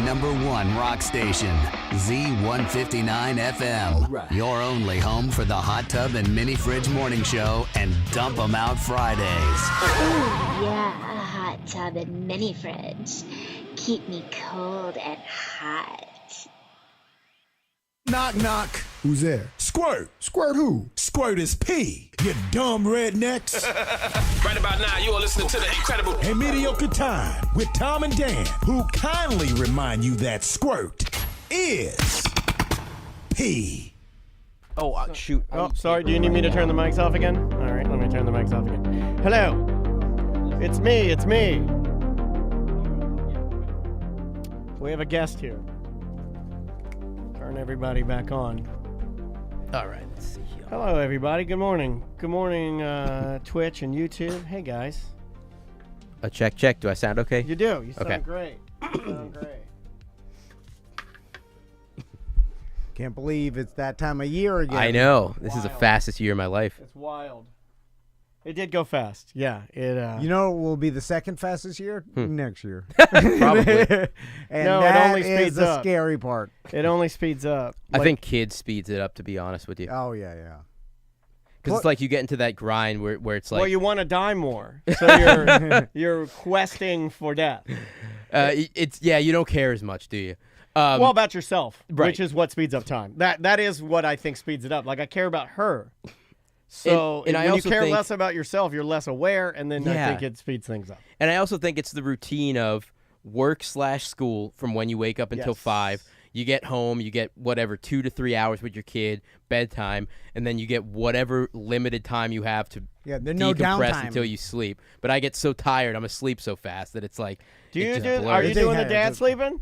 #1 rock station, Z159 FM. Right. Your only home for the Hot Tub and Mini Fridge Morning Show and Dump 'em Out Fridays. Ooh, yeah, a hot tub and mini fridge. Keep me cold and hot. Knock, knock. Who's there? Squirt. Squirt who? Squirt is P. You dumb rednecks. Right about now, you are listening to the incredible A mediocre time with Tom and Dan, who kindly remind you that squirt is P. Oh, shoot. Oh, sorry. Do you need me to turn the mics off again? All right, let me turn the mics off again. Hello. It's me. It's me. We have a guest here. Turn everybody back on. All right, let's see here. Hello, everybody. Good morning. Good morning, Twitch and YouTube. Hey, guys. Check. Do I sound okay? You do. You sound Okay. great. You sound great. Can't believe it's that time of year again. I know. This is the Wild. fastest year of my life. It's wild. It did go fast. Yeah. It. You know, it will be the second fastest year next year. Probably. And No, it that only is speeds the up. scary part. It only speeds up. I think kids speeds it up, to be honest with you. Oh yeah. Because it's like you get into that grind where it's like... Well, you want to die more, so you're questing for death. you don't care as much, do you? Well, about yourself, right. which is what speeds up time. That is what I think speeds it up. Like I care about her. So And I when you also care think- less about yourself, you're less aware, and then I Yeah. think it speeds things up. And I also think it's the routine of work/school from when you wake up until Yes. 5. You get home, you get whatever, 2 to 3 hours with your kid, bedtime, and then you get whatever limited time you have to Yeah, there's no decompress downtime. until you sleep. But I get so tired, I'm asleep so fast that it's like... Do you it just do? Are blurs. you doing the Yeah, dad just- sleeping?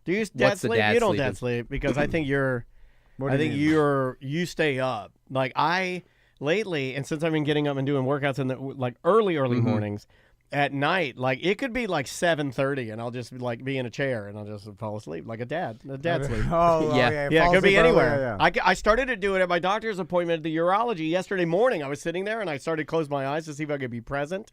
Do you dad What's the sleep? dad You don't sleeping? dad sleep because I think you're. What I do you think mean? you stay up. Like I lately, and since I've been getting up and doing workouts in the like early Mm-hmm. mornings, at night, like it could be like 7:30, and I'll just like be in a chair and I'll just fall asleep like a dad sleep. Oh Yeah. Yeah, it fall could be asleep early, anywhere. yeah. I started to do it at my doctor's appointment at the urology yesterday morning. I was sitting there and I started to close my eyes to see if I could be present.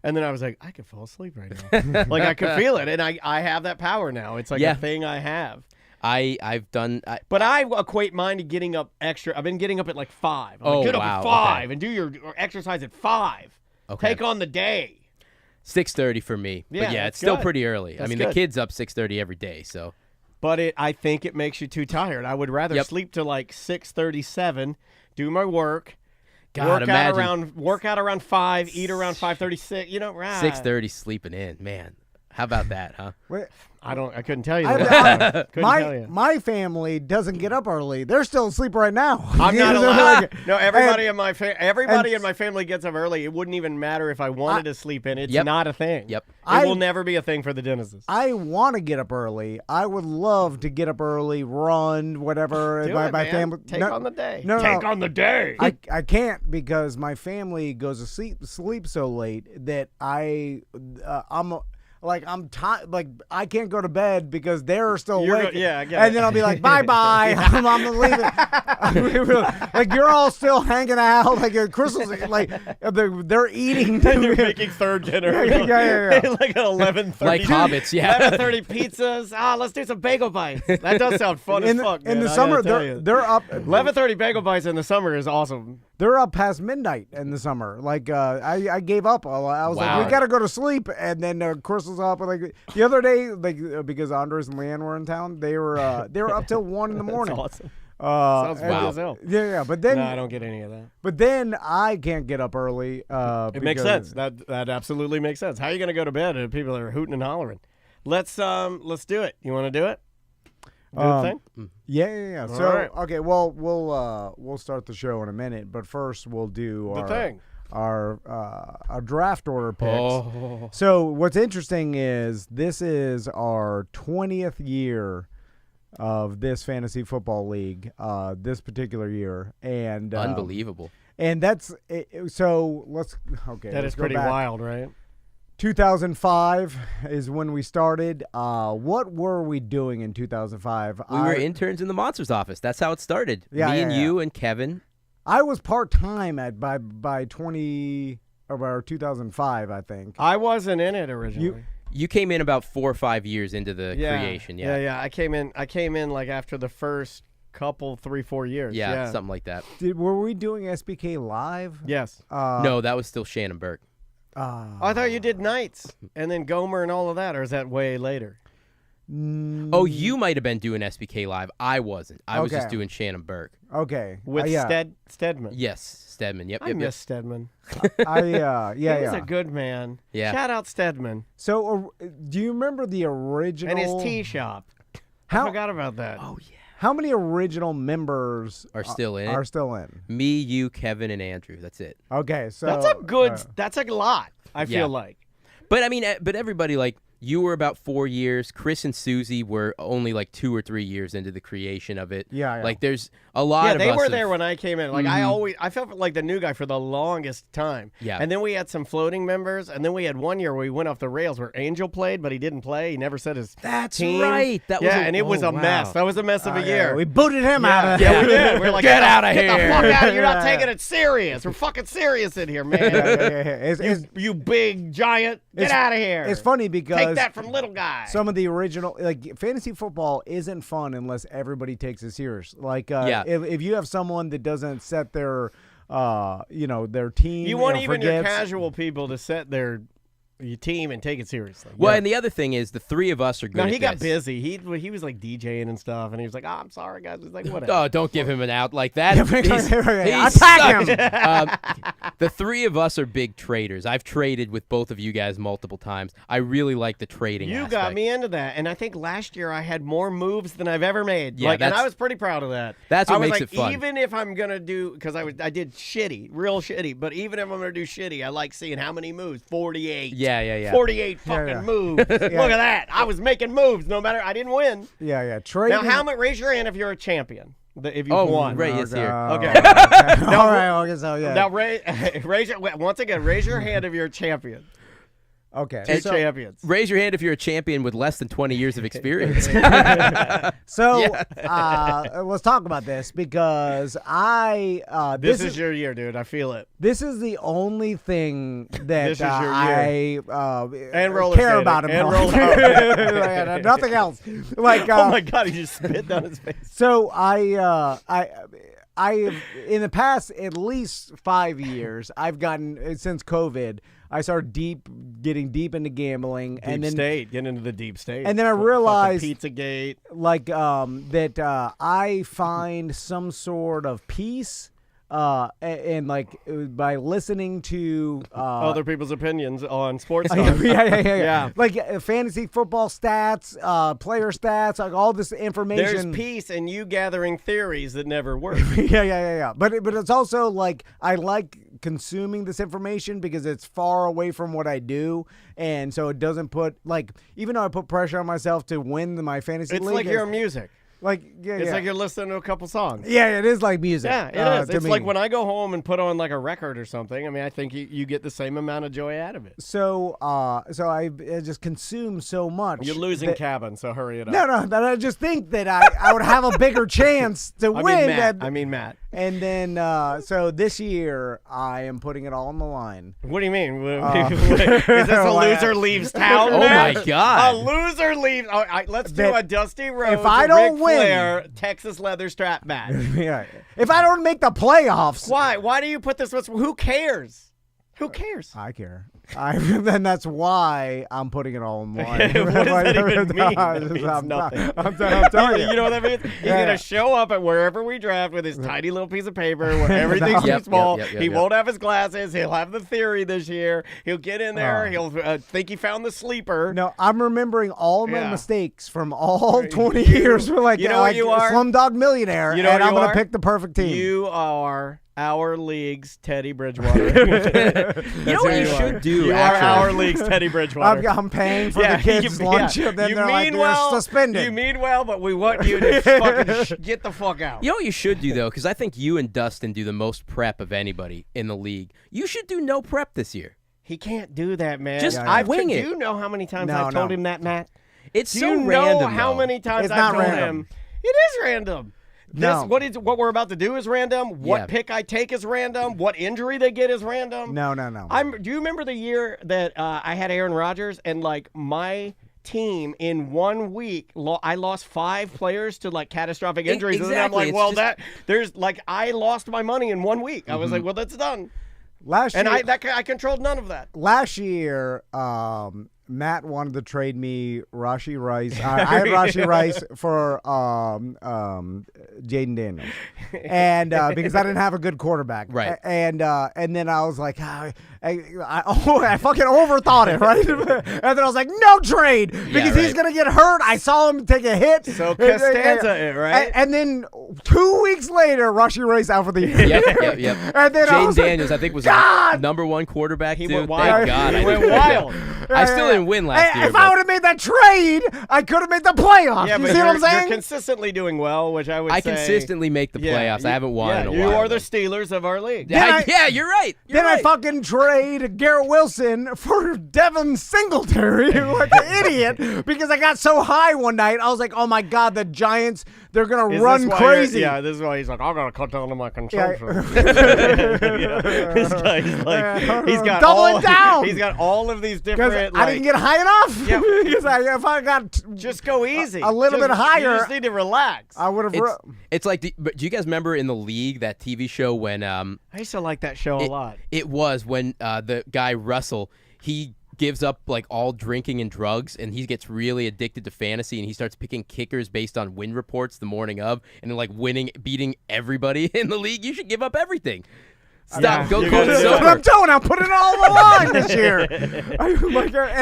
And then I was like, I could fall asleep right now. Like I could feel it. And I have that power now. It's like Yeah. a thing I have. I've done... But I equate mine to getting up extra. I've been getting up at like 5. I'm Oh, like, get up wow, at 5 okay. and do your exercise at 5. Okay. Take on the day. 6:30 for me. Yeah, but yeah, that's it's still good. pretty early. I That's mean, good. the kid's up 6:30 every day, so... But I think it makes you too tired. I would rather Yep. sleep to like 6:37, do my work, God, work out around 5, eat around 5:36. You know, right? 6:30 sleeping in, man. How about that, huh? Wait, I couldn't tell you. I- that. Couldn't tell my you. my family doesn't get up early. They're still asleep right now. I'm not They're allowed. like- No, everybody and- in my in my family gets up early. It wouldn't even matter if I wanted to sleep in. It's Yep. not a thing. Yep. It will never be a thing for the Dennises. I want to get up early. I would love to get up early, run, whatever. Do my it, my man. family Take on the day. No, Take no. on the day. I can't because my family goes to sleep so late that I'm tired. Like I can't go to bed because they're still You're awake. yeah, I get and it. then I'll be like, bye bye. I'm leaving. Like you're all still hanging out. Like Crystal's like they're eating. They're making third dinner. Yeah. Like at 11:30. Like hobbits, yeah. 11:30 pizzas. Let's do some bagel bites. That does sound fun as fuck. In man, the I summer, gotta tell you. they're up. 11:30 bagel bites in the summer is awesome. They're up past midnight in the summer. Like I gave up. I was Wow. like, we gotta go to sleep. And then Crystal's up. Like the other day, like because Andres and Leanne were in town, they were up till 1 in the morning. That's awesome. Sounds and- fun as hell. Yeah. But then No, I don't get any of that. But then I can't get up early. It makes sense. That absolutely makes sense. How are you going to go to bed if people are hooting and hollering? Let's do it. You want to do it? Do the thing? Yeah. All So right. okay, well we'll start the show in a minute, but first we'll do The thing. our draft order picks. Oh. So what's interesting is this is our 20th year of this fantasy football league, this particular year, and Unbelievable. And that's so. Let's okay. That let's is go pretty back. wild, right? 2005 is when we started. What were we doing in 2005? We were interns in the Monsters office. That's how it started. Yeah, Me and yeah. you and Kevin. I was part-time by 20 or 2005, I think. I wasn't in it originally. You came in about 4 or 5 years into the creation. Yeah. I came in like after the first couple 3-4 years. Yeah, something like that. Were we doing SBK live? Yes. No, that was still Shannon Burke. I thought you did nights and then Gomer and all of that, or is that way later? Oh, you might have been doing SBK live. I wasn't. I was just doing Shannon Burke. Okay. With Stedman. Yes, Stedman. Yep. I miss Stedman. He was a good man. Yeah. Shout out Stedman. So, do you remember the original? And his tea shop. I forgot about that. Oh, yeah. How many original members are still in? Me, you, Kevin, and Andrew. That's it. Okay, so that's a good. That's a lot. I feel like. But I mean, but everybody like. You were about 4 years. Chris and Susie were only like 2 or 3 years into the creation of it. Yeah. Like there's a lot of they us were there when I came in. Like I felt like the new guy for the longest time. Yeah. And then we had some floating members, and then we had 1 year where we went off the rails where Angel played, but he didn't play. He never said his team. Right. That was and it was a mess. That was a mess of a year. We booted him out of Yeah, we did. We're like, get out of here. Get the fuck out. You're not taking it serious. We're fucking serious in here, man. You big giant. Get out of here. It's funny because take that from little guy. Some of the original, like fantasy football, isn't fun unless everybody takes it serious. Like, if you have someone that doesn't set their, their team, you want even your casual people to set their team and take it seriously. Well, and the other thing is the three of us are good. No, at he got this. busy. He was like DJing and stuff, and he was like, "Oh, I'm sorry, guys." He's like, "Whatever." Oh, don't give him an out like that. Attack him. The three of us are big traders. I've traded with both of you guys multiple times. I really like the trading. You aspect. got me into that, and I think last year I had more moves than I've ever made. Yeah, and I was pretty proud of that. That's what makes it fun. Even if I'm gonna do, because I did shitty, real shitty, but even if I'm gonna do shitty, I like seeing how many moves. 48. Yeah. 48 fucking moves. Look at that. I was making moves no matter. I didn't win. Yeah. Trading. Now, how much? Raise your hand if you're a champion. If you've won. Ray is here. Okay. All right. Okay. So yeah. Now, raise your hand if you're a champion. Okay. Two champions. Raise your hand if you're a champion with less than 20 years of experience. So let's talk about this because this is your year, dude. I feel it. This is the only thing that I and care about him. And nothing else. Like oh my god, he just spit down his face. So I in the past at least 5 years, I've gotten since COVID. I started getting deep into gambling, Getting into the deep state, and then I realized Pizzagate, like that I find some sort of peace, and like by listening to other people's opinions on sports stuff. Yeah. Like fantasy football stats, player stats, like all this information. There's peace in you gathering theories that never work. Yeah. But it's also like I like consuming this information because it's far away from what I do, and so it doesn't put like even though I put pressure on myself to win my fantasy league. It's like your music. Like it's like you're listening to a couple songs. Yeah, it is like music. Yeah, it is. It's like when I go home and put on like a record or something. I mean, I think you get the same amount of joy out of it. So I just consume so much. You're losing cabin, so hurry it up. No, but I just think that I would have a bigger chance to win. I mean, Matt. And then, so this year, I am putting it all on the line. What do you mean? Is this a loser leaves town? Oh, my God. A loser leaves. All right, let's do a Dusty Rhodes, if I don't Ric Flair, Texas leather strap match. Yeah. If I don't make the playoffs. Why? Why do you put this? Who cares? Who cares? I care. Then that's why I'm putting it all in line. What does that even mean? That means nothing. I'm telling you. You know what that means? He's going to show up at wherever we draft with his tiny little piece of paper where everything's too small. He won't have his glasses. He'll have the theory this year. He'll get in there. He'll think he found the sleeper. No, I'm remembering all my mistakes from all 20 years. We're like, you know what you are? Slumdog Millionaire. You know and I'm going to pick the perfect team. You are our league's Teddy Bridgewater. You know what you should do? You are our league's Teddy Bridgewater. I'm paying for the kids' lunch, and then they're like, you're suspended. You mean well, but we want you to fucking get the fuck out. You know what you should do, though? Because I think you and Dustin do the most prep of anybody in the league. You should do no prep this year. He can't do that, man. Just wing it. Do you know how many times I've told him that, Matt? It's do so you random, know how many times I've told him? It is random. No. What we're about to do is random. What Yeah. pick I take is random. What injury they get is random. No. Do you remember the year that I had Aaron Rodgers and like my team in 1 week, I lost 5 players to like catastrophic injuries. Exactly. And I'm like, It's well, just- there's like I lost my money in 1 week. I was like, well, that's done. Last year, And I controlled none of that. last year, Matt wanted to trade me Rashi Rice. I had Rashi Rice for Jaden Daniels, and because I didn't have a good quarterback, Right. And then I was like, I fucking overthought it, right? And then I was like, no trade because he's right. gonna get hurt. I saw him take a hit. So Costanza it, right? And then 2 weeks later, Rashi Rice out for the year. Yep. And then I Jaden was like, Daniels, I think, was God! number 1 quarterback. He too. went wild. Thank God. He I went didn't- wild. I still didn't win last year. If I would have made that trade, I could have made the playoffs. Yeah, you but see what I'm you're saying? consistently doing well, which I would I say. consistently make the playoffs. I haven't won in a while. You are the though. Steelers of our league. Then Yeah, you're right. You're Then right. I fucking trade Garrett Wilson for Devin Singletary like an idiot because I got so high one night. I was like, oh my God, the Giants, they're going to Is run this why crazy. Yeah, this is why he's like, I'm gonna cut down on my consumption. Yeah. This guy's like, he's got Double all, it down. He's got all of these Because different. I didn't get high enough. Yeah. Because if I got, just go easy. a little bit higher. You just need to relax. I would have. It's like, but do you guys remember in The League, that TV show when I used to like that show a lot. it was when the guy Russell, he gives up like all drinking and drugs, and he gets really addicted to fantasy, and he starts picking kickers based on win reports the morning of, and then like beating everybody in the league. You should give up everything. Stop. Go you cold gotta do That's what I'm sober. doing. I'm putting it all on the line this year.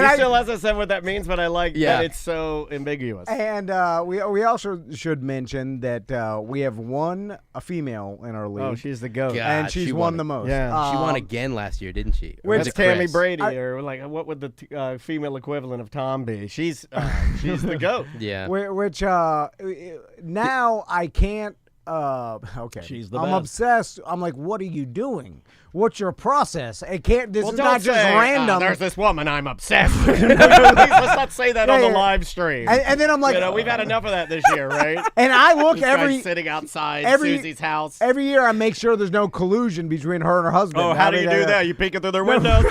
He still hasn't said what that means, but I like Yeah. that it's so ambiguous. And we also should mention that we have a female in our league. Oh, she's the goat. God. and she's she won won the it. most. Yeah. She won again last year, didn't she? Or Which- was That's it Tammy Chris? Brady, or like what would the female equivalent of Tom be? She's the goat. Yeah. Which now I can't. Okay, She's the I'm best. obsessed. I'm like, what are you doing? What's your process? It can't. This Well, is don't not just say, random. there's this woman I'm obsessed with. Please, let's not say that on the Yeah. live stream. And then I'm like, We've had enough of that this year, right? and I look This guy's every sitting outside every- Susie's house. every year. I make sure there's no collusion between her and her husband. Oh, how do you do that? You peek it through their windows?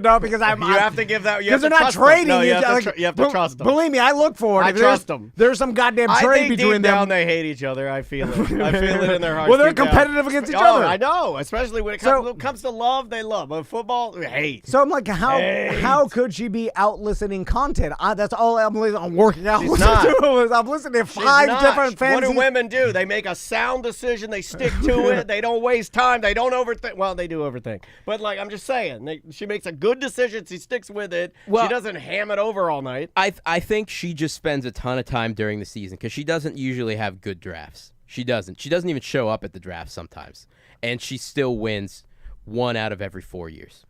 No, because I'm. You have to give that. You Because have they're to not trust them. trading. No, you have, like, to, you have to trust them. Believe me, I look for it. I If there's- trust them. There's some goddamn I trade think between deep down them. they hate each other. I feel it. I feel it in their hearts. Well, they're deep down. competitive against each Oh, other. I know, especially when it comes to love, they love. But football, they hate. So I'm like, how could she be out listening content? That's all I'm listening. I'm working out. She's not. I'm listening to She's 5 not. different fantasy. What do women do? They make a sound decision. They stick to it. They don't waste time. They don't overthink. Well, they do overthink. But like I'm just saying, she makes a good decision. She sticks with it. Well- she doesn't ham it over all night. I think she just spends a ton of time during the season because she doesn't usually have good drafts. She doesn't. She doesn't even show up at the draft sometimes, and she still wins 1 out of every 4 years.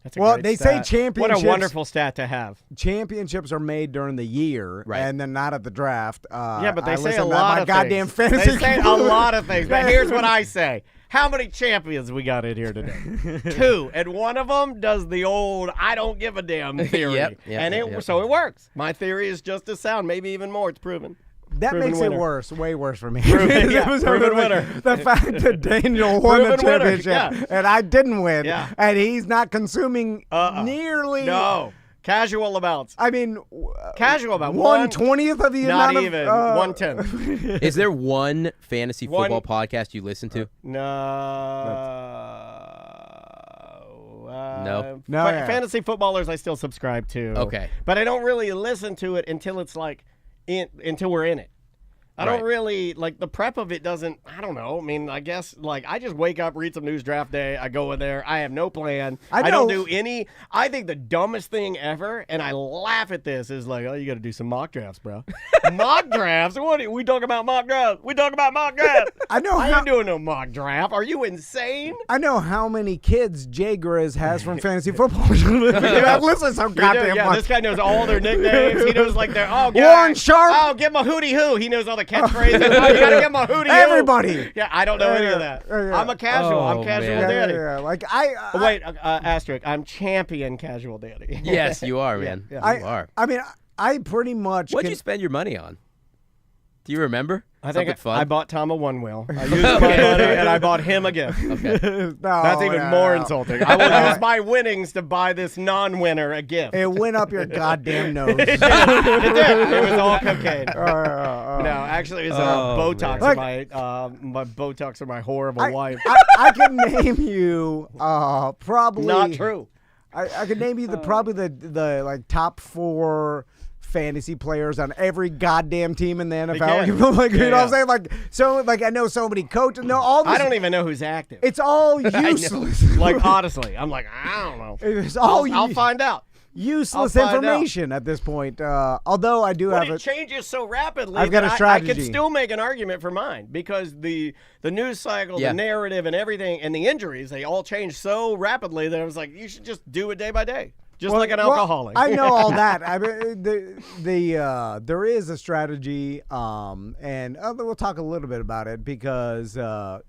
That's a Well, great they say stat. championships- What a wonderful stat to have. Championships are made during the year, Right. and then not at the draft. Yeah, but they I say listen a to lot my of goddamn things. fantasy. They say a lot of things. But here's what I say. How many champions we got in here today? 2. And one of them does the old I don't give a damn theory. Yep, So it works. My theory is just as sound, maybe even more. It's proven. That Proven makes winner. it worse, way worse for me. Proven- It yeah, was proven like winner. The fact that Daniel won the Proven winner, championship yeah. and I didn't win, Yeah. and he's not consuming nearly. No. Casual amounts. I mean, Casual about 1/20th of the Not amount even. of 1/10. Is there one fantasy One- football podcast you listen to? No. No, yeah. Fantasy footballers I still subscribe to. Okay. But I don't really listen to it until it's like until we're in it. I don't Right. really like the prep of it doesn't I don't know. I mean, I guess like I just wake up, read some news draft day, I go in there, I have no plan. I don't know- do any I think the dumbest thing ever, and I laugh at this, is like, oh, you gotta do some mock drafts, bro. Mock drafts? What we talking about mock drafts? We talking about mock drafts. I know I how- ain't doing no mock draft. Are you insane? I know how many kids Jay Grizz has from fantasy football. I've listened to some goddamn Yeah, much. this guy knows all their nicknames. He knows like their Warren God, Sharp. Oh, give him a hootie hoo. He knows all the catchphrases. Oh, you gotta give him a hootie hoo. Everybody. Yeah, I don't know any of that. Yeah. I'm a casual. Oh, I'm casual man. daddy. Yeah. Like I. Oh, wait, asterisk. I'm champion casual daddy. Yes, you are, man. yeah. You are. I mean, I pretty much. What'd can- you spend your money on? Do you remember? I think Something fun? I bought Tom a one wheel. I used my money and I bought him a gift. Okay. That's even more insulting. I will use my winnings to buy this non-winner a gift. It went up your goddamn nose. It did. It was all cocaine. No, actually, it was Botox. Like- My Botox or my whore of a wife. I can name you probably Not true. I could name you probably the like top 4 fantasy players on every goddamn team in the NFL. can. Like, you Yeah, know what yeah. I'm saying? Like, so like I know so many coaches. No, all this, I don't even know who's active. It's all useless. Like, honestly, I'm like, I don't know. It's all I'll find out. useless I'll find information at this point. Although I do But have it changes so rapidly. I've got that a I strategy. could still make an argument for mine because the news cycle, Yeah. the narrative, and everything, and the injuries, they all change so rapidly that I was like, you should just do it day by day, just like an alcoholic. I know all that. I mean, there is a strategy, and we'll talk a little bit about it because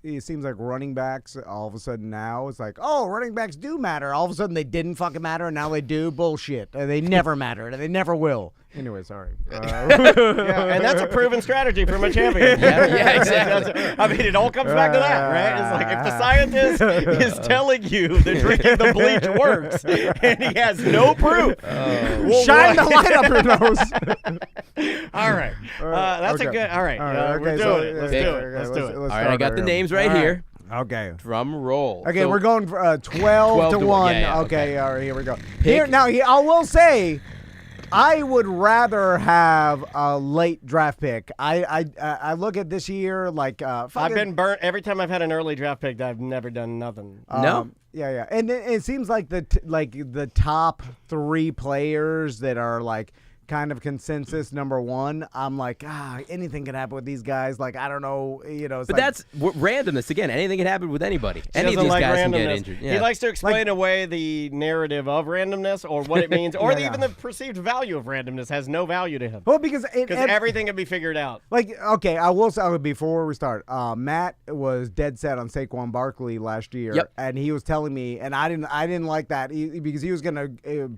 it seems like running backs all of a sudden now it's like, oh, running backs do matter. All of a sudden they didn't fucking matter, and now they do. Bullshit. They never mattered. They never will. Anyway, sorry. Yeah, and that's a proven strategy from a champion. Yeah, exactly. I mean, it all comes back to that, right? It's like if the scientist is telling you that drinking the bleach works and he has no proof, well, Shine the what? light up your nose. All right. That's a okay. good. All right. We're okay, doing it. Let's big- do it. Let's do it. All right, I got the names right here. Okay. Drum roll. Okay, So- we're going for 12 to 12 to 1. yeah, yeah, okay, all right, here we go. Pick- I will say, I would rather have a late draft pick. I look at this year like I've fucking, been burnt every time I've had an early draft pick. I've never done nothing. No? Yeah, and it seems like the top 3 players that are like kind of consensus number 1. I'm like, anything can happen with these guys. Like, I don't know, it's But like, that's randomness again. Anything can happen with anybody. Any of Doesn't these like guys can randomness. get injured. Yeah. He likes to explain away the narrative of randomness or what it means, or Yeah. even the perceived value of randomness has no value to him. well, because Everything can be figured out. like, okay, I will say before we start, Matt was dead set on Saquon Barkley last year, Yep. and he was telling me, and I didn't like that because he was gonna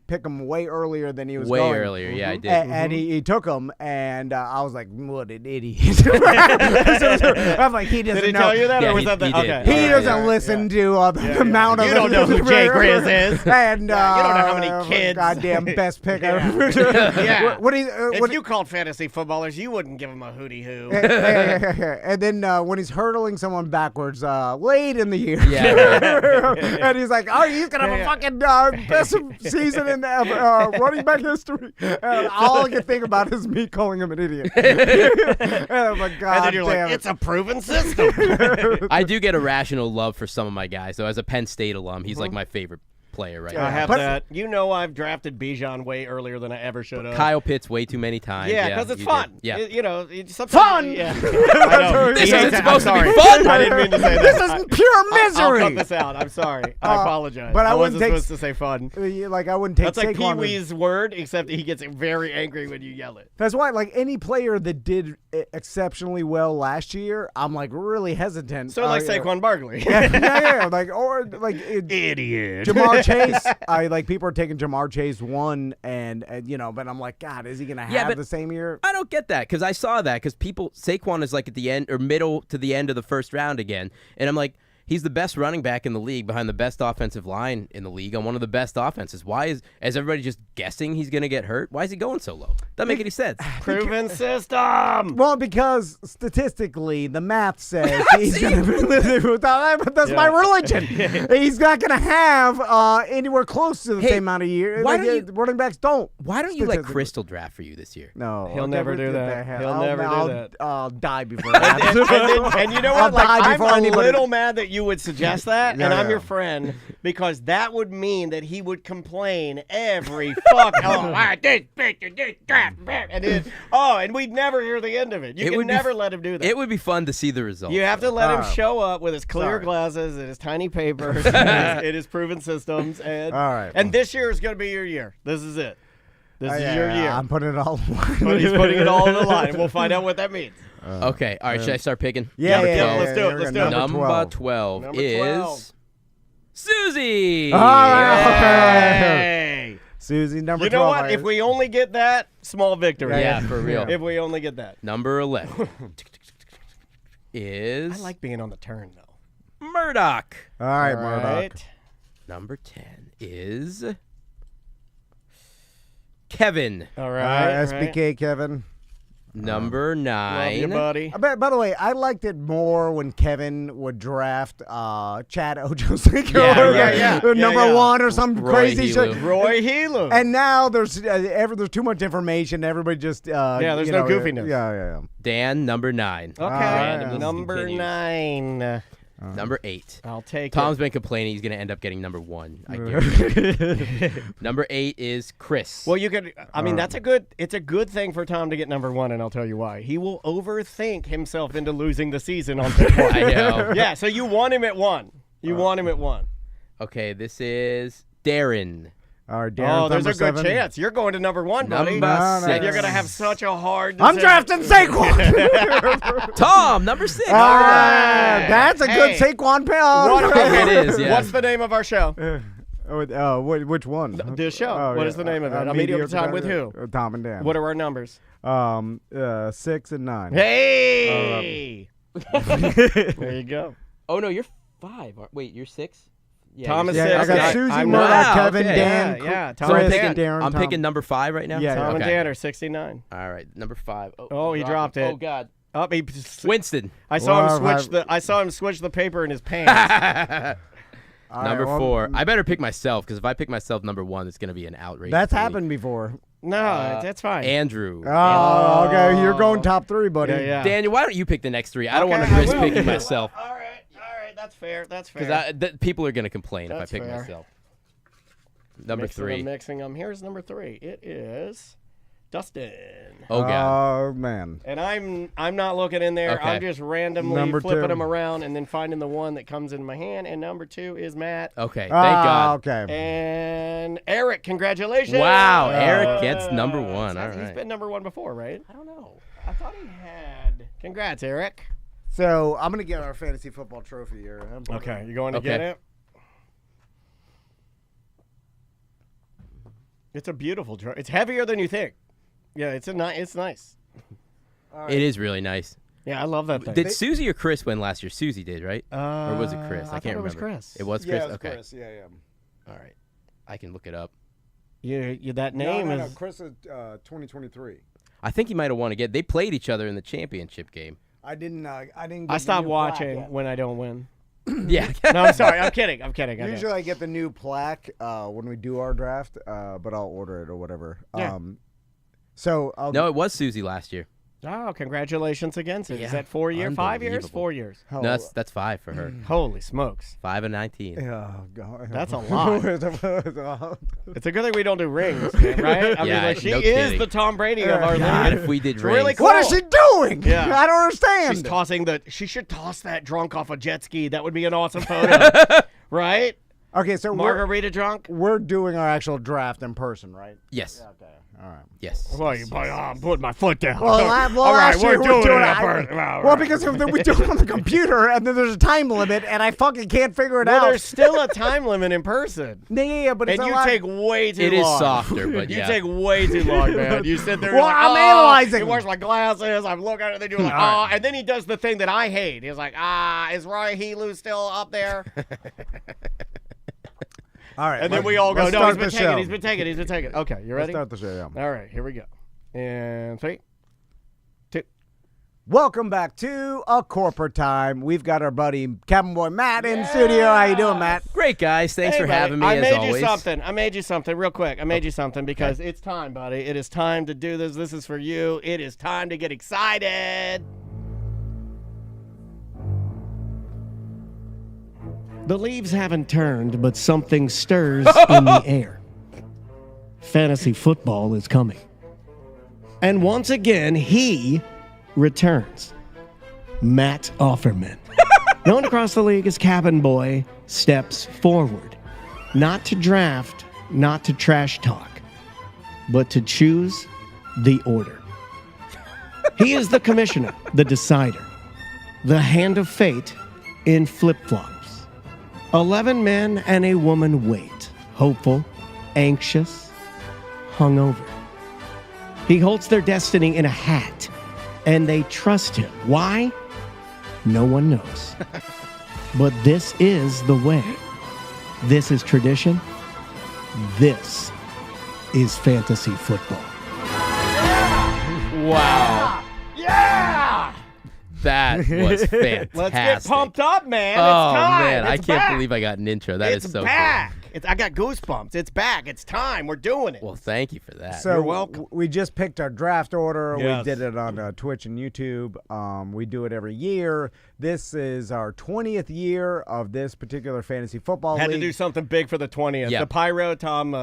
pick him way earlier than he was Way going. earlier. Yeah, I did. And he took him, and I was like, what an idiot. I'm like, he doesn't Did he know. tell you that, Yeah, or was he- that the he did. okay? He all right, doesn't yeah, listen yeah. to the amount of. You don't know who Jay Grizz is. And you don't know how many kids. Goddamn best pick. Yeah. What do you? If you called fantasy footballers, you wouldn't give them a hootie hoo. And then when he's hurdling someone backwards late in the year. Yeah, and he's like, oh, he's going to have a fucking best season in running back history. All I can think about is me calling him an idiot. And I'm like, God And then you're damn like, it. it's a proven system. I do get irrational love for some of my guys. So as a Penn State alum, he's like my favorite player right I now. have But- that. You know, I've drafted Bijan way earlier than I ever should have. Kyle Pitts way too many times. Yeah, because it's you fun. did. Yeah. You know, sometimes, Fun! Yeah. I know. This He hates isn't it. I'm supposed to be sorry. fun. I didn't mean to say that. This is pure misery. I'll cut this out. I'm sorry. I apologize. but I I wouldn't wasn't take- supposed to say fun. Like, I wouldn't take That's like Pee Saquon. Wee's word, except he gets very angry when you yell it. That's why, like, any player that did exceptionally well last year, I'm, like, really hesitant. So like Saquon Barkley. yeah, like, or, like, Idiot. Jamar Chase, people are taking Jamar Chase 1, and but I'm like, God, is he gonna have but- the same year? I don't get that because I saw that because Saquon is like at the end or middle to the end of the first round again, and I'm like, he's the best running back in the league behind the best offensive line in the league on one of the best offenses. Why is everybody just guessing he's going to get hurt? Why is he going so low? Doesn't make any sense. Proven system. Well, because statistically, the math says he's gonna be living without. But that's my religion. He's not gonna have anywhere close to the Hey, same amount of years. why Like, don't you- running backs don't. Why don't you let Statistically. Crystal draft for you this year? No, He'll I'll never do that. hell. He'll never do that. I'll die before that. And you know I'll what? Like, die I'm before a anybody- little mad that you would suggest that, Yeah, and I'm yeah. your friend, because that would mean that he would complain every fuck. And we'd never hear the end of it. You It can would be never let him do that. It would be fun to see the results. You have to let him Alright. show up with his clear Sorry. glasses and his tiny papers and his proven systems. And Alright. and this year is going to be your year. This is it. This is your year. I'm putting it all. But he's putting it all on the line, and we'll find out what that means. Okay, all right. Should I start picking? Yeah, Number yeah, 12. let's do it, here we let's go. do it. Number 12 Number is 12. Susie. All right, okay. Hey. Susie, number You know 12. what? If we only get that, small victory. Yeah, for real. If we only get that. Number 11. is I like being on the turn, though. Murdoch. All right, All Murdoch. right. Number 10 is Kevin. All right. SBK Kevin. Number 9. Love you, buddy. By the way, I liked it more when Kevin would draft Chad Ochocinco Yeah. number 1 or some Roy crazy Helu. shit. Roy Helu. And now there's too much information. Everybody just there's no goofiness. Yeah. Dan, number 9. Okay. Randomness Number continues. 9. Number 8. I'll take Tom's it. been complaining he's going to end up getting number 1. I guarantee. Number 8 is Chris. Well, you could. I mean, it's a good thing for Tom to get number 1, and I'll tell you why. He will overthink himself into losing the season on pick 1. I know. Yeah, so you want him at 1. You want him at 1. Okay, this is Darren. All right, Darren, There's a number good 7. chance. You're going to number 1, buddy. Number And you're 6. going to have such a hard I'm decision. drafting Saquon. Tom, number 6. That's a good Hey. Saquon pick. It is, yeah. What's the name of our show? Which one? The show. What is the name of it? A Mediocre Time with who? Tom and Dan. What are our numbers? 6 and 9. Hey! There you go. Oh, no, you're 5. Wait, you're 6? Yeah, Tom is you're 6. I got I- Susie, I'm Murdoch, not. Kevin, okay. Dan, Yeah, Tom Chris, and Dan. Darren, I'm Tom. picking number 5 right now? Yeah. Tom and Okay. Dan are 69. All right, number 5. Oh, he dropped it. Oh, God. Oh, Winston. I saw him Well, switch the paper in his pants. All Number right, well, 4. I better pick myself, because if I pick myself number 1, it's going to be an outrage. That's for me. happened before. No, that's fine. Andrew. Oh, okay. You're going top 3, buddy. Yeah. Daniel, why don't you pick the next 3? I don't Okay, want to I risk will. picking myself. All right. That's fair. Because people are going to complain That's if I pick fair. myself. Number 3. I'm mixing them. Here's number 3. It is Dustin. Oh, God. Oh, man. And I'm not looking in there. Okay. I'm just randomly Number flipping 2. them around and then finding the one that comes in my hand. And number 2 is Matt. Okay, thank God. Okay. And Eric, congratulations. Wow, Eric gets number 1. All He's right. been number 1 before, right? I don't know. I thought he had. Congrats, Eric. So I'm going to get our fantasy football trophy here. Okay, you going to Okay. get it? It's a beautiful trophy. It's heavier than you think. Yeah, it's nice. It is really nice. Yeah, I love that thing. Did Susie or Chris win last year? Susie did, right? Or was it Chris? I I can't thought it remember. was Chris. It was Chris? Okay. Chris. Yeah. All right. I can look it up. That name is. Chris is 2023. I think he might have won again. They played each other in the championship game. I didn't. I get stopped the new plaque watching yet. when I don't win. Yeah. No, I'm sorry. I'm kidding. I know. Usually I get the new plaque when we do our draft, but I'll order it or whatever. Yeah. So I'll No, it was Susie last year. Oh, congratulations again, Susie. Is Yeah, that 4 years? 5 years? unbelievable. 4 years. Oh, No, that's 5 for her. Holy smokes. 5 and 19. Oh, God. That's a lot. lot. It's a good thing we don't do rings, man, right? I mean, Yeah, like, she no is kidding. the Tom Brady of our God, league. if we did It's really rings. cool. What is she doing? Yeah. I don't understand. She's tossing she should toss that drunk off a jet ski. That would be an awesome photo. Right? Okay, so Margarita drunk? we're doing our actual draft in person, right? Yes. Okay. All right. Yes. Well, I'm putting my foot down. All right, last year we're doing it it. in person. Well, because if we do it on the computer, and then there's a time limit, and I fucking can't figure it Well, out. there's still a time limit in person. Yeah, but it's And a you lot. take way too It is long. softer, but You yeah. take way too long, man. You sit there. Well, you're like, I'm oh, analyzing. He wears my glasses. I'm looking at it. Then you're like, oh, and then he does the thing that I hate. He's like, is Roy Helu still up there? All right. And then we all go, let's no, start he's been the taken. show. He's been taken. He's been taken. Okay, you ready? Let's start the show. Yeah. All right, here we go. And 3, 2. Welcome back to A Corporate Time. We've got our buddy Cabinboy Matt in studio. How you doing, Matt? Great, guys. Thanks Hey, for buddy, having me, I as made always. you something real quick. I made you something because it's time, buddy. It is time to do this. This is for you. It is time to get excited. The leaves haven't turned, but something stirs in the air. Fantasy football is coming. And once again, he returns. Matt Offerman, known across the league as Cabinboy, steps forward. Not to draft, not to trash talk, but to choose the order. He is the commissioner, the decider, the hand of fate in flip-flops. 11 men and a woman wait, hopeful, anxious, hungover. He holds their destiny in a hat, and they trust him. Why? no one knows. But this is the way. This is tradition. This is fantasy football. Wow. Yeah! That was fantastic. Let's get pumped up, man. Oh, it's time. man. I It's can't back. believe I got an intro. That is It's so back. I got goosebumps. It's back. It's time. We're doing it. cool. Well, thank you for that. So You're welcome. we just picked our draft order. Yes. We did it on Twitch and YouTube. We do it every year. This is our 20th year of this particular fantasy football Had league. to do something big for the 20th. Yeah. The pyro, Tom,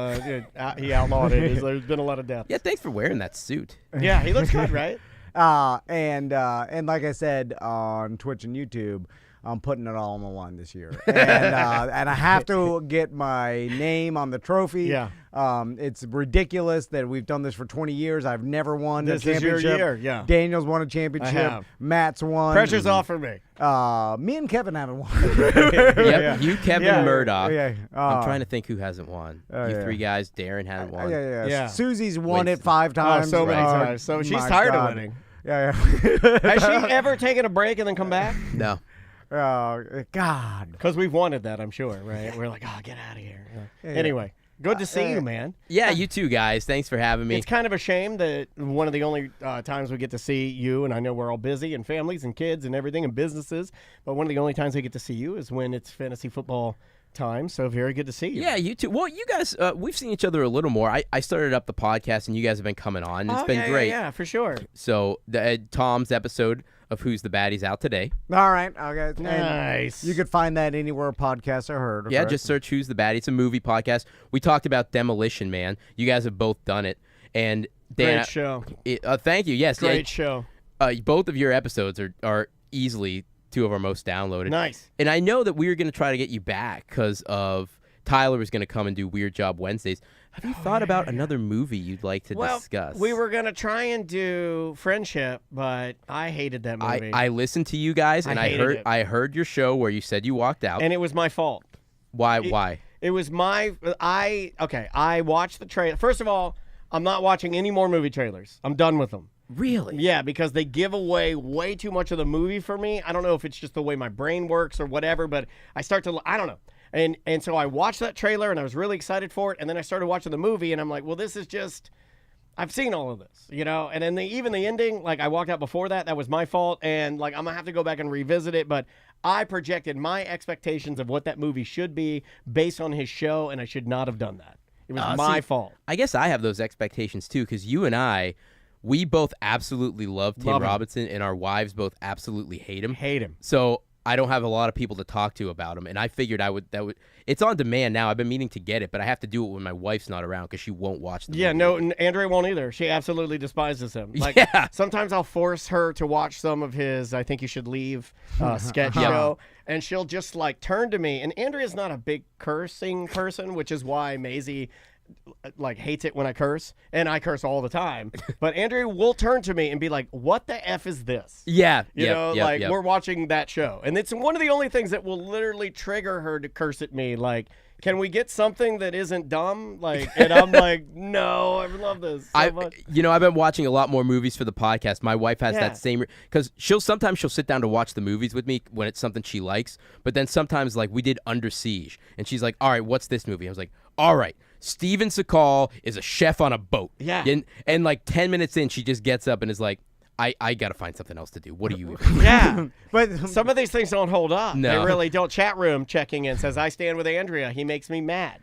he outlawed it. There's been a lot of death. yeah, thanks for wearing that suit. Yeah, he looks good, right? And like I said on Twitch and YouTube, I'm putting it all on the line this year, and I have to get my name on the trophy. Yeah. It's ridiculous that we've done this for 20 years. I've never won This a is your championship. year, yeah. Daniel's won a championship. I have. Matt's won. Pressure's off for me. Me and Kevin haven't won. Yep, you, Kevin Yeah. Murdoch. Yeah. I'm trying to think who hasn't won. You yeah. three guys, Darren hadn't won. Yeah. Susie's won Wait, it 5 times. so many times. So she's my tired God. of winning. Yeah. Has she ever taken a break and then come back? No. God. Because we've wanted that, I'm sure, right? We're like, oh, get out of here. Anyway, good to see you, man. Yeah, you two guys. Thanks for having me. It's kind of a shame that one of the only times we get to see you, and I know we're all busy and families and kids and everything and businesses, but one of the only times we get to see you is when it's fantasy football time. So very good to see you. Yeah, you too. Well, you guys, we've seen each other a little more. I started up the podcast, and you guys have been coming on. It's been great. Yeah, for sure. So Tom's episode of Who's the Baddie's out today. All right. Okay. And Nice. you could find that anywhere podcasts are heard. Yeah, correct? just search Who's the Baddie. It's a movie podcast. We talked about Demolition Man. You guys have both done it. And Dan, Great show. Thank you. Yes. Great show. Both of your episodes are easily 2 of our most downloaded. Nice. And I know that we were going to try to get you back because of Tyler was going to come and do Weird Job Wednesdays. Have you thought about another movie you'd like to discuss? We were going to try and do Friendship, but I hated that movie. I listened to you guys, and hated it. I heard your show where you said you walked out. And it was my fault. Why? It was I watched the trailer. First of all, I'm not watching any more movie trailers. I'm done with them. Really? Yeah, because they give away way too much of the movie for me. I don't know if it's just the way my brain works or whatever, but I don't know. And so I watched that trailer and I was really excited for it, and then I started watching the movie and I'm like, well, this is just, I've seen all of this, you know? And then even the ending, like I walked out before that was my fault, and like I'm gonna have to go back and revisit it, but I projected my expectations of what that movie should be based on his show, and I should not have done that. It was my fault. I guess I have those expectations too, because you and I, we both absolutely love Tim Robinson, and our wives both absolutely hate him. Hate him. So I don't have a lot of people to talk to about him, and I figured it's on demand now. I've been meaning to get it, but I have to do it when my wife's not around because she won't watch the movie. Yeah, no, Andrea won't either. She absolutely despises him. Like, sometimes I'll force her to watch some of his I Think You Should Leave sketch show, and she'll just like turn to me. And Andrea's not a big cursing person, which is why Maisie like hates it when I curse, and I curse all the time. But Andrea will turn to me and be like, "What the F is this?" Yeah, you know, we're watching that show, and it's one of the only things that will literally trigger her to curse at me. Like, can we get something that isn't dumb? Like, and I'm like, no, I love this so much. You know, I've been watching a lot more movies for the podcast. My wife has that same, because sometimes she'll sit down to watch the movies with me when it's something she likes, but then sometimes like we did Under Siege, and she's like, all right, what's this movie? I was like, all right, Steven Seagal is a chef on a boat. Yeah. And like 10 minutes in, she just gets up and is like, I got to find something else to do. What do you even Yeah. But some of these things don't hold up. No. They really don't. Chat room checking in says, I stand with Andrea. He makes me mad.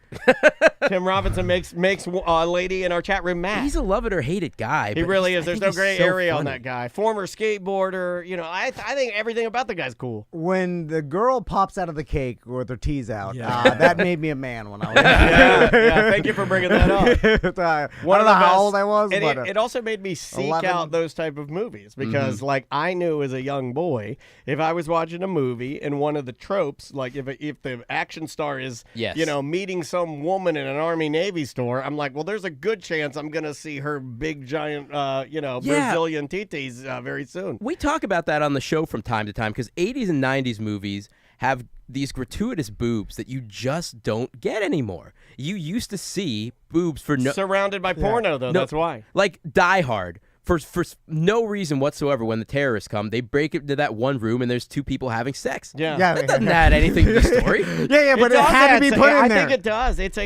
Tim Robinson makes a lady in our chat room mad. He's a love it or hate it guy. He really is. There's no gray area on funny. that guy. Former skateboarder. You know, I think everything about the guy's cool. When the girl pops out of the cake with her teeth out, that made me a man when I was yeah. Thank you for bringing that up. I don't know how old I was, and but it also made me seek 11. out those type of movies because, like, I knew as a young boy, if I was watching a movie and one of the tropes, like if the action star is, you know, meeting some woman in an Army-Navy store, I'm like, well, there's a good chance I'm gonna see her big giant, Brazilian titties very soon. We talk about that on the show from time to time because 80s and 90s movies have these gratuitous boobs that you just don't get anymore. You used to see boobs for surrounded by porno, though. That's why. Like Die Hard. For no reason whatsoever, when the terrorists come, they break into that one room and there's two people having sex. Yeah. That doesn't add anything to the story. Yeah, but it had to be put in I there. think it does. It's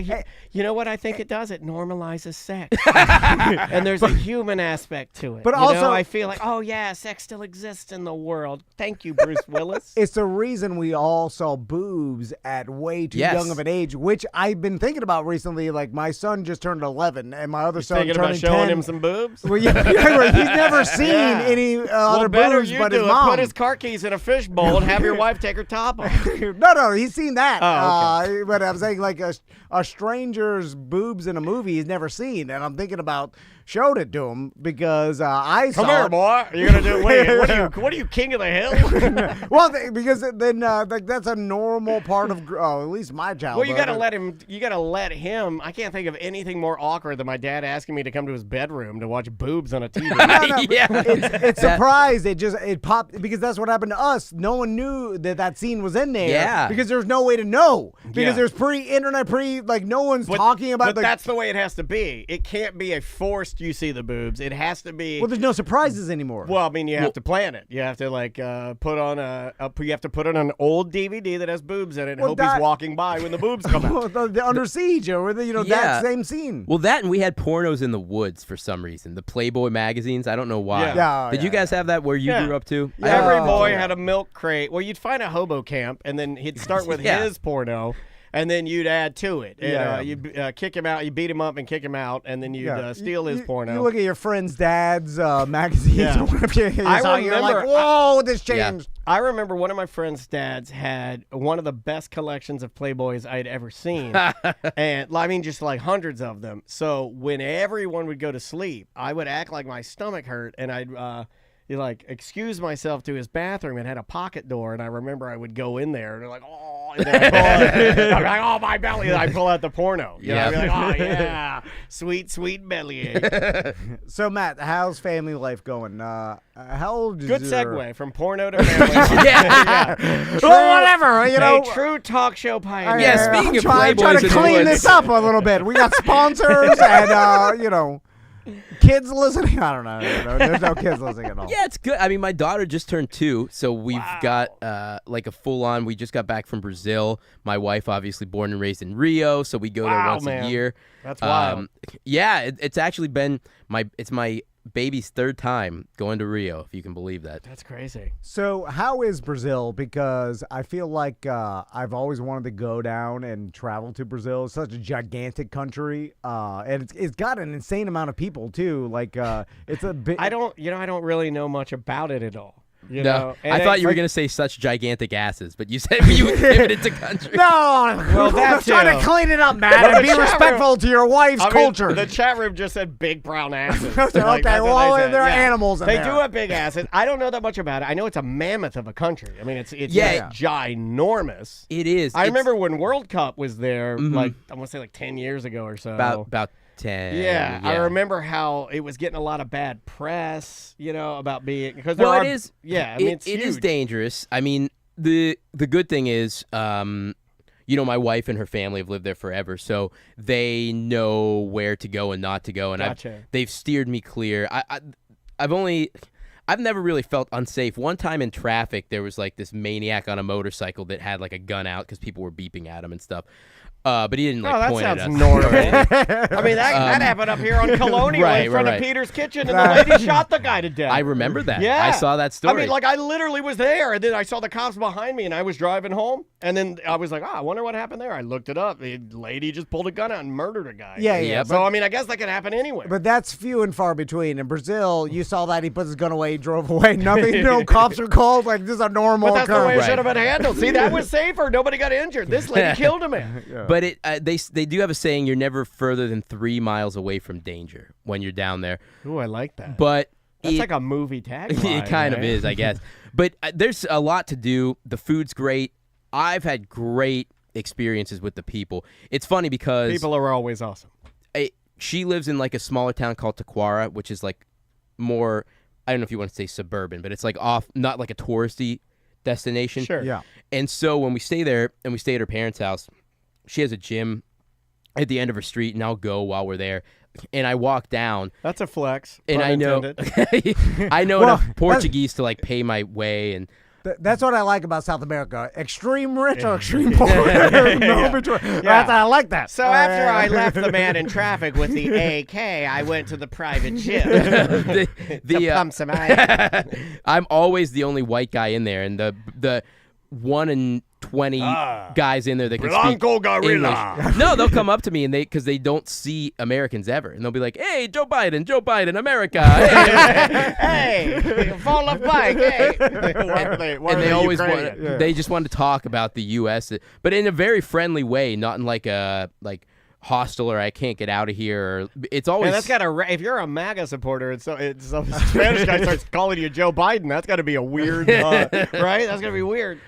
you know what I think it does? It normalizes sex. And there's a human aspect to it. But you also- know, I feel like, oh yeah, sex still exists in the world. Thank you, Bruce Willis. It's the reason we all saw boobs at way too young of an age, which I've been thinking about recently. Like, my son just turned 11, and my other son Thinking turned about showing 10. him some boobs? Well, yeah, he's never seen any other better boobs you but do his it. mom. Put his car keys in a fishbowl and have your wife take her top off. No, he's seen that. Oh, But I'm saying, like, a stranger's boobs in a movie he's never seen, and I'm thinking about showed it to him because I Come saw here, it. boy. You're gonna do. Wait, what are you, king of the hill? Well, because then like, that's a normal part of at least my childhood. Well, you gotta let him. You gotta let him. I can't think of anything more awkward than my dad asking me to come to his bedroom to watch boobs on a TV. No, it's surprised. It popped because that's what happened to us. No one knew that scene was in there. Yeah. Because there's no way to know. Because Yeah. there's pre-internet, like no one's talking about. But that's the way it has to be. It can't be a forced. You see the boobs. It has to be. Well, there's no surprises anymore. Well, I mean, you have to plan it. You have to put on you have to put on an old DVD that has boobs in it and hope he's walking by when the boobs come out. the Under Siege or that same scene. Well, that and we had pornos in the woods for some reason. The Playboy magazines. I don't know why. Yeah. Did you guys have that where you grew up too? Every boy had a milk crate. Well, you'd find a hobo camp, and then he'd start with his porno. And then you'd add to it. And, you'd kick him out. You beat him up and kick him out. And then you'd steal his porno. You look at your friend's dad's magazines. Yeah. Or whatever you're like, whoa, this changed. I remember one of my friend's dads had one of the best collections of Playboys I'd ever seen. And I mean, just like hundreds of them. So when everyone would go to sleep, I would act like my stomach hurt. And I'd excuse myself to his bathroom. It had a pocket door. And I remember I would go in there. And they're like, oh. And then I'm like, oh, my belly. And I pull out the porno. You know, I'd be like, oh, yeah. Sweet, sweet bellyache. So, Matt, how's family life going? How old is Good your... segue from porno to family. Well, whatever, you know. A true talk show pioneer. Yeah, speaking of I'm trying Playboys to in the clean woods. this up a little bit. We got sponsors and, kids listening. I don't know. There's no kids listening at all. Yeah, it's good. I mean, my daughter just turned 2, so we've got like a full-on. We just got back from Brazil. My wife, obviously, born and raised in Rio, so we go there once a year. That's wild. Yeah, it's actually been my baby's 3rd time going to Rio, if you can believe that. That's crazy. So how is Brazil? Because I feel like I've always wanted to go down and travel to Brazil. It's such a gigantic country, and it's got an insane amount of people too. Like it's a bit. I don't really know much about it at all. You No, know? I And thought you were going to say such gigantic asses, but you said you would give it to country. No, Well, I'm that trying to too. clean it up, Matt, Well, and the be chat respectful to your wife's I mean, culture. the chat room just said big brown asses. Okay, Like, that's what well, they said. there are animals in They there. do have big asses. I don't know that much about it. I know it's a mammoth of a country. I mean, it's Yeah. ginormous. It is. I It's remember when World Cup was there, like I want to say like 10 years ago or so. about 10. Yeah, I remember how it was getting a lot of bad press, about being because Well, it is. Yeah, I mean, it's it is huge. dangerous. I mean, the good thing is, my wife and her family have lived there forever, so they know where to go and not to go, and Gotcha. they've steered me clear. I've never really felt unsafe. One time in traffic, there was like this maniac on a motorcycle that had like a gun out because people were beeping at him and stuff. But he didn't Oh, that point at sounds us. normal. I mean, that happened up here on Colonial in front of Peter's Kitchen, and the lady shot the guy to death. I remember that. Yeah. I saw that story. I mean, like, I literally was there, and then I saw the cops behind me, and I was driving home, and then I was like, I wonder what happened there. I looked it up. The lady just pulled a gun out and murdered a guy. Yeah. Yep. So, I mean, I guess that could happen anywhere. But that's few and far between. In Brazil, you saw that he put his gun away, he drove away. Nothing, no cops are called. Like, this is a normal But that's the way it occurrence. should have been handled. See, that was safer. Nobody got injured. This lady killed a man. But they do have a saying: you're never further than 3 miles away from danger when you're down there. Ooh, I like that. But That's like a movie tagline. it kind of right? is, I guess. But there's a lot to do. The food's great. I've had great experiences with the people. It's funny because People are always awesome. she lives in like a smaller town called Taquara, which is like more, I don't know if you want to say suburban, but it's like off, not like a touristy destination. Sure. Yeah. And so when we stay there and we stay at her parents' house, she has a gym at the end of her street, and I'll go while we're there. and I walk down. That's a flex. And pun I know, intended. I know Well, enough Portuguese to like pay my way, and That's what I like about South America. Extreme rich or extreme poor. No between. I like that. So after I left the man in traffic with the AK, I went to the private gym to pump some iron. I'm always the only white guy in there, and the 1 in 20 guys in there that can Blanco speak gorilla. English. No, they'll come up to me and because they don't see Americans ever, and they'll be like, "Hey, Joe Biden, America." Hey, fall off bike. Hey. And they always they just want to talk about the U.S., but in a very friendly way, not in like a hostile or I can't get out of here. Or, it's always that's got to. If you're a MAGA supporter and so some Spanish guy starts calling you Joe Biden, that's got to be a weird, right? That's gonna be weird.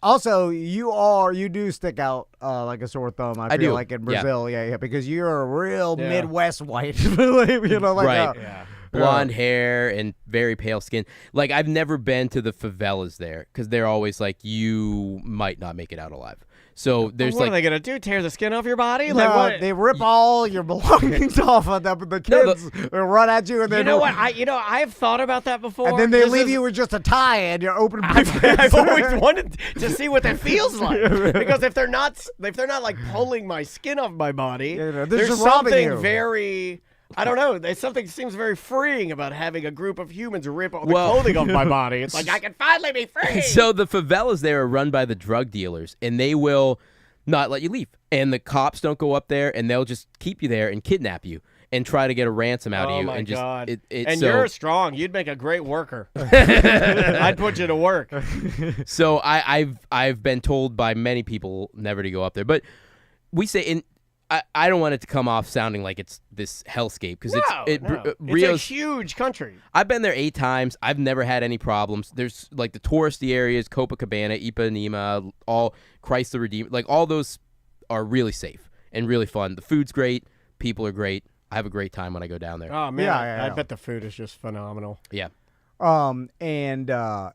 Also, you do stick out like a sore thumb. I feel do. like in Brazil, yeah, because you're a real Midwest white, you know, like right. Blonde hair and very pale skin. Like I've never been to the favelas there because they're always like you might not make it out alive. So there's what are they gonna do? Tear the skin off your body? No, Like what? they rip all your belongings off of them. The kids run at you, and then You know what? I've thought about that before. and then they leave you with just a tie and your open briefcase. I've always wanted to see what that feels like because if they're not like pulling my skin off my body, they're there's just robbing something you. very. I don't know. There's something seems very freeing about having a group of humans rip all the clothing off my body. It's like I can finally be free. So the favelas there are run by the drug dealers, and they will not let you leave. And the cops don't go up there, and they'll just keep you there and kidnap you and try to get a ransom out of you. Oh my and just, God! And you're strong. You'd make a great worker. I'd put you to work. So I've been told by many people never to go up there, but we say I don't want it to come off sounding like it's this hellscape because it's Rio's a huge country. I've been there 8 times. I've never had any problems. There's like the touristy areas, Copacabana, Ipanema, all Christ the Redeemer. Like all those are really safe and really fun. The food's great. People are great. I have a great time when I go down there. Oh man, Yeah. I bet the food is just phenomenal. Yeah. And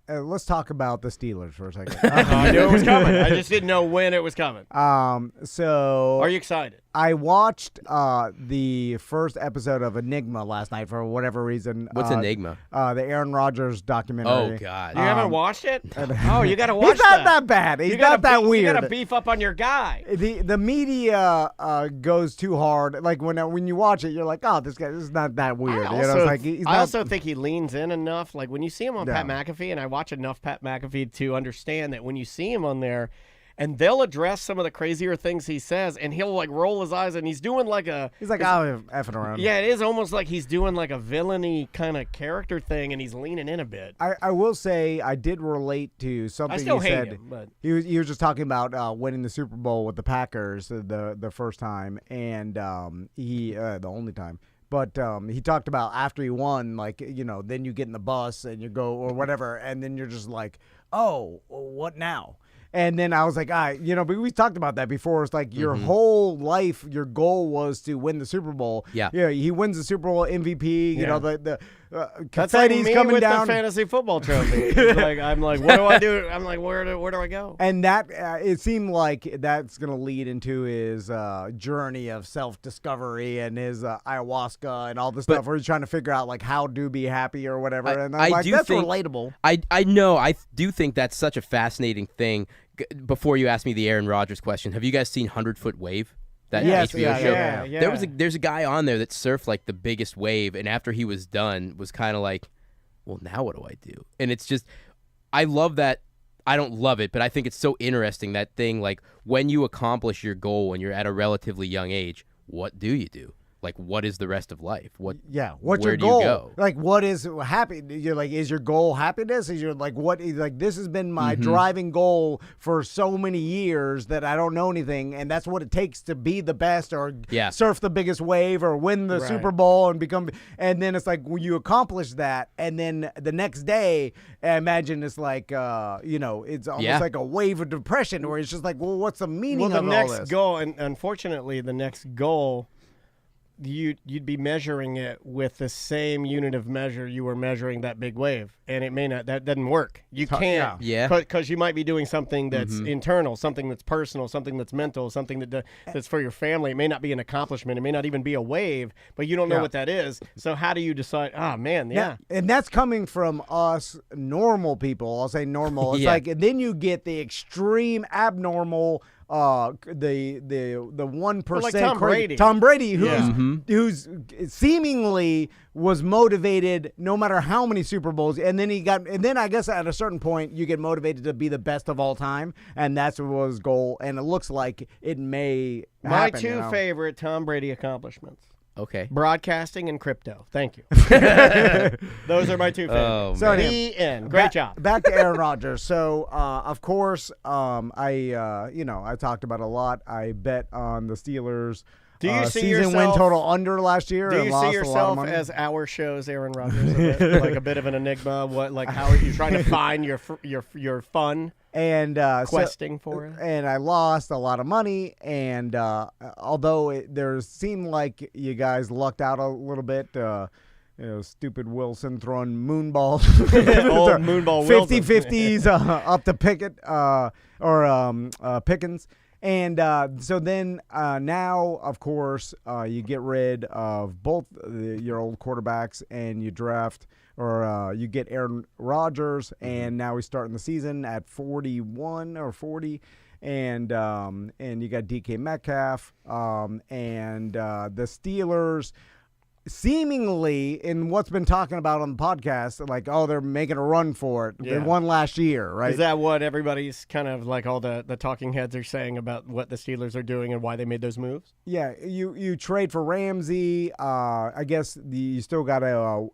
let's talk about the Steelers for a second. I knew it was coming. I just didn't know when it was coming. So Are you excited? I watched the first episode of Enigma last night for whatever reason. What's Enigma? The Aaron Rodgers documentary. Oh God. You haven't watched it? Oh, you got to watch He's not that bad. He's not that weird. You got to beef up on your guy. The media goes too hard. Like when you watch it, you're like, oh, this is not that weird. I also think he leans in enough. Like when you see him on Pat McAfee, and I watch enough Pat McAfee to understand that when you see him on there, and they'll address some of the crazier things he says, and he'll like roll his eyes, and he's doing like he's like, I'm effing around. Yeah, it is almost like he's doing like a villainy kind of character thing, and he's leaning in a bit. I will say I did relate to something I still he hate said. him, but He was just talking about winning the Super Bowl with the Packers the first time, and the only time. But he talked about after he won, like, you know, then you get in the bus and you go or whatever, and then you're just like, oh, what now? And then I was like, but we talked about that before. It's like your whole life, your goal was to win the Super Bowl. Yeah. He wins the Super Bowl MVP. You know, the that's like confetti's me coming with down. the fantasy football trophy. It's like I'm like, what do I do? I'm like, where do I go? And that it seemed like that's going to lead into his journey of self-discovery and his ayahuasca and all this stuff where he's trying to figure out like how to be happy or whatever. And I'm like, that's relatable. I know. I do think that's such a fascinating thing. Before you ask me the Aaron Rodgers question, have you guys seen 100-Foot Wave? That HBO show. Yeah. There's a guy on there that surfed like the biggest wave, and after he was done, was kind of like, well, now what do I do? And it's just, I love that. I don't love it, but I think it's so interesting, that thing, like when you accomplish your goal when you're at a relatively young age, what do you do? Like, what is the rest of life? What's where your do goal? you go? Like, what is happy? You're like, is your goal happiness? Is your like, what? Like, this has been my driving goal for so many years that I don't know anything, and that's what it takes to be the best, or surf the biggest wave, or win the Super Bowl and become. And then it's like when you accomplish that, and then the next day, I imagine it's like, it's almost like a wave of depression, where it's just like, well, what's the meaning of all this? Next goal, and unfortunately, the next goal you'd be measuring it with the same unit of measure you were measuring that big wave, and it may not. That doesn't work. You can't. Yeah. Because you might be doing something that's internal, something that's personal, something that's mental, something that's for your family. It may not be an accomplishment. It may not even be a wave, but you don't know what that is. So how do you decide? Oh man, yeah. And that's coming from us normal people. I'll say normal. It's like, and then you get the extreme abnormal. The 1% like Tom Brady. Tom Brady, who's seemingly was motivated no matter how many Super Bowls, and then I guess at a certain point you get motivated to be the best of all time, and that's what was his goal. And it looks like it may. My happen, two favorite Tom Brady accomplishments. Okay. Broadcasting and crypto. Thank you. Those are my two favorites. Oh, So man. The end. Great job. Back to Aaron Rodgers. So, of course, I talked about it a lot. I bet on the Steelers. Do you see season win yourself- total under last year? Do and you lost see a lot of yourself money. as our show's Aaron Rodgers, like a bit of an enigma? How are you trying to find your fun and questing for it? And I lost a lot of money. And although there seemed like you guys lucked out a little bit. Stupid Wilson throwing moonball. Old moonball Wilson. 50-50s up to Pickett or Pickens. And so then now, of course, you get rid of both your old quarterbacks and you draft or you get Aaron Rodgers. And now we start in the season at 41 or 40. And you got DK Metcalf and the Steelers. Seemingly, in what's been talking about on the podcast, like, oh, they're making a run for it. Yeah. They won last year, right? Is that what everybody's kind of like all the talking heads are saying about what the Steelers are doing and why they made those moves? Yeah, you trade for Ramsey. I guess you still got to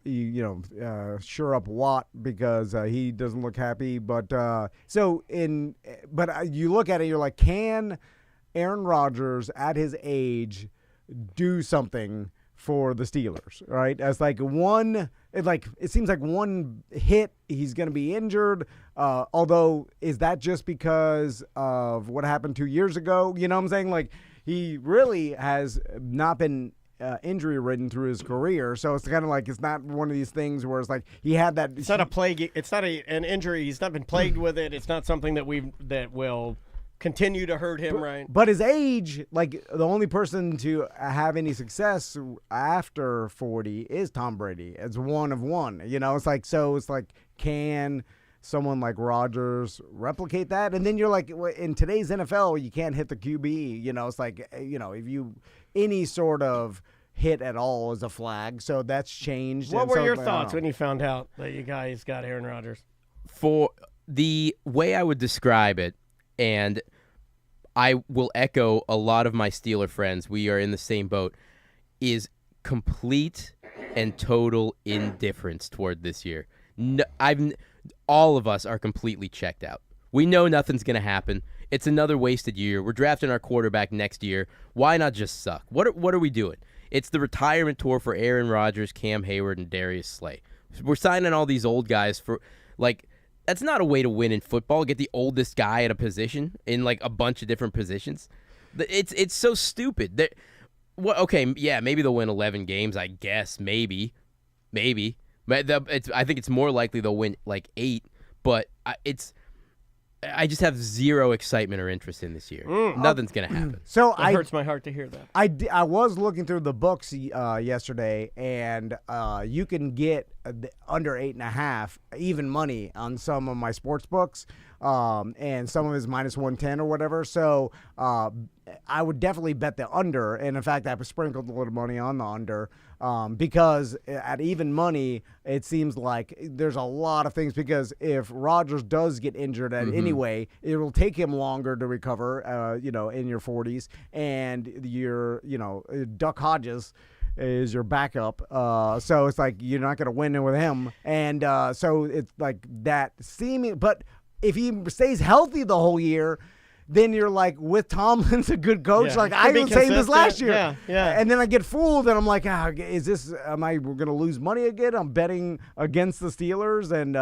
sure up Watt because he doesn't look happy. But you look at it, you're like, can Aaron Rodgers at his age do something for the Steelers, right? As it seems like one hit, he's going to be injured. Although, is that just because of what happened 2 years ago? You know what I'm saying? Like, he really has not been injury ridden through his career, so it's kind of like it's not one of these things where it's like he had that. It's not a plague. It's not an injury. He's not been plagued with it. It's not something that will continue to hurt him, right? But his age, like the only person to have any success after 40 is Tom Brady. It's one of one, It's like can someone like Rodgers replicate that? And then you're like, in today's NFL, you can't hit the QB. It's like if you any sort of hit at all is a flag. So that's changed. What were your thoughts when you found out that you guys got Aaron Rodgers? For the way I would describe it, and I will echo a lot of my Steeler friends, we are in the same boat, is complete and total indifference toward this year. All of us are completely checked out. We know nothing's going to happen. It's another wasted year. We're drafting our quarterback next year. Why not just suck? What are we doing? It's the retirement tour for Aaron Rodgers, Cam Hayward, and Darius Slay. We're signing all these old guys for, that's not a way to win in football. Get the oldest guy at a position in a bunch of different positions. It's so stupid. Okay, yeah, maybe they'll win 11 games. I guess maybe. But I think it's more likely they'll win 8. But I just have zero excitement or interest in this year. Nothing's gonna happen. So It hurts my heart to hear that. I was looking through the books yesterday, and you can get under 8.5 even money on some of my sports books, and some of it is -110 or whatever. So I would definitely bet the under, and in fact, I sprinkled a little money on the under because at even money, it seems like there's a lot of things. Because if Rodgers does get injured anyway, it will take him longer to recover. In your 40s, and your Duck Hodges is your backup. So it's like you're not going to win with him, and so it's like that seeming. But if he stays healthy the whole year, then you're like, with Tomlin's a good coach. Yeah. Like I was saying this last year. Yeah. And then I get fooled, and I'm like, am I going to lose money again? I'm betting against the Steelers, and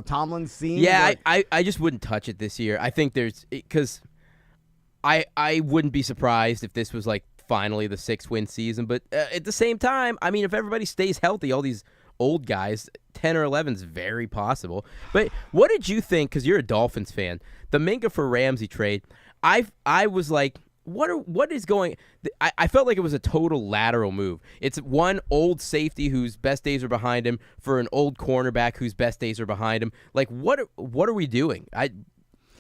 Tomlin's seems. Yeah, I just wouldn't touch it this year. I think because I wouldn't be surprised if this was finally the 6-win season. But at the same time, I mean, if everybody stays healthy, all these old guys, 10 or 11 is very possible. But what did you think, because you're a Dolphins fan, the Minka for Ramsey trade? I was like, what is going? I felt like it was a total lateral move. It's one old safety whose best days are behind him for an old cornerback whose best days are behind him. Like, what are we doing?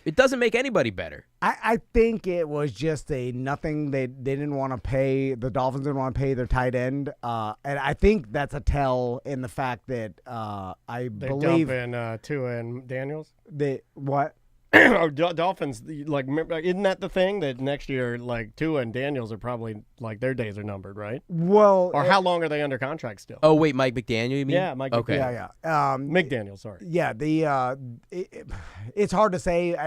It doesn't make anybody better. I think it was just a nothing. They didn't want to pay. The Dolphins didn't want to pay their tight end, and I think that's a tell in the fact that I believe dump in Tua and Daniels. What? Or Dolphins, like, isn't that the thing that next year, like, Tua and Daniels are probably, like, their days are numbered, right? Well, or how long are they under contract still? Oh wait, Mike McDaniel, you mean? Yeah, Mike. Okay. McDaniel. Yeah. McDaniel, sorry. Yeah, it's hard to say.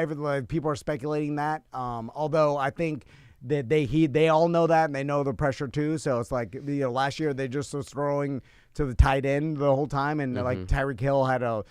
People are speculating that. Although I think that they all know that and they know the pressure too. So it's like, last year they just was throwing to the tight end the whole time, and like Tyreek Hill had a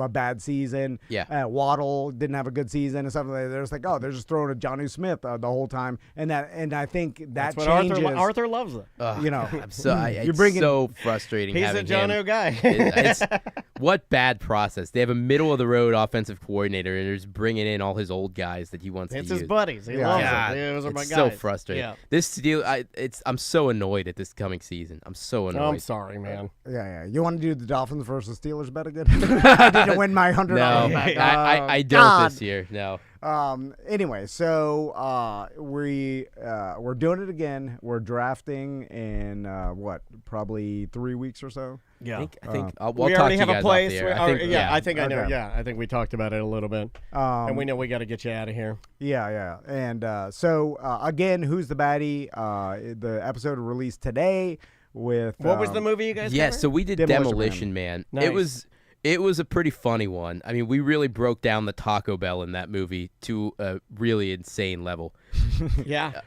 bad season. Yeah. Waddle didn't have a good season and stuff like that. They're just like, they're just throwing to Jonnu Smith the whole time, and I think that That's changes. what Arthur loves it. I'm so bringing. so frustrating. He's having a Jonnu him. guy. What bad process. They have a middle of the road offensive coordinator, and they're just bringing in all his old guys that he wants It's to his use. buddies. He Yeah. loves God, them. Those are my it's guys. so frustrating. Yeah. This deal, I'm so annoyed at this coming season. I'm so annoyed. I'm sorry, man. Yeah. You want to do the Dolphins versus Steelers bet again? I didn't win my $100 No, back. I don't God. this year. No. Anyway, so we're doing it again. We're drafting in probably 3 weeks or so. Yeah. I think we'll we talk already to have you a guys place. off the air. I think I know. Okay. Yeah, I think we talked about it a little bit, and we know we got to get you out of here. Yeah. And so again, who's the baddie? The episode released today with What was the movie you guys? Yeah, covered? so we did Demolition Man. Nice. It was a pretty funny one. I mean, we really broke down the Taco Bell in that movie to a really insane level. Yeah.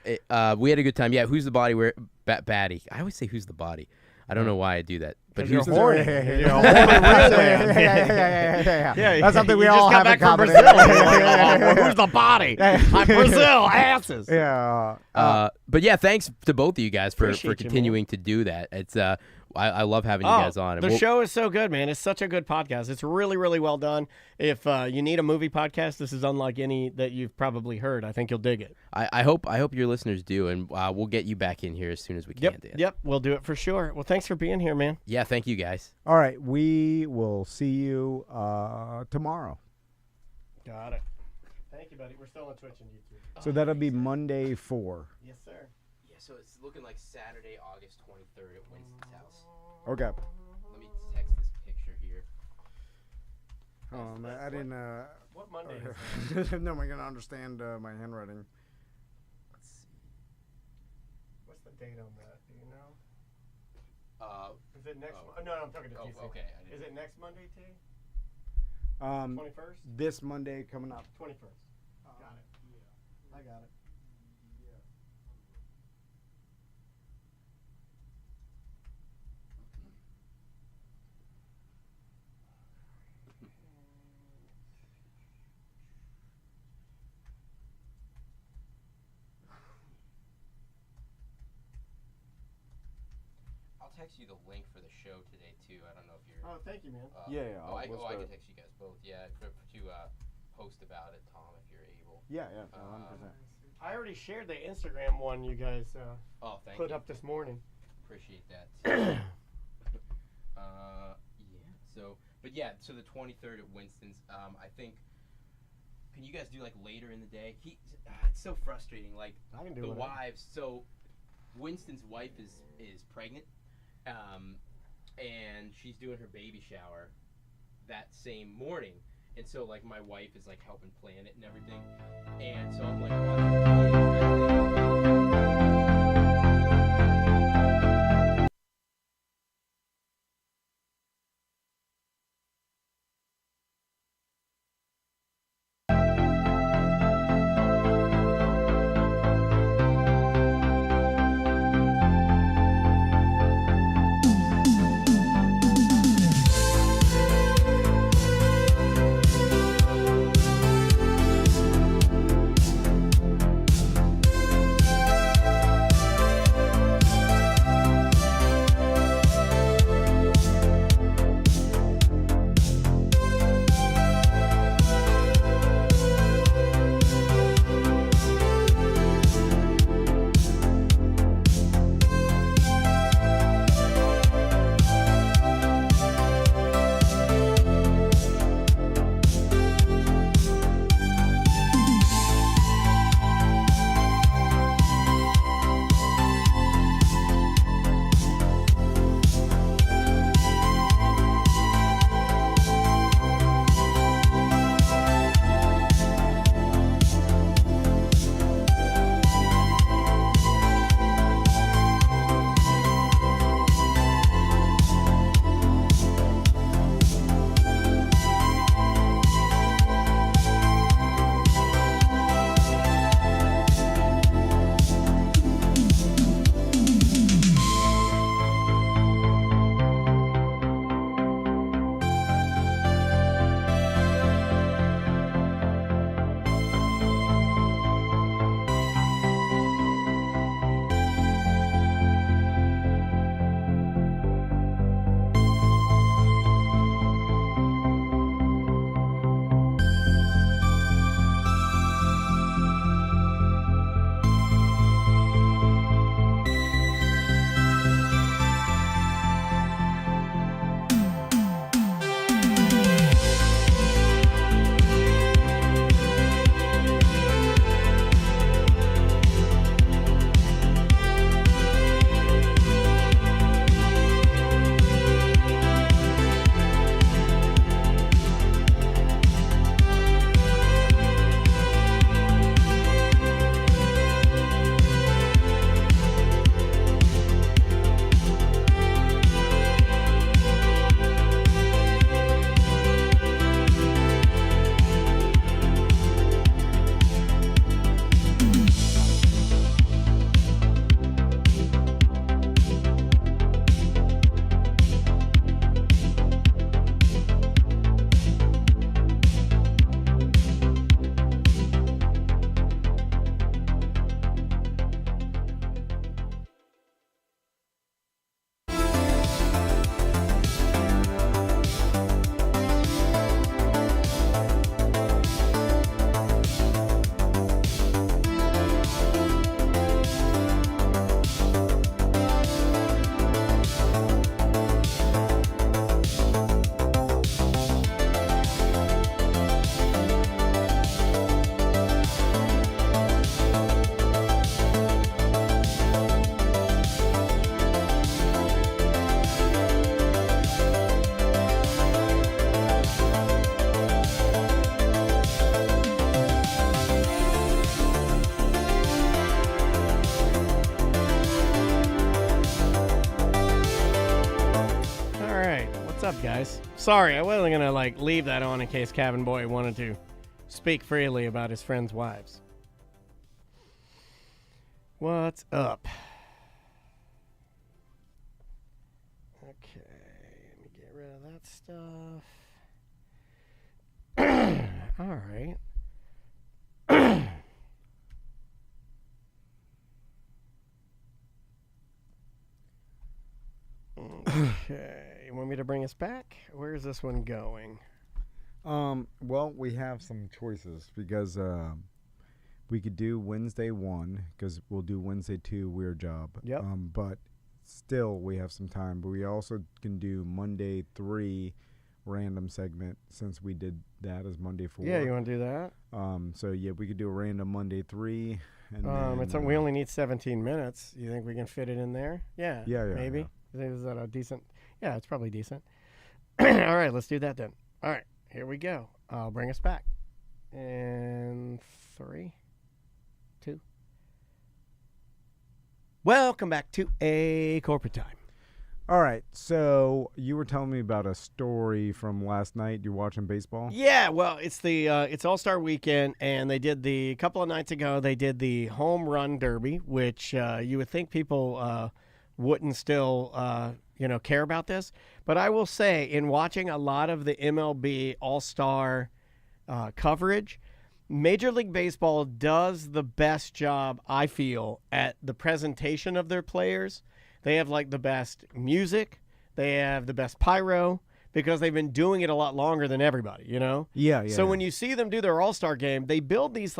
We had a good time. Yeah, who's the body? Where Baddie? I always say who's the body. I don't know why I do that. But You're who's horny. Yeah. You're a horny real man. Yeah. That's something we you all just have got in back from common. Brazil. You're like, well, who's the body? I'm Brazil. Asses. Yeah. But yeah, thanks to both of you guys for Appreciate you, continuing to do that. It's I love having you guys on. The show is so good, man. It's such a good podcast. It's really, really well done. If you need a movie podcast, this is unlike any that you've probably heard. I think you'll dig it. I hope your listeners do, and we'll get you back in here as soon as we can, Dan. Yep, we'll do it for sure. Well, thanks for being here, man. Yeah, thank you guys. All right. We will see you tomorrow. Got it. Thank you, buddy. We're still on Twitch and YouTube. So that'll be Monday 4. Yes, sir. Yeah, so it's looking like Saturday, August 23rd at Winston's house. Okay. Let me text this picture here. I didn't. What Monday is it? No, I'm gonna understand my handwriting. Let's see. What's the date on that? Do you know? Is it next? Oh. No, I'm talking to TC. Okay. Is it next Monday, T? 21st? This Monday coming up. 21st. Got it. Yeah. I got it. I'll text you the link for the show today too. I don't know if you're. Oh, thank you, man. Yeah. I can text you guys both. Yeah, to post about it, Tom, if you're able. Yeah. 100%. I already shared the Instagram one you guys Oh, thank put you. up this morning. Appreciate that. Yeah. So the 23rd at Winston's. I think. Can you guys do like later in the day? It's so frustrating. Like I can do the it. wives. So Winston's wife is pregnant, and she's doing her baby shower that same morning. And so like my wife is like helping plan it and everything. And so I'm like watching. Sorry, I wasn't gonna leave that on in case Cabinboy wanted to speak freely about his friends' wives. What's up? Okay, let me get rid of that stuff. All right. Okay, you want me to bring us back? Where is this one going? Well, we have some choices because we could do Wednesday 1 because we'll do Wednesday 2 Weird Job. Yep. But still, we have some time. But we also can do Monday 3 random segment since we did that as Monday 4. Yeah, you want to do that? So yeah, we could do a random Monday 3. And then, we only need 17 minutes. You think we can fit it in there? Yeah. Yeah, maybe. yeah. Is that a decent? Yeah, it's probably decent. All right, let's do that then. All right, here we go. I'll bring us back. In 3, 2. Welcome back to A Corporate Time. All right, so you were telling me about a story from last night. You're watching baseball? Yeah, well, it's the it's All-Star Weekend, and they did a couple of nights ago. They did the Home Run Derby, which you would think people wouldn't still care about this, but I will say, in watching a lot of the MLB All-Star coverage, Major League Baseball does the best job, I feel, at the presentation of their players. They have the best music, they have the best pyro, because they've been doing it a lot longer than everybody, Yeah. So when you see them do their All-Star game, they build these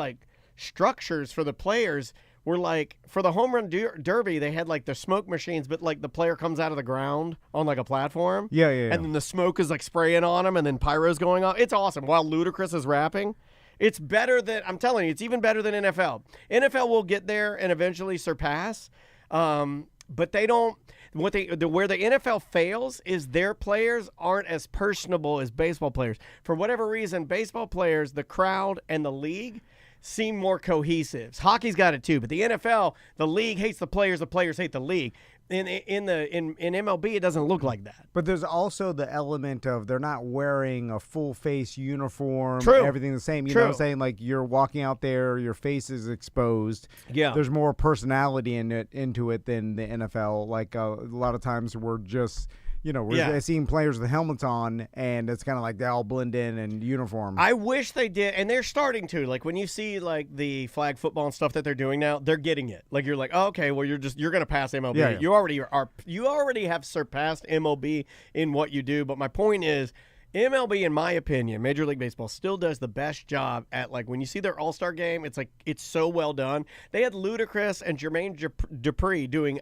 structures for the players. Where for the Home Run Derby, they had the smoke machines, but the player comes out of the ground on a platform. Yeah. And then the smoke is spraying on him, and then pyro's going off. It's awesome. While Ludacris is rapping, it's better than, I'm telling you, it's even better than NFL. NFL will get there and eventually surpass, but they don't. Where the NFL fails is their players aren't as personable as baseball players. For whatever reason, baseball players, the crowd, and the league seem more cohesive. Hockey's got it too, but the NFL, the league hates the players hate the league. In MLB, it doesn't look like that. But there's also the element of they're not wearing a full face uniform. True. Everything the same. You True. know what I'm saying? You're walking out there, your face is exposed. Yeah. There's more personality into it than the NFL. A lot of times we're just we're seeing players with helmets on, and it's kind of they all blend in uniform. I wish they did, and they're starting to. When you see the flag football and stuff that they're doing now, they're getting it. You're oh, okay, well you're going to pass MLB. Yeah. You already have surpassed MLB in what you do. But my point is, MLB, in my opinion, Major League Baseball still does the best job at when you see their All-Star game, it's it's so well done. They had Ludacris and Jermaine Dupri doing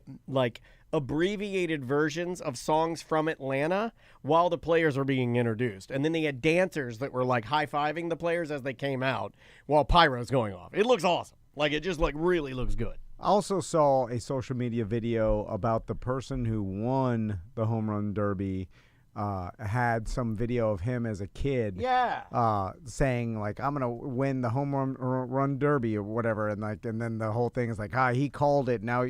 abbreviated versions of songs from Atlanta while the players are being introduced. And then they had dancers that were high-fiving the players as they came out while pyro's going off. It looks awesome. It just really looks good. I also saw a social media video about the person who won the Home Run Derby. Had some video of him as a kid, saying I'm gonna win the home run derby or whatever, and then the whole thing is he called it. Now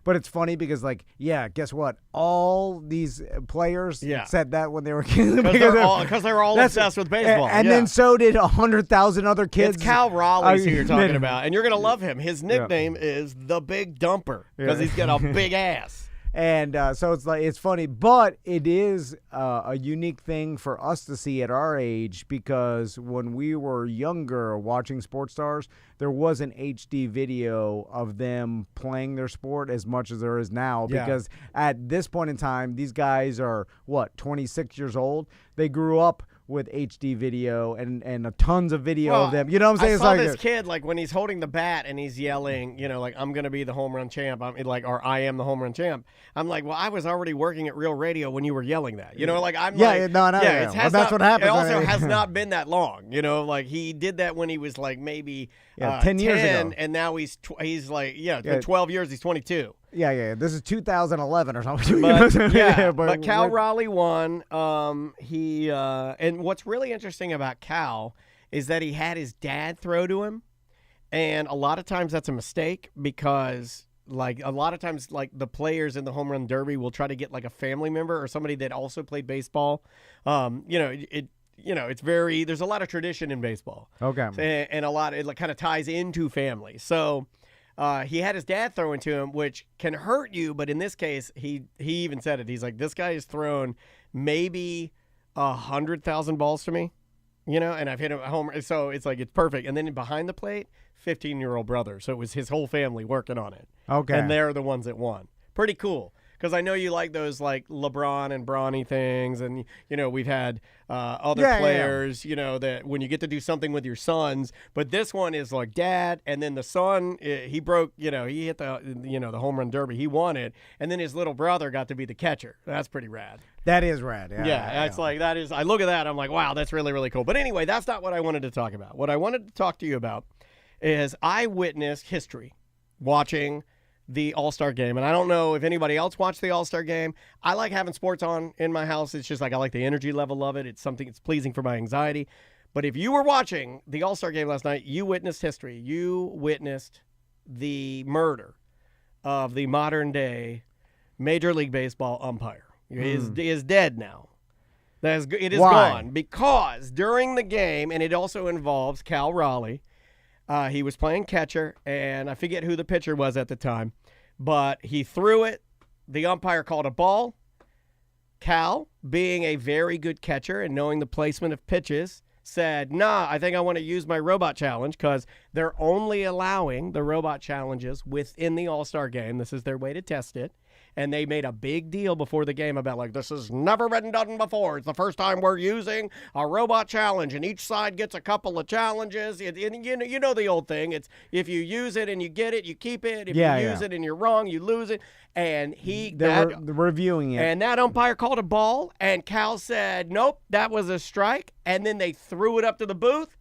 but it's funny because guess what? All these players said that when they were kids because they're all obsessed with baseball, and then so did 100,000 other kids. It's Cal Raleigh's who you're talking about, and you're gonna love him. His nickname is the Big Dumper because he's got a big ass. And so it's funny, but it is a unique thing for us to see at our age because when we were younger watching sports stars, there was an HD video of them playing their sport as much as there is now because at this point in time, these guys are, 26 years old? They grew up with HD video and tons of video of them. You know what I'm saying? I saw this kid when he's holding the bat and he's yelling, I'm going to be the home run champ. Or I am the home run champ. I'm well, I was already working at Real Radio when you were yelling that. That's what happens. It also has not been that long. He did that when he was maybe 10 years ago, and now he's 12 years. He's 22. Yeah. This is 2011 or something. But Cal Raleigh won. And what's really interesting about Cal is that he had his dad throw to him, and a lot of times that's a mistake because like a lot of times, like the players in the home run derby will try to get like a family member or somebody that also played baseball. It's very, there's a lot of tradition in baseball. Okay. And a lot, it kind of ties into family. So he had his dad throw into him, which can hurt you. But in this case, he even said it. He's like, this guy has thrown maybe 100,000 balls to me, and I've hit him a homer. So it's like, it's perfect. And then behind the plate, 15-year-old brother. So it was his whole family working on it. Okay. And they're the ones that won. Pretty cool. Because I know you like those like LeBron and Bronny things, and we've had other players, that when you get to do something with your sons. But this one is like dad, and then the son, he broke, he hit the home run derby, he won it, and then his little brother got to be the catcher. That's pretty rad. That is rad. Yeah, it's like that is. I look at that, I'm like, wow, that's really really cool. But anyway, that's not what I wanted to talk about. What I wanted to talk to you about is I witnessed history watching the All-Star game. And I don't know if anybody else watched the All-Star game. I like having sports on in my house. It's just like I like the energy level of it. It's something that's pleasing for my anxiety. But if you were watching the All-Star game last night, you witnessed history. You witnessed the murder of the modern-day Major League Baseball umpire. He is dead now. It is gone because during the game, and it also involves Cal Raleigh, he was playing catcher, and I forget who the pitcher was at the time, but he threw it. The umpire called a ball. Cal, being a very good catcher and knowing the placement of pitches, said, nah, I think I want to use my robot challenge because they're only allowing the robot challenges within the All-Star game. This is their way to test it. And they made a big deal before the game about, like, this has never been done before. It's the first time we're using a robot challenge, and each side gets a couple of challenges. You know the old thing. It's if you use it and you get it, you keep it. If you use it and you're wrong, you lose it. And they're reviewing it. And that umpire called a ball, and Cal said, nope, that was a strike. And then they threw it up to the booth,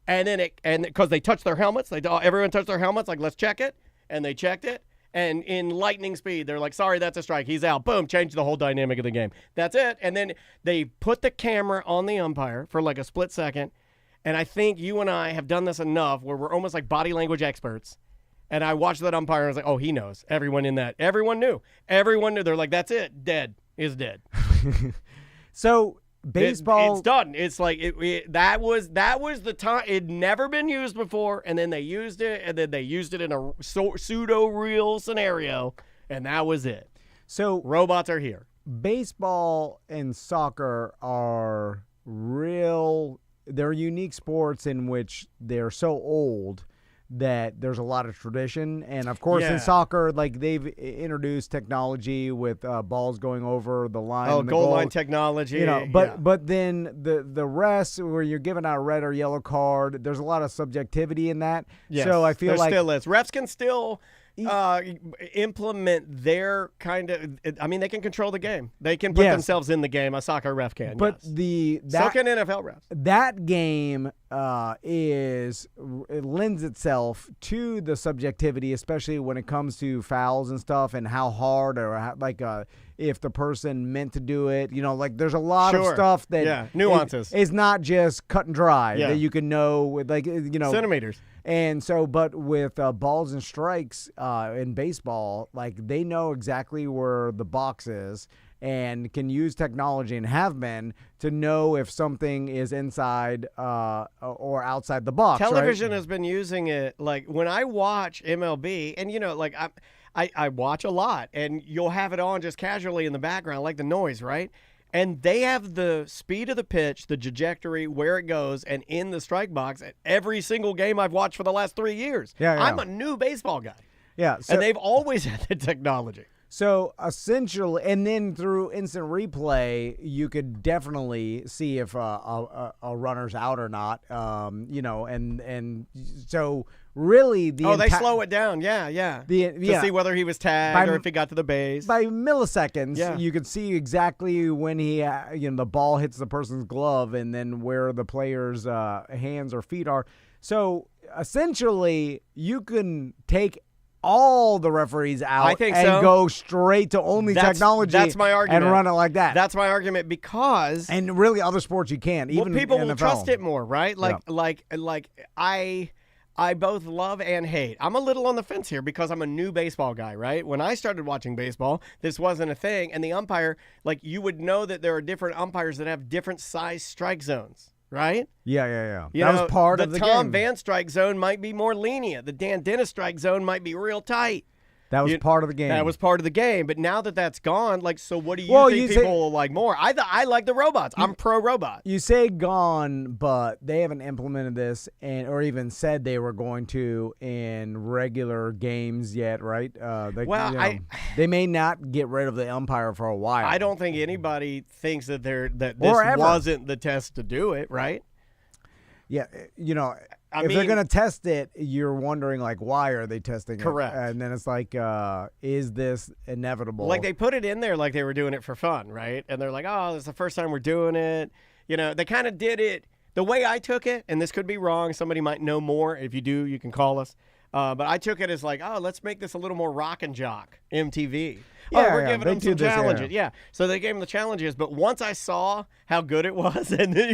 and because they touched their helmets, everyone touched their helmets, like, let's check it. And they checked it. And in lightning speed, they're like, sorry, that's a strike. He's out. Boom, changed the whole dynamic of the game. That's it. And then they put the camera on the umpire for like a split second. And I think you and I have done this enough where we're almost like body language experts. And I watched that umpire and I was like, oh, he knows. Everyone knew. They're like, that's it. Dead is dead. So baseball, it's done. It's like that was the time. It'd never been used before, and then they used it, and then they used it in a pseudo real scenario, and that was it. So robots are here. Baseball and soccer are they're unique sports in which they're so old that there's a lot of tradition. And of course in soccer, like they've introduced technology with balls going over the line. Oh, and the goal line technology. But then the rest where you're giving out a red or yellow card, there's a lot of subjectivity in that. Yes, so I feel like still is. Refs can still implement their kind of. I mean, they can control the game. They can put themselves in the game. A soccer ref can. But so can NFL refs. That game it lends itself to the subjectivity, especially when it comes to fouls and stuff, and how hard or if the person meant to do it. Like there's a lot of stuff that nuances. It's not just cut and dry that you can know with centimeters. And so, but with balls and strikes in baseball, like they know exactly where the box is and can use technology and have been to know if something is inside or outside the box. Television has been using it. Like when I watch MLB, and I watch a lot, and you'll have it on just casually in the background, like the noise, right? And they have the speed of the pitch, the trajectory, where it goes, and in the strike box at every single game I've watched for the last 3 years. I'm a new baseball guy. Yeah. And they've always had the technology. So essentially, and then through instant replay, you could definitely see if a runner's out or not. And so really they slow it down. To see whether he was tagged or if he got to the base by milliseconds. You could see exactly when the ball hits the person's glove and then where the player's hands or feet are. So essentially, you can take all the referees out go straight to only technology. That's my argument. And run it like that. That's my argument because and really other sports you can't. Even people NFL. will trust it more, right? I both love and hate. I'm a little on the fence here because I'm a new baseball guy, right? When I started watching baseball, this wasn't a thing. And the umpire, like, you would know that there are different umpires that have different size strike zones, right? Yeah. You That know, was part of the Tom game. Van strike zone might be more lenient. The Dan Dennis strike zone might be real tight. That was part of the game. That was part of the game. But now that that's gone, like, so what do you Well, think you people say- will like more? I like the robots. I'm pro robot. You say gone, but they haven't implemented this or even said they were going to in regular games yet, right? They may not get rid of the umpire for a while. I don't think anybody thinks that this Or ever. wasn't the test to do it, right? Yeah, I if they're mean- going to test it, you're wondering, like, why are they testing Correct. it? And then it's like, is this inevitable? Like, they put it in there like they were doing it for fun, right? And they're like, oh, this is the first time we're doing it. You know, they kind of did it the way I took it, and this could be wrong. Somebody might know more. If you do, you can call us. But I took it as like, oh, let's make this a little more rock and jock, MTV. We're giving them some challenges. Yeah. So they gave them the challenges. But once I saw how good it was, and then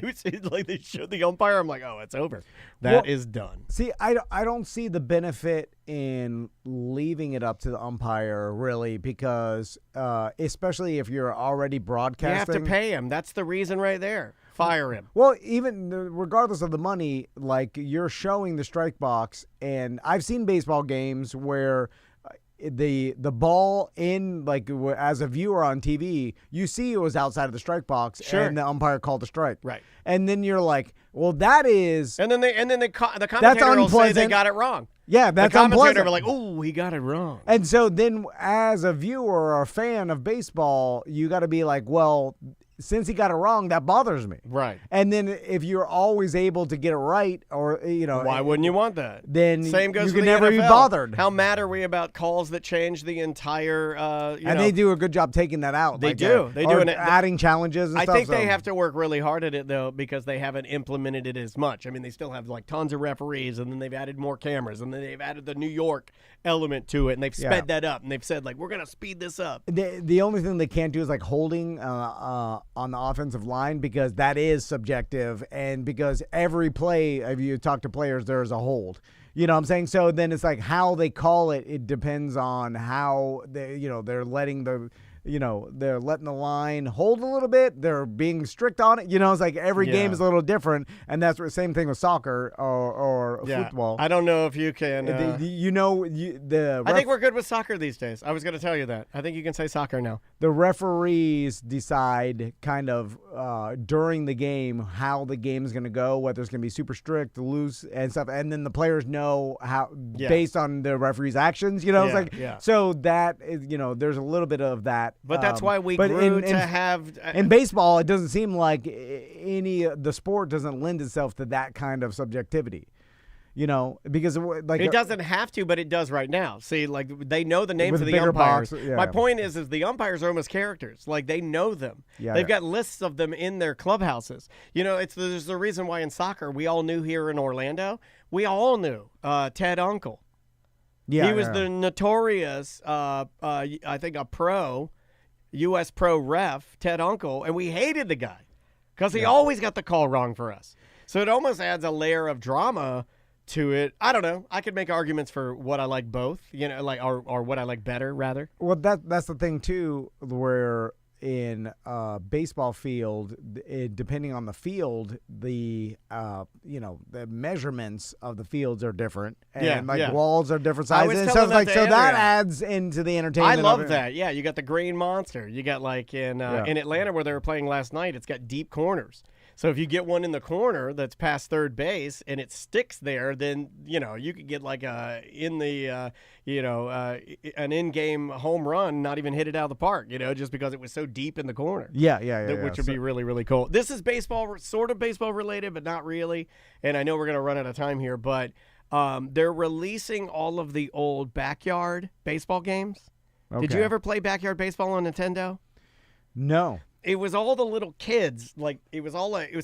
like they showed the umpire, I'm like, oh, it's over. That is done. See, I don't see the benefit in leaving it up to the umpire, really, because especially if you're already broadcasting. You have to pay him. That's the reason right there. Fire him. Well, even regardless of the money, like, you're showing the strike box, and I've seen baseball games where the ball in, like, as a viewer on TV, you see it was outside of the strike box, Sure. and the umpire called a strike. Right. And then you're like, well, that is. And then the commentator will say they unpleasant. got it wrong. Yeah, that's the commentator unpleasant. will like, oh, he got it wrong. And so then, as a viewer or a fan of baseball, you got to be like, well, since he got it wrong, that bothers me. Right. And then if you're always able to get it right, or Why wouldn't you want that? Then Same goes you for can the never be NFL. bothered. How mad are we about calls that change the entire? And they do a good job taking that out. They like do. that. They Or do. And adding challenges and I stuff. think they so- have to work really hard at it, though, because they haven't implemented it as much. I mean, they still have, like, tons of referees, and then they've added more cameras, and then they've added the New York element to it, and they've sped that up, and they've said, like, we're going to speed this up. The only thing they can't do is, like, holding on the offensive line, because that is subjective, and because every play, if you talk to players, there's a hold. You know what I'm saying? So then it's like how they call it. It depends on how they're letting the line hold a little bit. They're being strict on it. It's like every game is a little different, and that's the same thing with soccer or football. I don't know if you can. I think we're good with soccer these days. I was going to tell you that. I think you can say soccer now. The referees decide kind of during the game how the game is going to go, whether it's going to be super strict, loose, and stuff, and then the players know how based on the referee's actions. So that is, there's a little bit of that. But that's why we but grew to have. In baseball, it doesn't seem like the sport doesn't lend itself to that kind of subjectivity. Because like it doesn't have to, but it does right now. See, like they know the names With of a the bigger umpires. box, yeah. My point is the umpires are almost characters. Like they know them. Yeah, They've got lists of them in their clubhouses. There's the reason why in soccer we all knew here in Orlando. We all knew Ted Uncle. Yeah, he was the notorious, I think, a pro, U.S. pro ref, Ted Uncle, and we hated the guy because he always got the call wrong for us. So it almost adds a layer of drama to it. I don't know. I could make arguments for what I like both, or what I like better, rather. Well, that's the thing too, where in baseball field, depending on the field, the measurements of the fields are different, and walls are different I was sizes. telling So it's that to that Andrea. adds into the entertainment. I love of it. that. Yeah, you got the green monster. You got like in Atlanta where they were playing last night. It's got deep corners. So if you get one in the corner that's past third base and it sticks there, then you could get like an in-game home run, not even hit it out of the park, just because it was so deep in the corner. Yeah. Which would be really, really cool. This is baseball, sort of baseball related, but not really. And I know we're going to run out of time here, but they're releasing all of the old backyard baseball games. Okay. Did you ever play backyard baseball on Nintendo? No. It was all the little kids. Like it was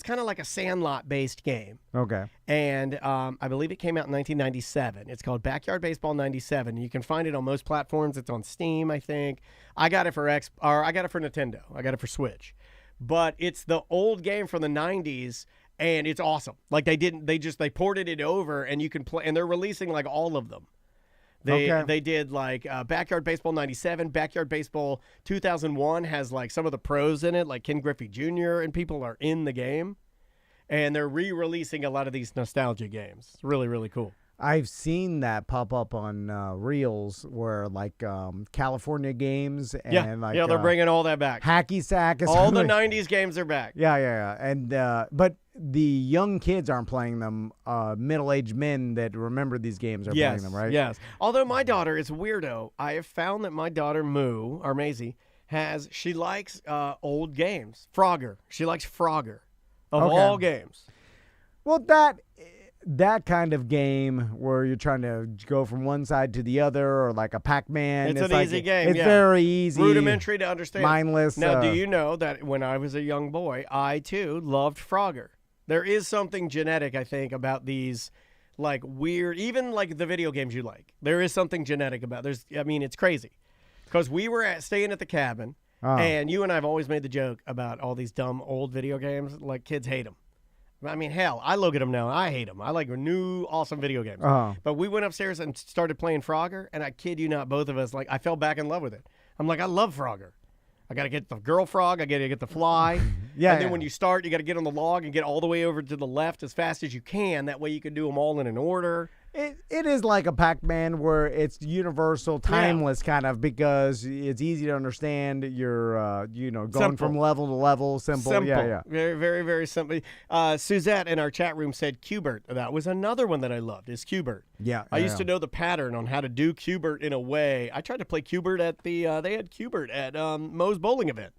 kind of like a Sandlot-based game. Okay. And I believe it came out in 1997. It's called Backyard Baseball 97. You can find it on most platforms. It's on Steam, I think. I got it for Nintendo. I got it for Switch. But it's the old game from the 90s, and it's awesome. Like they ported it over, and you can play, and they're releasing like all of them. They did like Backyard Baseball 97, Backyard Baseball 2001 has like some of the pros in it, like Ken Griffey Jr. and people are in the game, and they're re-releasing a lot of these nostalgia games. It's really, really cool. I've seen that pop up on Reels where like California games and like they're bringing all that back. Hacky Sack. All the 90s games are back. Yeah. And but the young kids aren't playing them. Middle-aged men that remember these games are playing them, right? Yes. Although my daughter is a weirdo. I have found that my daughter Maisie she likes old games. Frogger. She likes Frogger of all games. Well, that kind of game where you're trying to go from one side to the other, or like a Pac-Man. It's an easy game. It's very easy. Rudimentary to understand. Mindless. Now, do you know that when I was a young boy, I too loved Frogger? There is something genetic, I think, about these like weird, even like the video games you like. There is something genetic about. It's crazy. Because we were staying at the cabin, and you and I have always made the joke about all these dumb old video games. Like kids hate them. I mean, hell, I look at them now. I hate them. I like new, awesome video games. But we went upstairs and started playing Frogger, and I kid you not, both of us, like, I fell back in love with it. I'm like, I love Frogger. I got to get the girl frog. I got to get the fly. And then when you start, you got to get on the log and get all the way over to the left as fast as you can. That way you can do them all in an order. It is like a Pac-Man where it's universal, timeless kind of, because it's easy to understand. You're, going simple. from level to level, simple. Yeah. Very, very, very simple. Suzette in our chat room said Q*bert. That was another one that I loved, is Q*bert. Yeah. I used to know the pattern on how to do Q*bert in a way. I tried to play Q*bert at they had Q*bert at Moe's bowling event.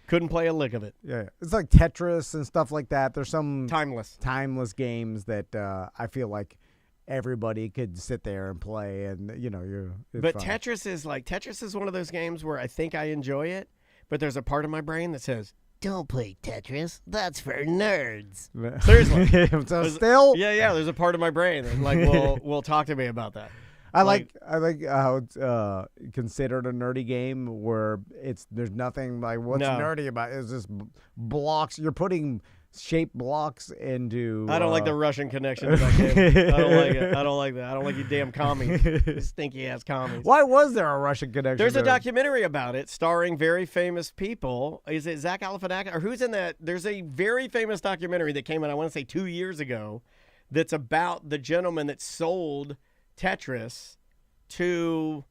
Couldn't play a lick of it. Yeah. It's like Tetris and stuff like that. There's some timeless games that I feel like everybody could sit there and play, and But fun. Tetris is one of those games where I think I enjoy it, but there's a part of my brain that says, "Don't play Tetris. That's for nerds." Seriously. There's a part of my brain that will talk to me about that. I like how it's considered a nerdy game where there's nothing like what's nerdy about it. It's just blocks. You're putting shaped blocks into. I don't like the Russian connection to that game. I don't like it. I don't like that. I don't like you damn commies. You stinky ass commies. Why was there a Russian connection? There's a documentary about it starring very famous people. Is it Zach Galifianakis or who's in that? There's a very famous documentary that came out, I want to say 2 years ago, that's about the gentleman that sold Tetris to,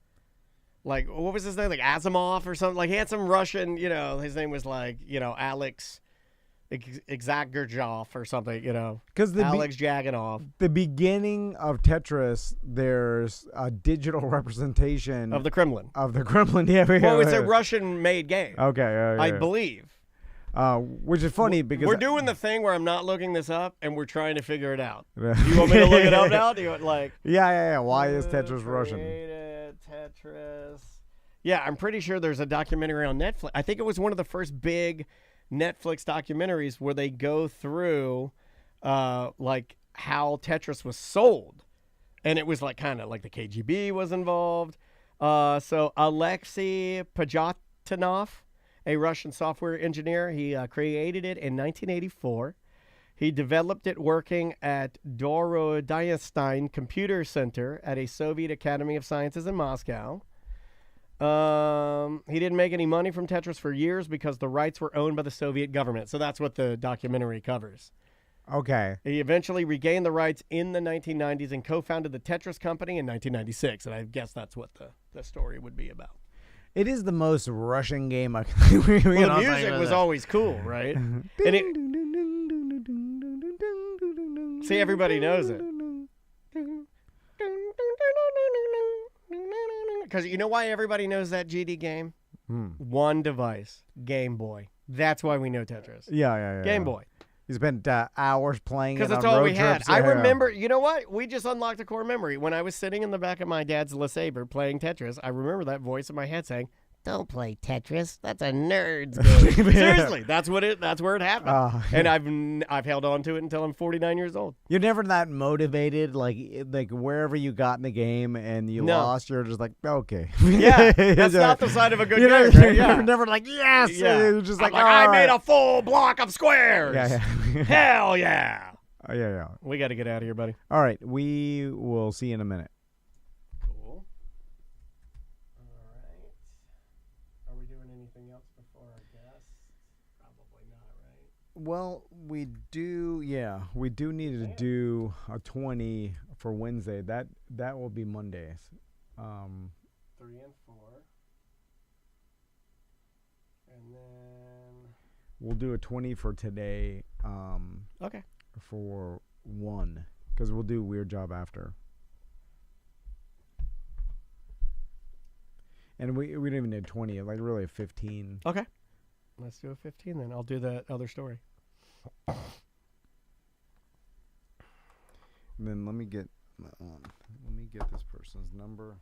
like, what was his name? Like Asimov or something. Like he had some Russian, his name was like, Alex Exagerjov or something, because Alex Jaganov. The beginning of Tetris, there's a digital representation of the Kremlin. Yeah. Well, it's a Russian-made game. Okay, I believe. Which is funny because we're doing the thing where I'm not looking this up and we're trying to figure it out. Do you want me to look it up now? Do you want, like? Yeah. Why is Tetris Russian? Tetris. Yeah, I'm pretty sure there's a documentary on Netflix. I think it was one of the first big Netflix documentaries where they go through like how Tetris was sold, and it was like kind of like the KGB was involved. So Alexei Pajotnov, a Russian software engineer, he created it in 1984. He developed it working at Dorodyastine Computer Center at a Soviet Academy of Sciences in Moscow. He didn't make any money from Tetris for years because the rights were owned by the Soviet government. So that's what the documentary covers. Okay. He eventually regained the rights in the 1990s and co-founded the Tetris company in 1996. And I guess that's what the story would be about. It is the most Russian game I can Well, the music was always cool, right? See, everybody knows it. Because you know why everybody knows that GD game? One device, Game Boy. That's why we know Tetris. Yeah. Game Boy. You spent hours playing it on road trips. Because that's all we had. I remember, you know what? We just unlocked a core memory. When I was sitting in the back of my dad's LeSabre playing Tetris, I remember that voice in my head saying, Don't play Tetris. That's a nerd's game. Seriously, that's where it happened. And I've held on to it until I'm 49 years old. You're never that motivated, like wherever you got in the game and you lost, you're just like, okay. Yeah, that's not the sign of a good game. Right? You're never like, yes. Yeah. You're just like, I made a full block of squares. Yeah. Hell yeah. Yeah. We got to get out of here, buddy. All right, we will see you in a minute. Cool. All right. Are we doing anything else before our guest? Probably not, right? Well, we do need to do a 20 for Wednesday. That will be Mondays. 3 and 4. And then we'll do a 20 for today. Okay. For 1, because we'll do Weird Job after. And we don't even need 20, like really a 15. Okay. Let's do a 15 then. I'll do that other story. And then let me get this person's number.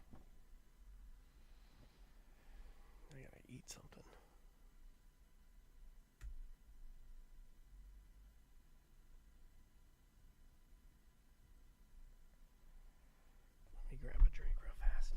I gotta eat something. Let me grab a drink real fast.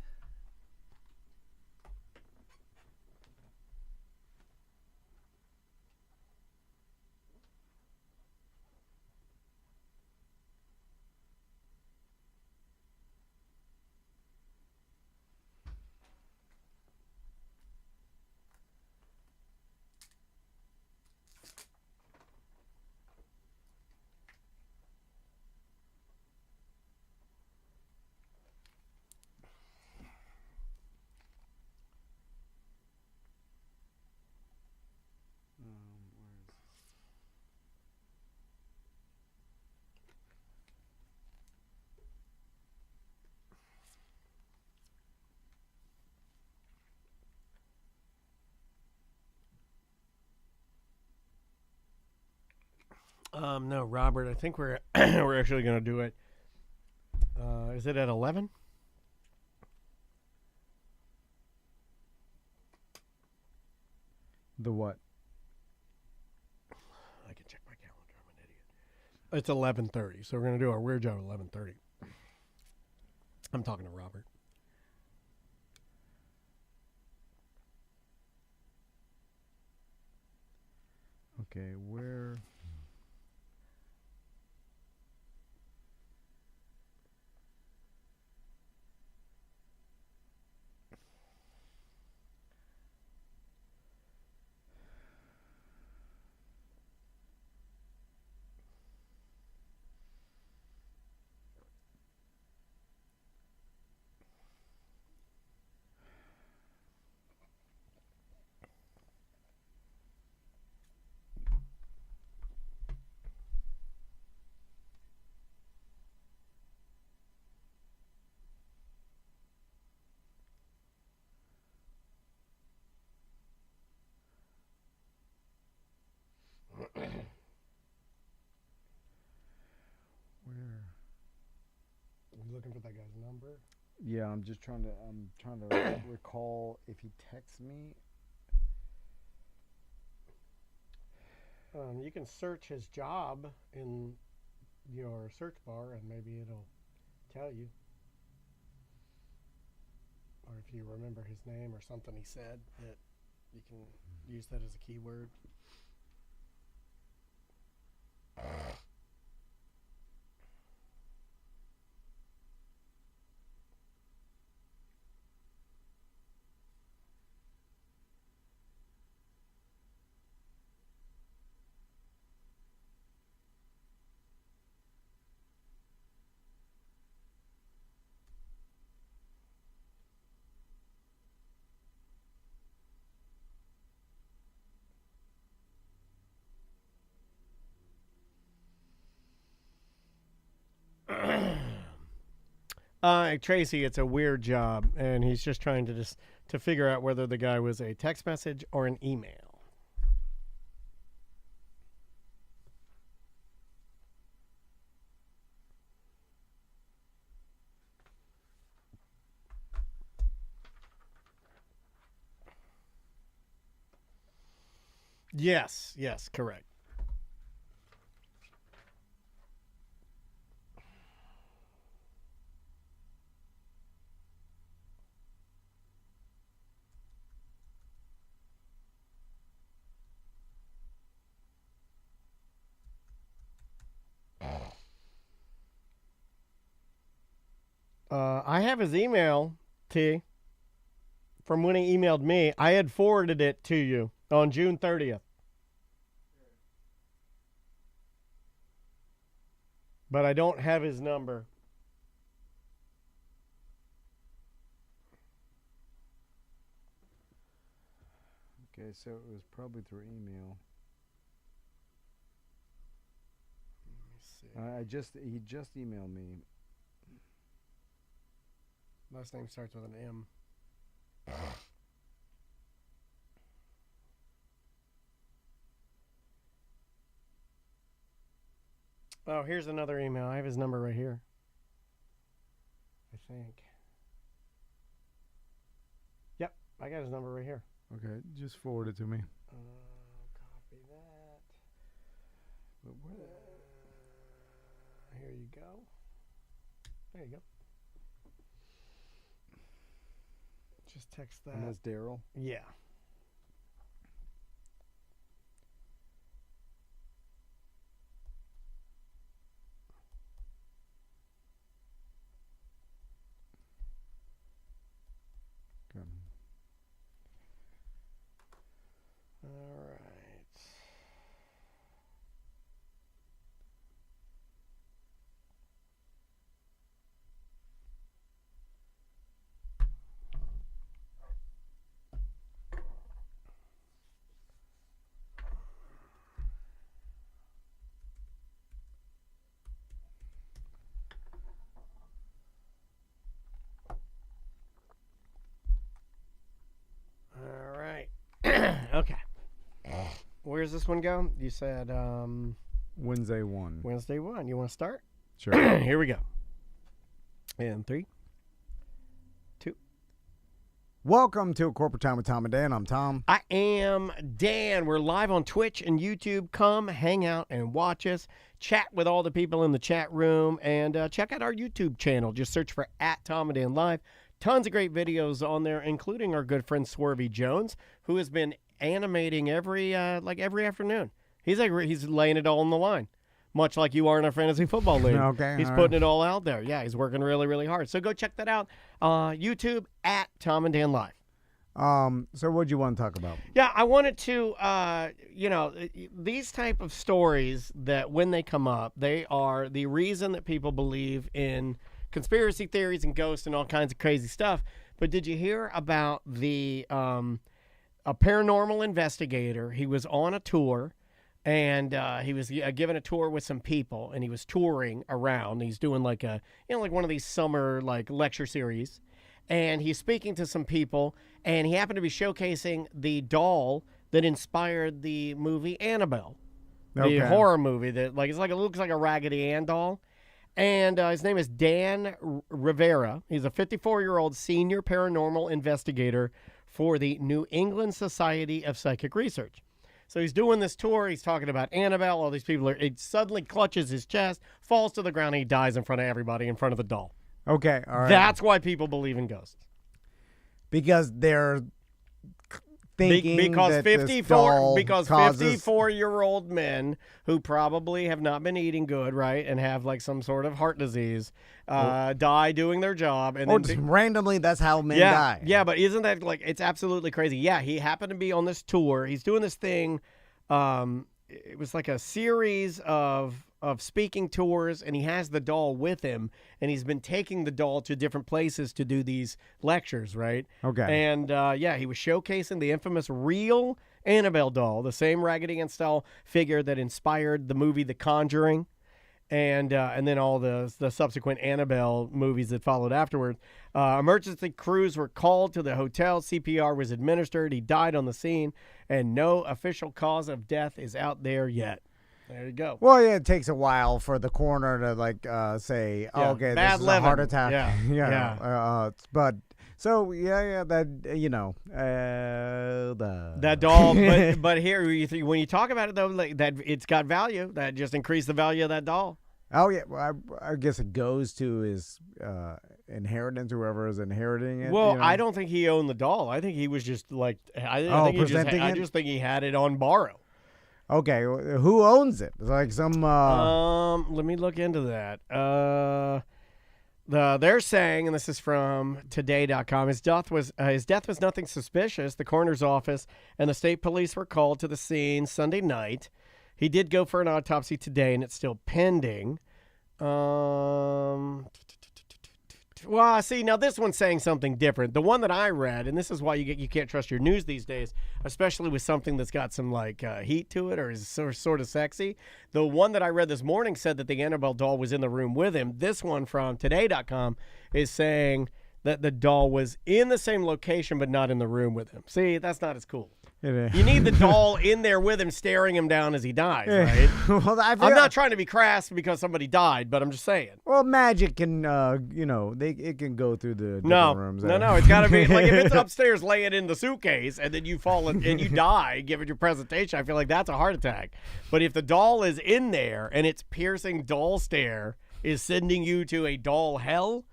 No, Robert. I think we're we're actually going to do it. Is it at 11? The what? I can check my calendar. I'm an idiot. It's 11:30, so we're going to do our Weird Job at 11:30. I'm talking to Robert. Okay, where? You looking for that guy's number? Yeah, I'm trying to recall if he texts me. You can search his job in your search bar, and maybe it'll tell you. Or if you remember his name or something he said, that you can use that as a keyword. Tracy, it's a weird job, and he's just trying to figure out whether the guy was a text message or an email. Yes, correct. I have his email, T, from when he emailed me. I had forwarded it to you on June 30th. But I don't have his number. Okay, so it was probably through email. Let me see. He just emailed me. Last name starts with an M. Oh, here's another email. I have his number right here. I think. Yep, I got his number right here. Okay, just forward it to me. Copy that. Here you go. There you go. Just text that. And that's Daryl? Yeah. Good. All right. Okay. Where's this one go? You said Wednesday 1. Wednesday 1. You want to start? Sure. Here we go. And 3, 2. Welcome to Corporate Time with Tom and Dan. I'm Tom. I am Dan. We're live on Twitch and YouTube. Come hang out and watch us. Chat with all the people in the chat room. And check out our YouTube channel. Just search for @TomandDanLive. Tons of great videos on there, including our good friend Swervy Jones, who has been animating every afternoon. He's laying it all on the line, much like you are in our fantasy football league. Okay, he's putting it all out there. Yeah, he's working really, really hard. So go check that out. YouTube @TomandDanLive. So what do you want to talk about? Yeah, I wanted to, these type of stories that when they come up, they are the reason that people believe in conspiracy theories and ghosts and all kinds of crazy stuff. But did you hear about a paranormal investigator? He was on a tour, and he was given a tour with some people, and he was touring around. He's doing like one of these summer lecture series, and he's speaking to some people, and he happened to be showcasing the doll that inspired the movie Annabelle, the horror movie that it looks like a Raggedy Ann doll. And his name is Dan Rivera. He's a 54-year-old senior paranormal investigator for the New England Society of Psychic Research. So he's doing this tour. He's talking about Annabelle. All these people he suddenly clutches his chest, falls to the ground, and he dies in front of everybody, in front of the doll. Okay, all right. That's why people believe in ghosts. Because they're thinking because that 54-year-old men who probably have not been eating good, right, and have some sort of heart disease, die doing their job, and then just randomly that's how men die. Yeah, but isn't that it's absolutely crazy? Yeah, he happened to be on this tour. He's doing this thing. It was like a series of speaking tours, and he has the doll with him, and he's been taking the doll to different places to do these lectures, right? Okay. And he was showcasing the infamous real Annabelle doll, the same Raggedy Ann style figure that inspired the movie The Conjuring, and then all the subsequent Annabelle movies that followed afterward. Emergency crews were called to the hotel. CPR was administered. He died on the scene, and no official cause of death is out there yet. There you go. Well, yeah, it takes a while for the coroner to say, okay, this is a heart attack. Yeah. But So that That doll, but here when you talk about it though, like, that it's got value. That just increased the value of that doll. Oh yeah, well, I guess it goes to his inheritance, whoever is inheriting it. Well, I don't think he owned the doll. I think he was just like I just think he had it on borrow. Okay, who owns it? Like some. Let me look into that. They're saying, and this is from today.com, his death was nothing suspicious. The coroner's office and the state police were called to the scene Sunday night. He did go for an autopsy today, and it's still pending. Well, see, now this one's saying something different. The one that I read, and this is why you can't trust your news these days, especially with something that's got some heat to it or is sort of sexy. The one that I read this morning said that the Annabelle doll was in the room with him. This one from today.com is saying that the doll was in the same location but not in the room with him. See, that's not as cool. You need the doll in there with him, staring him down as he dies, right? Well, I'm not trying to be crass because somebody died, but I'm just saying. Well, magic can, it can go through the different rooms. No, it's got to be like if it's upstairs laying in the suitcase and then you fall and you die, given your presentation. I feel like that's a heart attack. But if the doll is in there and its piercing doll stare is sending you to a doll hell,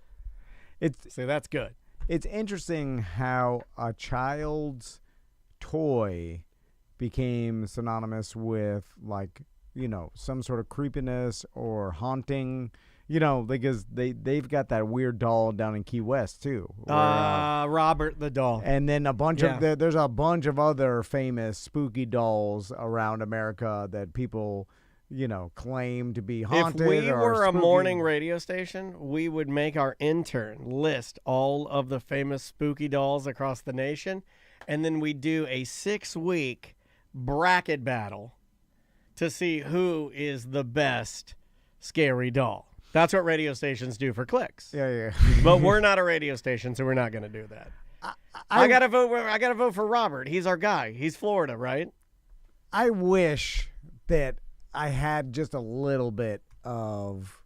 that's good. It's interesting how a child's toy became synonymous with some sort of creepiness or haunting, because they've got that weird doll down in Key West too. Robert the doll. And then there's a bunch of other famous spooky dolls around America that people claim to be haunted. If we were spooky. A morning radio station, we would make our intern list all of the famous spooky dolls across the nation. And then we do a 6-week bracket battle to see who is the best scary doll. That's what radio stations do for clicks. Yeah. But we're not a radio station, so we're not going to do that. I gotta vote for Robert. He's our guy. He's Florida, right? I wish that I had just a little bit of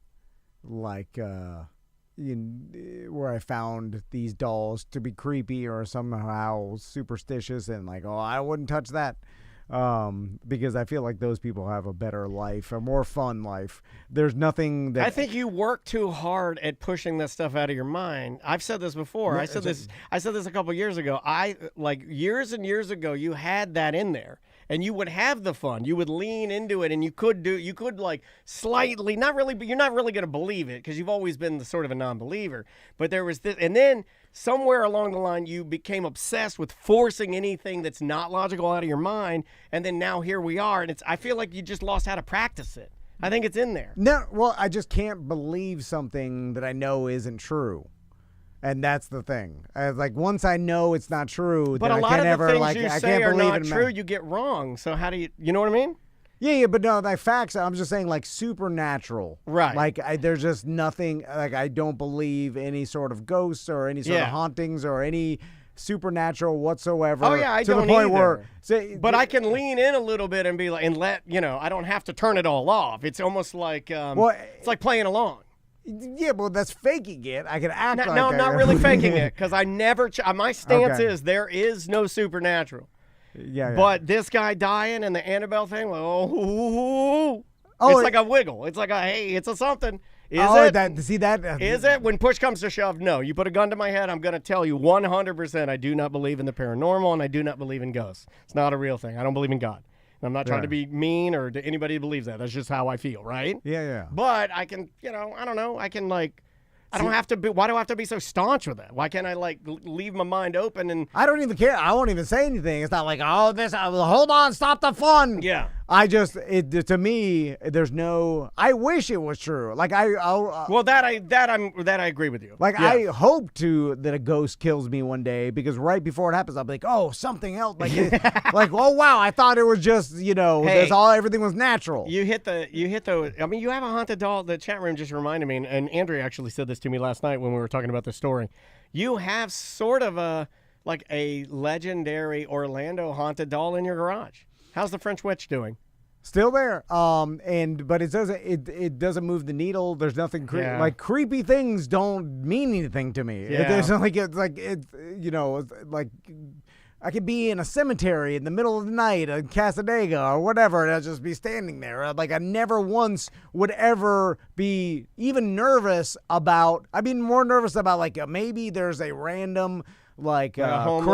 where I found these dolls to be creepy or somehow superstitious and I wouldn't touch that. Because I feel like those people have a better life, a more fun life. There's nothing that... I think you work too hard at pushing that stuff out of your mind. I've said this before. Yeah, I said this a couple years ago. Years and years ago, you had that in there. And you would have the fun. You would lean into it, and you could slightly, not really, but you're not really going to believe it because you've always been the sort of a non-believer. But there was this, and then somewhere along the line, you became obsessed with forcing anything that's not logical out of your mind. And then now here we are, and I feel like you just lost how to practice it. I think it's in there. No, well, I just can't believe something that I know isn't true. And that's the thing. Once I know it's not true, but then a lot I can't of the ever things you I say can't are believe not in true. You get wrong. So how do you know what I mean? Yeah, but no, facts. I'm just saying supernatural. Right. There's just nothing. I don't believe any sort of ghosts or any sort of hauntings or any supernatural whatsoever. Oh yeah, I to don't the point either. But I can lean in a little bit and be like, and let I don't have to turn it all off. It's almost like it's like playing along. Yeah, well, that's faking it. I can act like No, I'm not really faking it because I never. My stance is there is no supernatural. Yeah. But this guy dying and the Annabelle thing, it's like a wiggle. It's like it's a something. Is it? When push comes to shove, no. You put a gun to my head, I'm going to tell you 100% I do not believe in the paranormal and I do not believe in ghosts. It's not a real thing. I don't believe in God. I'm not trying to be mean or to anybody who believes that. That's just how I feel, right? Yeah. But I can, I don't know. I can I don't have to be. Why do I have to be so staunch with it? Why can't I leave my mind open and? I don't even care. I won't even say anything. It's not like hold on, stop the fun. Yeah. To me, there's no. I wish it was true. Well, that I agree with you. I hope that a ghost kills me one day because right before it happens, I'll be like, oh, something else. Oh wow, I thought it was just everything was natural. You hit the. I mean, you have a haunted doll. The chat room just reminded me, and Andrea actually said this to me last night when we were talking about this story. You have sort of a legendary Orlando haunted doll in your garage. How's the French witch doing? Still there. But it doesn't move the needle. There's nothing like creepy things don't mean anything to me. Yeah. There's like I could be in a cemetery in the middle of the night in Casadega or whatever, and I'd just be standing there. Like I never once would ever be even nervous about. I'd be more nervous about like maybe there's a random like homeless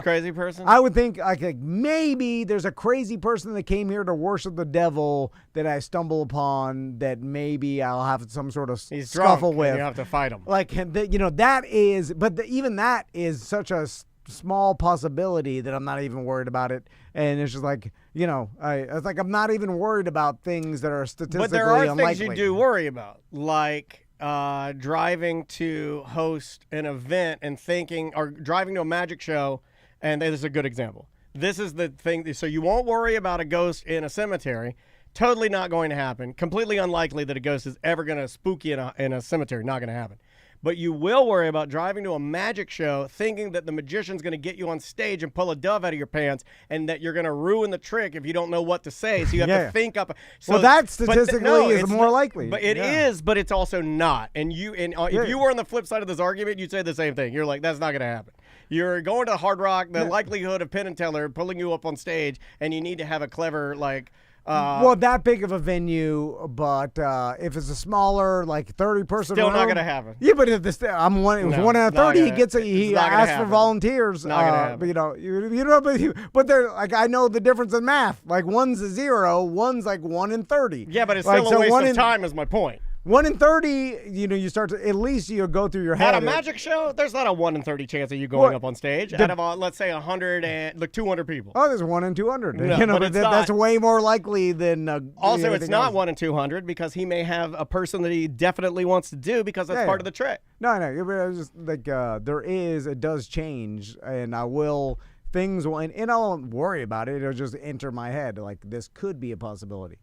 crazy person. I would think like maybe there's a crazy person that came here to worship the devil that I stumble upon that maybe I'll have some sort of scuffle with. And you have to fight him. Like that is, but even that is such a small possibility that I'm not even worried about it. And it's just like it's like I'm not even worried about things that are statistically But there are unlikely. things you do worry about, like driving to host an event and thinking, or driving to a magic show, and this is a good example. This is the thing. So you won't worry about a ghost in a cemetery. Totally not going to happen. Completely unlikely that a ghost is ever going to spook you in a cemetery. Not going to happen. But you will worry about driving to a magic show thinking that the magician's going to get you on stage and pull a dove out of your pants, and that you're going to ruin the trick if you don't know what to say. So you have to think up. So, well, that statistically is more likely. But it is, but it's also not. And if you were on the flip side of this argument, you'd say the same thing. You're like, that's not going to happen. You're going to Hard Rock, the likelihood of Penn and Teller pulling you up on stage, and you need to have a clever, like... well, that big of a venue, but if it's a smaller, like 30-person still room, not gonna happen. Yeah, but if I'm one, it was 1 out of 30. He asks for volunteers. Not gonna happen. But they're like, I know the difference in math. Like one's a 0, one's like 1 in 30. Yeah, but it's still a waste of time. Is my point. 1 in 30, you start to, at least you go through your head. At a magic show, there's not a 1 in 30 chance of you going up on stage. Out of, let's say, 200 people. Oh, there's 1 in 200. No, but that's way more likely than. Also, it's not 1 in 200 because he may have a person that he definitely wants to do because that's part of the trick. No, it's just like it does change, and I will. Things will, and I won't worry about it. It'll just enter my head like this could be a possibility.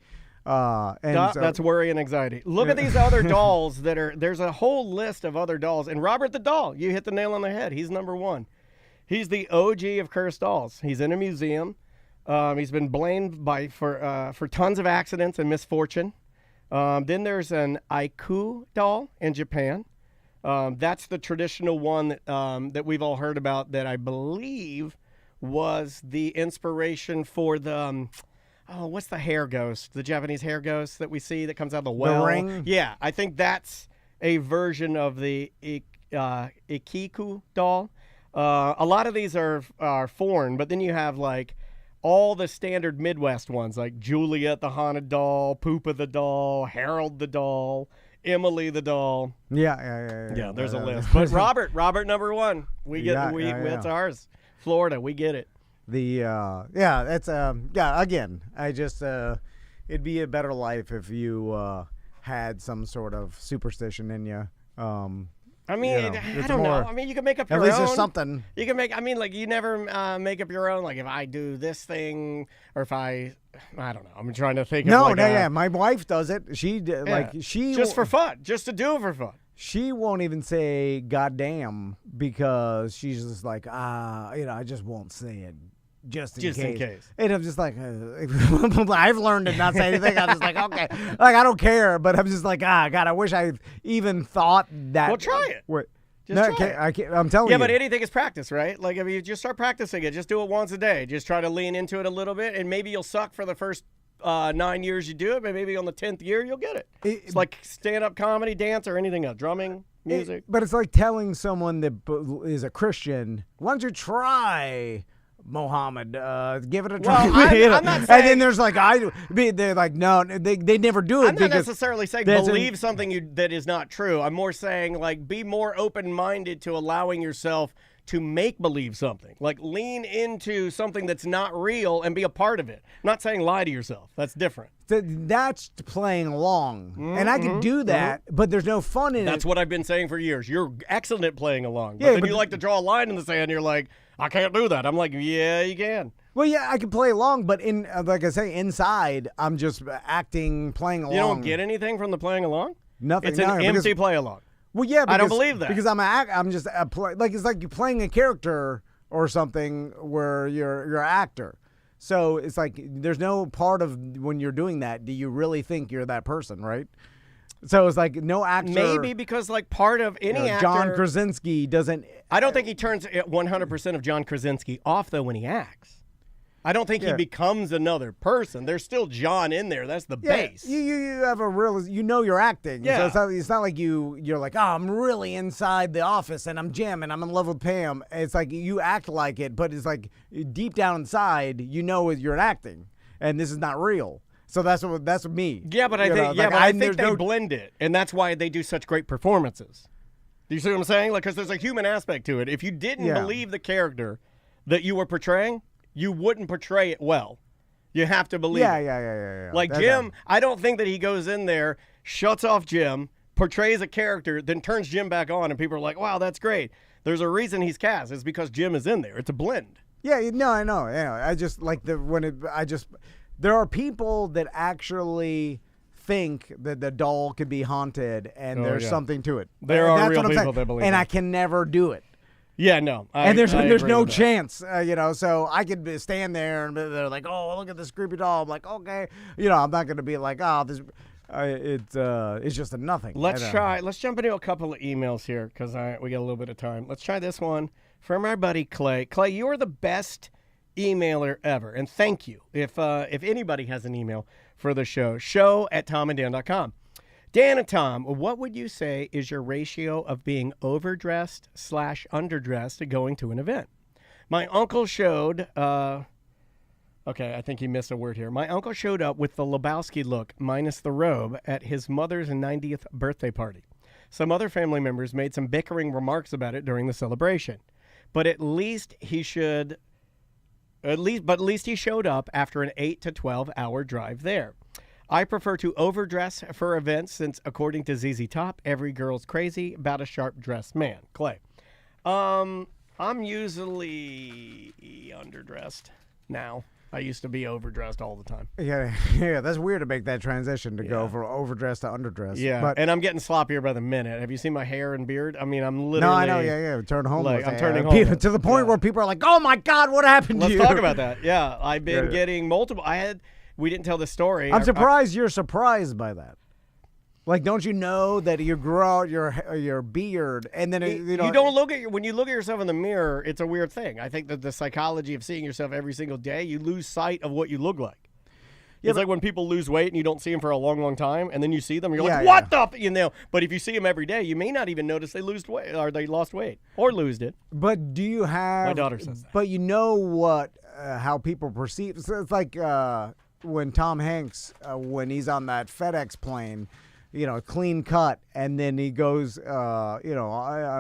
That's worry and anxiety. Look at these other dolls there's a whole list of other dolls. And Robert the Doll, you hit the nail on the head. He's number 1. He's the OG of cursed dolls. He's in a museum. He's been blamed for tons of accidents and misfortune. Then there's an Aiku doll in Japan. That's the traditional one that we've all heard about that I believe was the inspiration for the... what's the hair ghost? The Japanese hair ghost that we see that comes out of the well? The ring? Yeah, I think that's a version of the Ikiku doll. A lot of these are foreign, but then you have like all the standard Midwest ones, like Juliet the Haunted Doll, Poopa the Doll, Harold the Doll, Emily the Doll. Yeah, there's a list. But Robert number 1. That's ours. Florida, we get it. Again, I just it'd be a better life if you had some sort of superstition in you. I mean, I don't know. I mean, you can make up your own. At least there's something. You can make. I mean, like you never make up your own. Like if I do this thing, or if I don't know. I'm trying to think. Yeah. My wife does it. She just for fun, just to do it for fun. She won't even say "goddamn" because she's just like, I just won't say it. Just in case. And I'm just like, I've learned to not say anything. I'm just like, okay. Like, I don't care, but I'm just like, God, I wish I even thought that. Well, try it. I can't, I'm telling you. Yeah, but anything is practice, right? Like, if you just start practicing it, just do it once a day. Just try to lean into it a little bit, and maybe you'll suck for the first 9 years you do it, but maybe on the 10th year, you'll get it. It's like stand-up comedy, dance, or anything else. Drumming, music. But it's like telling someone that is a Christian, why don't you try... Muhammad, give it a try. Well, I'm not saying, and then there's like they're like no, they never do it. I'm not necessarily saying believe something that is not true. I'm more saying like be more open-minded to allowing yourself to make believe something. Like lean into something that's not real and be a part of it. I'm not saying lie to yourself. That's different. That's playing along, and I can do that, but there's no fun in it. That's what I've been saying for years. You're excellent at playing along, but then you like to draw a line in the sand. You're like, I can't do that. I'm like, yeah, you can. Well, yeah, I can play along, but like I say, inside, I'm just playing along. You don't get anything from the playing along? Nothing. It's an empty play along. Well, yeah, I don't believe that because I'm just like it's like you're playing a character or something where you're an actor. So it's like there's no part of when you're doing that do you really think you're that person, right? So it's like no actor. Maybe because like part of any actor. John Krasinski doesn't. I don't think he turns 100% of John Krasinski off though when he acts. I don't think he becomes another person. There's still John in there. That's the base. You have a real, you're acting. Yeah. So it's not like you're like, oh, I'm really inside the office and I'm Jim and I'm in love with Pam. It's like you act like it, but it's like deep down inside, you're acting and this is not real. So that's me. Yeah, but I think they blend it, and that's why they do such great performances. Do you see what I'm saying? Like, because there's a human aspect to it. If you didn't believe the character that you were portraying, you wouldn't portray it well. You have to believe it. Yeah. Like That's Jim, I don't think that he goes in there, shuts off Jim, portrays a character, then turns Jim back on, and people are like, wow, that's great. There's a reason he's cast. It's because Jim is in there. It's a blend. Yeah, no, I know. I just like there are people that actually think that the doll could be haunted and there's something to it. There are real people that believe and it. I can never do it. Yeah, no. And there's no chance, so I could stand there and they're like, oh, look at this creepy doll. I'm like, okay. I'm not going to be like, oh, this, it's just a nothing. Let's jump into a couple of emails here because we got a little bit of time. Let's try this one from our buddy Clay. Clay, you are the best emailer ever, and thank you. If anybody has an email for the show@tomanddan.com. Dan and Tom, what would you say is your ratio of being overdressed / underdressed going to an event? My uncle showed, okay, I think he missed a word here. My uncle showed up with the Lebowski look minus the robe at his mother's 90th birthday party. Some other family members made some bickering remarks about it during the celebration. But at least he showed up after an 8 to 12 hour drive there. I prefer to overdress for events since, according to ZZ Top, every girl's crazy about a sharp-dressed man. Clay. I'm usually underdressed now. I used to be overdressed all the time. Yeah, that's weird to make that transition to go from overdressed to underdressed. Yeah, and I'm getting sloppier by the minute. Have you seen my hair and beard? I mean, I'm literally... No, I know, yeah. Turn homeless. I'm turning homeless. To the point where people are like, oh my God, what happened to you? Let's talk about that. Yeah, I've been getting multiple... We didn't tell the story. I'm surprised you're surprised by that. Like, don't you know that you grow out your beard and then you don't look at when you look at yourself in the mirror? It's a weird thing. I think that the psychology of seeing yourself every single day, you lose sight of what you look like. Yeah, it's like when people lose weight and you don't see them for a long, long time, and then you see them, you're like, "What the?" But if you see them every day, you may not even notice they lost weight or lose it. But do you have? My daughter says that. But you know what? How people perceive? So it's like when Tom Hanks, when he's on that FedEx plane, clean cut, and then he goes, on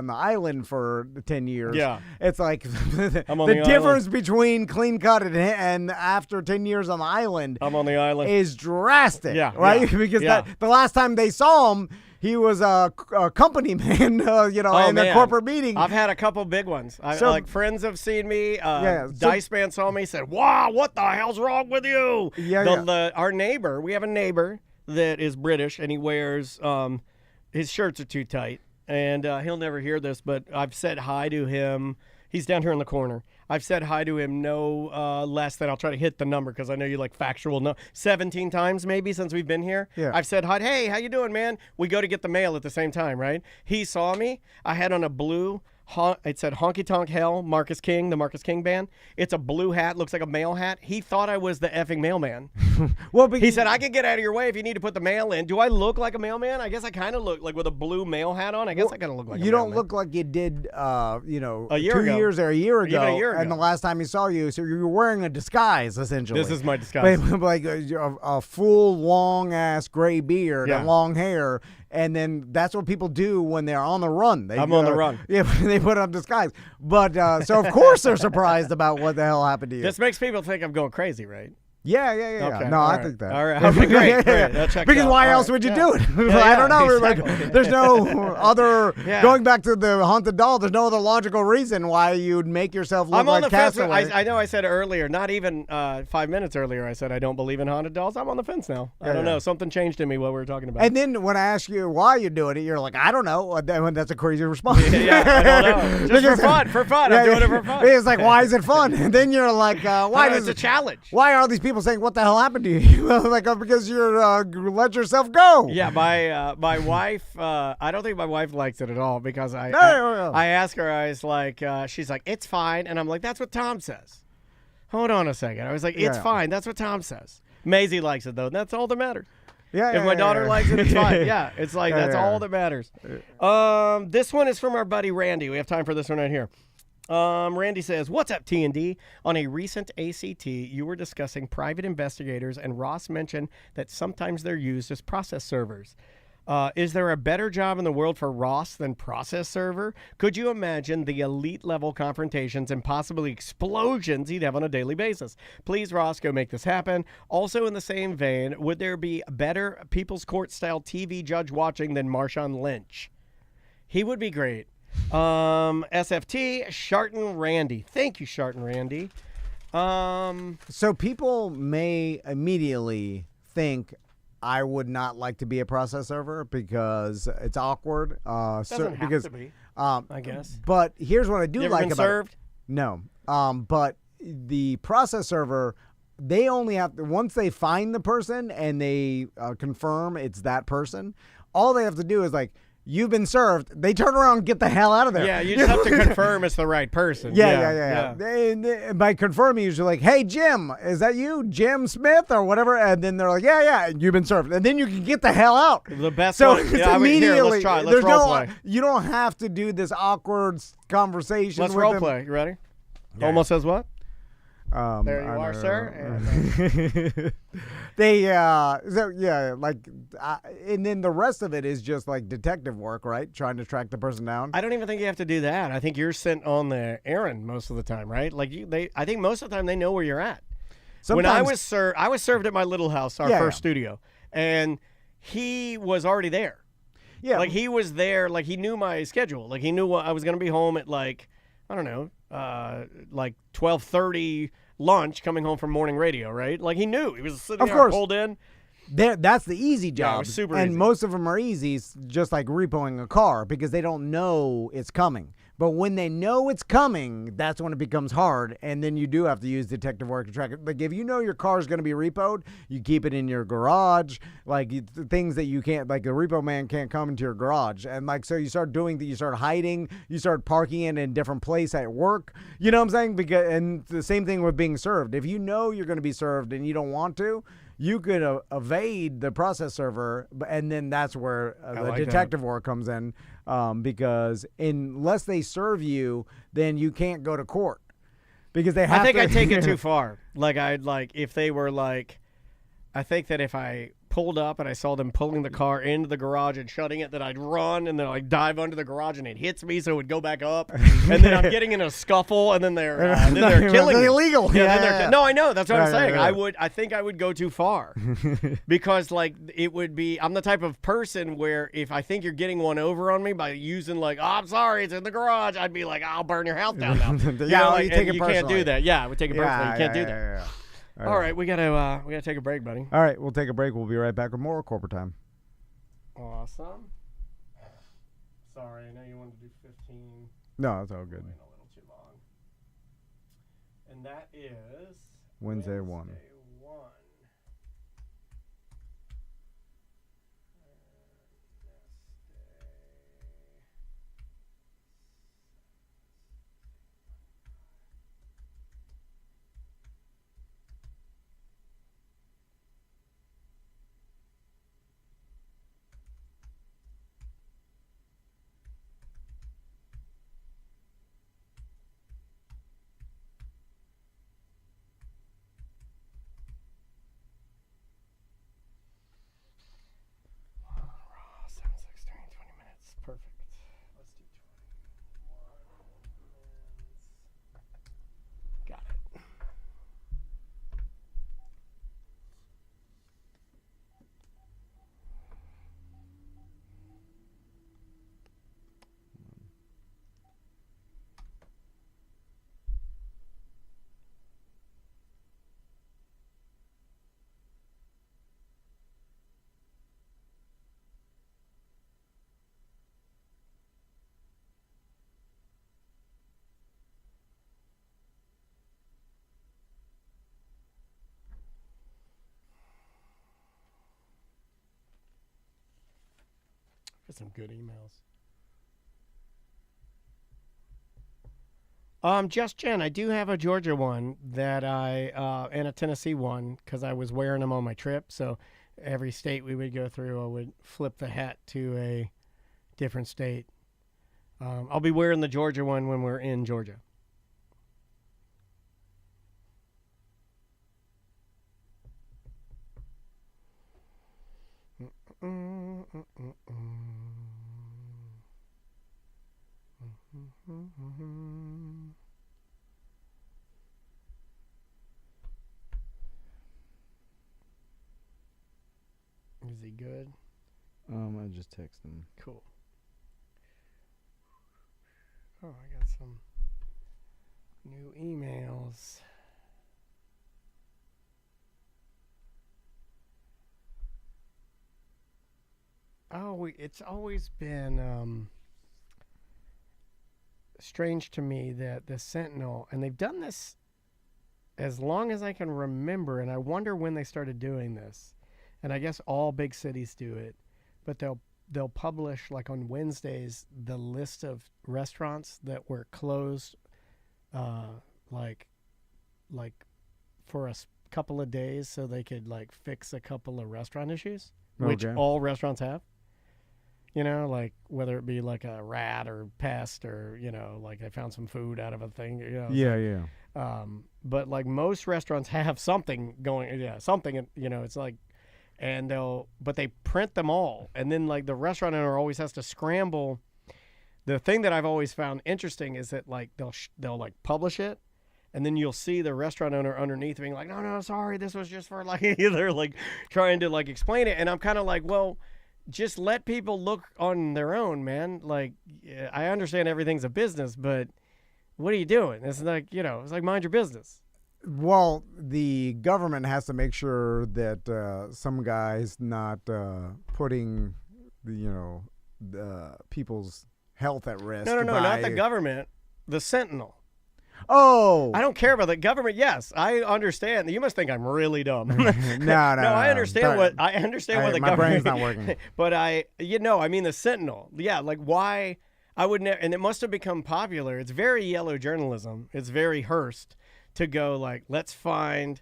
the island for 10 years. Yeah. It's like the difference between clean cut and after 10 years on the island. I'm on the island. Is drastic. Yeah. Right? Because the last time they saw him, he was a company man, in a corporate meeting. I've had a couple big ones. Like friends have seen me. Dice Man saw me, said, "Wow, what the hell's wrong with you?" Our neighbor, we have a neighbor that is British, and he wears his shirts are too tight, and he'll never hear this, but I've said hi to him. He's down here in the corner. I've said hi to him no less than, I'll try to hit the number because I know you like factual, 17 times maybe since we've been here. Yeah. I've said hi, hey, how you doing, man? We go to get the mail at the same time, right? He saw me. I had on a blue, it said Honky Tonk Hell, Marcus King, the Marcus King band. It's a blue hat, looks like a mail hat. He thought I was the effing mailman. He said, I can get out of your way if you need to put the mail in. Do I look like a mailman? I guess I kind of look like with a blue mail hat on. I guess I kind of look like a mailman. You don't look like you did, a year 2 ago. years or a year ago. Even a year ago. And the last time he saw you, so you were wearing a disguise, essentially. This is my disguise. Like a full, long-ass gray beard and long hair. And then that's what people do when they're on the run. I'm on the run. Yeah, they put on disguise. But so of course they're surprised about what the hell happened to you. This makes people think I'm going crazy, right? Yeah. Okay, No, all I right. think that. All right. Okay, great. That checks Because out. why All else right. would you Yeah. do it? Yeah, I don't know. exactly. Like, there's no other. Yeah. Going back to the haunted doll, there's no other logical reason why you'd make yourself look I'm on like the fence. Castaway. I know I said earlier, not even 5 minutes earlier, I said I don't believe in haunted dolls. I'm on the fence now. I don't know. Something changed in me while we were talking about it. And then when I ask you why you're doing it, you're like, I don't know. That's a crazy response. Yeah, I don't know. Just for fun. For fun. I'm doing it for fun. It's like, why is it fun? And then you're like, why It's a challenge. Why are all these people saying, what the hell happened to you? Like, because you're let yourself go. Yeah, my wife. I don't think my wife likes it at all because I ask her. I was like, she's like, it's fine, and I'm like, that's what Tom says. Hold on a second. I was like, it's fine. That's what Tom says. Maisie likes it though. And that's all that matters. Yeah. If my daughter likes it, it's fine. Yeah, it's like that's all that matters. This one is from our buddy Randy. We have time for this one right here. Randy says, "What's up, T&D? On a recent ACT, you were discussing private investigators, and Ross mentioned that sometimes they're used as process servers. Is there a better job in the world for Ross than process server? Could you imagine the elite level confrontations and possibly explosions he'd have on a daily basis? Please, Ross, go make this happen. Also, in the same vein, would there be better People's Court style TV judge watching than Marshawn Lynch? He would be great. SFT, Sharton Randy. Thank you, Sharton Randy. So people may immediately think I would not like to be a process server because it's awkward. Doesn't have to be, I guess. But here's what I do You ever like been about served? it. No. But the process server, they only have to, once they find the person and they confirm it's that person, all they have to do is like, you've been served. They turn around and get the hell out of there. Yeah, you just have to confirm it's the right person. Yeah. They, by confirming, you're usually like, hey, Jim, is that you? Jim Smith or whatever? And then they're like, yeah, you've been served. And then you can get the hell out. The best so one. it's Yeah, immediately, here, let's try. Let's there's role no, play. you don't have to do this awkward conversation Let's with role them. play. You ready? Almost says what? There you I are, don't sir. know. They, so yeah, like, and then the rest of it is just like detective work, right? Trying to track the person down. I don't even think you have to do that. I think you're sent on the errand most of the time, right? Like I think most of the time they know where you're at. When I was served at my little house, our first studio, and he was already there. Yeah, like he was there. Like he knew my schedule. Like he knew I was going to be home at like, I don't know, like 12:30 lunch, coming home from morning radio, right? Like he knew. He was sitting there pulled in. That's the easy job. Yeah, it was super and easy. most of them are easy, just like repoing a car, because they don't know it's coming. But when they know it's coming, that's when it becomes hard, and then you do have to use detective work to track it. Like if you know your car is going to be repoed, you keep it in your garage, like things that you can't, like the repo man can't come into your garage, and like so you start doing that. You start hiding, you start parking it in a different place at work. You know what I'm saying? Because and the same thing with being served. If you know you're going to be served and you don't want to, you could evade the process server, and then that's where the detective work comes in, because unless they serve you, then you can't go to court because they have. I think to, I take it too far. Like if they were like, I think that if I pulled up and I saw them pulling the car into the garage and shutting it, that I'd run and then I'd dive under the garage and it hits me, so it would go back up, and then I'm getting in a scuffle, and then they're killing me. Illegal. Yeah. No, I know. That's what I'm saying. Right. I think I would go too far because like it would be. I'm the type of person where if I think you're getting one over on me by using like, oh, I'm sorry, it's in the garage, I'd be like, I'll burn your house down now. You take it you personally. can't do that. Yeah, I would take it personally. You can't do that. Yeah. All right, we gotta take a break, buddy. All right, we'll take a break. We'll be right back with more corporate time. Awesome. Sorry, I know you wanted to do 15. No, it's all good. A little too long. And that is Wednesday 1. Got some good emails. Just Jen, I do have a Georgia one that and a Tennessee one because I was wearing them on my trip. So every state we would go through, I would flip the hat to a different state. I'll be wearing the Georgia one when we're in Georgia. Is he good? I just text him. Cool. Oh, I got some new emails. Oh, it's always been strange to me that the Sentinel, and they've done this as long as I can remember, and I wonder when they started doing this. And I guess all big cities do it, but they'll publish like on Wednesdays the list of restaurants that were closed, like for a couple of days, so they could like fix a couple of restaurant issues, which all restaurants have. You know, like whether it be like a rat or pest or, you know, like they found some food out of a thing. You know, Yeah. But like most restaurants have something going. Yeah, something. You know, it's like, and but they print them all, and then like the restaurant owner always has to scramble. The thing that I've always found interesting is that like they'll like publish it, and then you'll see the restaurant owner underneath being like, no, sorry, this was just for like they're like trying to like explain it, and I'm kind of like, well, just let people look on their own, man. Like, I understand everything's a business, but what are you doing? It's like, you know, it's like mind your business. Well, the government has to make sure that some guy's not putting, people's health at risk. No, not the government. The Sentinel. Oh, I don't care about the government. Yes, I understand. You must think I'm really dumb. No, I understand what the government. My brain's not working. But I mean the Sentinel. Yeah, like why I would never. And it must have become popular. It's very yellow journalism. It's very Hearst to go like, let's find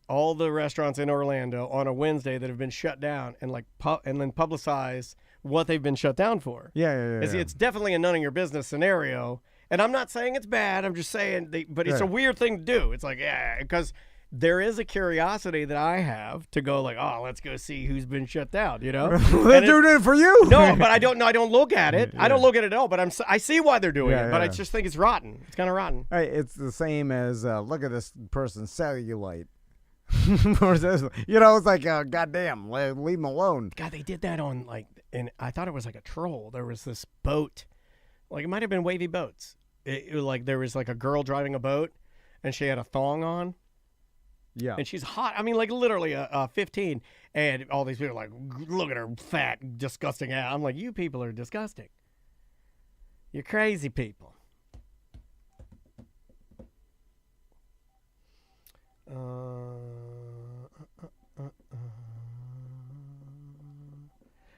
all the restaurants in Orlando on a Wednesday that have been shut down and like and then publicize what they've been shut down for. Yeah. It's definitely a none of your business scenario. And I'm not saying it's bad. I'm just saying, but it's a weird thing to do. It's like, yeah, because there is a curiosity that I have to go like, oh, let's go see who's been shut down, you know? They're doing it for you. No, but I don't look at it. Yeah. I don't look at it at all, but I see why they're doing it, but yeah. I just think it's rotten. It's kind of rotten. Hey, it's the same as, look at this person's cellulite. It's like, goddamn, leave him alone. God, they did that on like, and I thought it was like a troll. There was this boat, like it might have been Wavy Boats. It was like there was like a girl driving a boat, and she had a thong on. Yeah. And she's hot. I mean, like literally 15. And all these people are like, look at her fat, disgusting ass. I'm like, you people are disgusting. You're crazy people.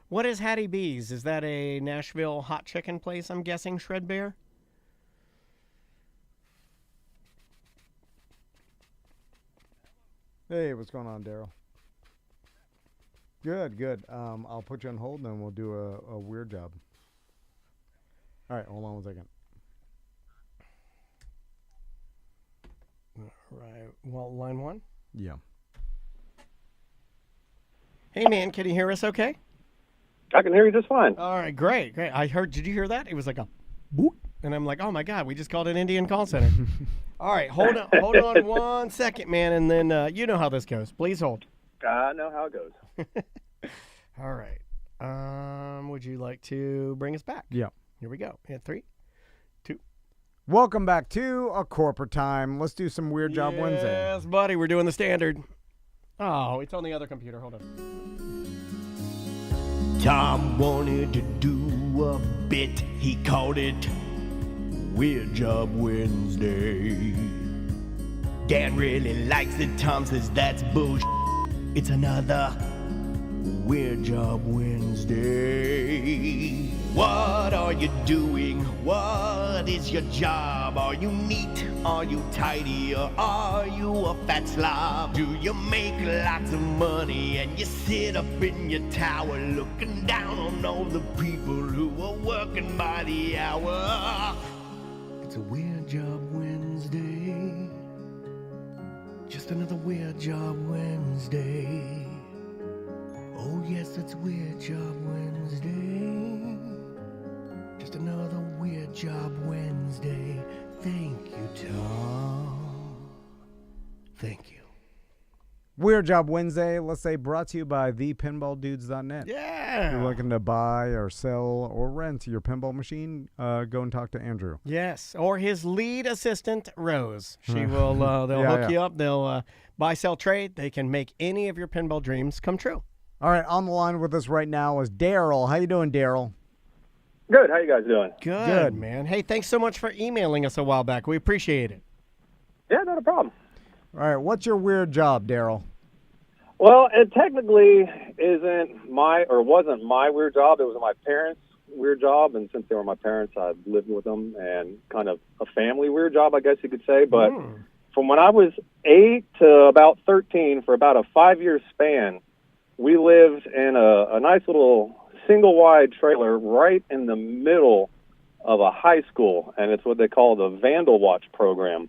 What is Hattie B's? Is that a Nashville hot chicken place, I'm guessing, Shred Bear? Hey, what's going on, Daryl? Good. I'll put you on hold, and then we'll do a weird job. All right, hold on 1 second. All right. Well, line 1? Yeah. Hey, man, can you hear us okay? I can hear you just fine. All right, great. Did you hear that? It was like a boop. And I'm like, oh, my God, we just called an Indian call center. All right, hold on 1 second, man, and then you know how this goes. Please hold. I know how it goes. All right. Would you like to bring us back? Yeah. Here we go. In 3, 2. Welcome back to A Corporate Time. Let's do some Weird Job Wednesday. Yes, buddy, we're doing the standard. Oh, it's on the other computer. Hold on. Tom wanted to do a bit. He called it Weird Job Wednesday. Dad really likes it. Tom says that's bullshit. It's another Weird Job Wednesday. What are you doing? What is your job? Are you neat? Are you tidy? Or are you a fat slob? Do you make lots of money and you sit up in your tower looking down on all the people who are working by the hour? It's a Weird Job Wednesday. Just another Weird Job Wednesday. Oh yes, it's Weird Job Wednesday. Just another Weird Job Wednesday. Thank you, Tom. Thank you. Weird Job Wednesday, let's say, brought to you by thepinballdudes.net. Yeah. If you're looking to buy or sell or rent your pinball machine, go and talk to Andrew. Yes, or his lead assistant, Rose. She will. They'll hook you up. They'll buy, sell, trade. They can make any of your pinball dreams come true. All right, on the line with us right now is Daryl. How you doing, Daryl? Good. How you guys doing? Good, man. Hey, thanks so much for emailing us a while back. We appreciate it. Yeah, not a problem. All right, what's your weird job, Daryl? Well, it technically isn't wasn't my weird job. It was my parents' weird job, and since they were my parents, I lived with them, and kind of a family weird job, I guess you could say. But from when I was 8 to about 13, for about a 5-year span, we lived in a nice little single-wide trailer right in the middle of a high school, and it's what they call the Vandal Watch program.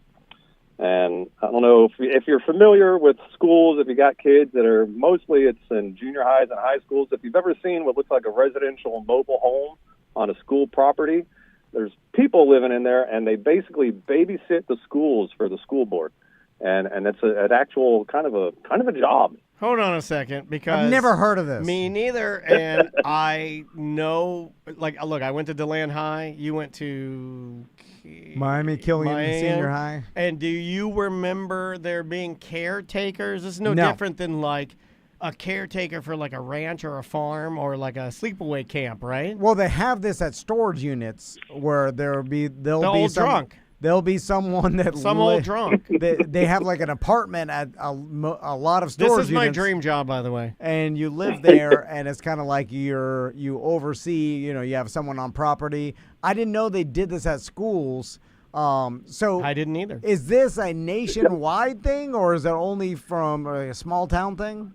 And I don't know if you're familiar with schools, if you got kids that are mostly it's in junior highs and high schools. If you've ever seen what looks like a residential mobile home on a school property, there's people living in there, and they basically babysit the schools for the school board. And it's an actual kind of a job. Hold on a second, because I've never heard of this. Me neither, and I know. Like, look, I went to DeLand High. You went to Miami Killian Miami. Senior High. And do you remember there being caretakers? This is no No. different than like a caretaker for like a ranch or a farm or like a sleepaway camp, right? Well, they have this at storage units where they'll be old drunk. There'll be someone that Some old drunk. They have like an apartment at a lot of storage This is my units, dream job, by the way. and you live there, and it's kind of like you oversee. You have someone on property. I didn't know they did this at schools. So I didn't either. Is this a nationwide thing, or is it only from a small town thing?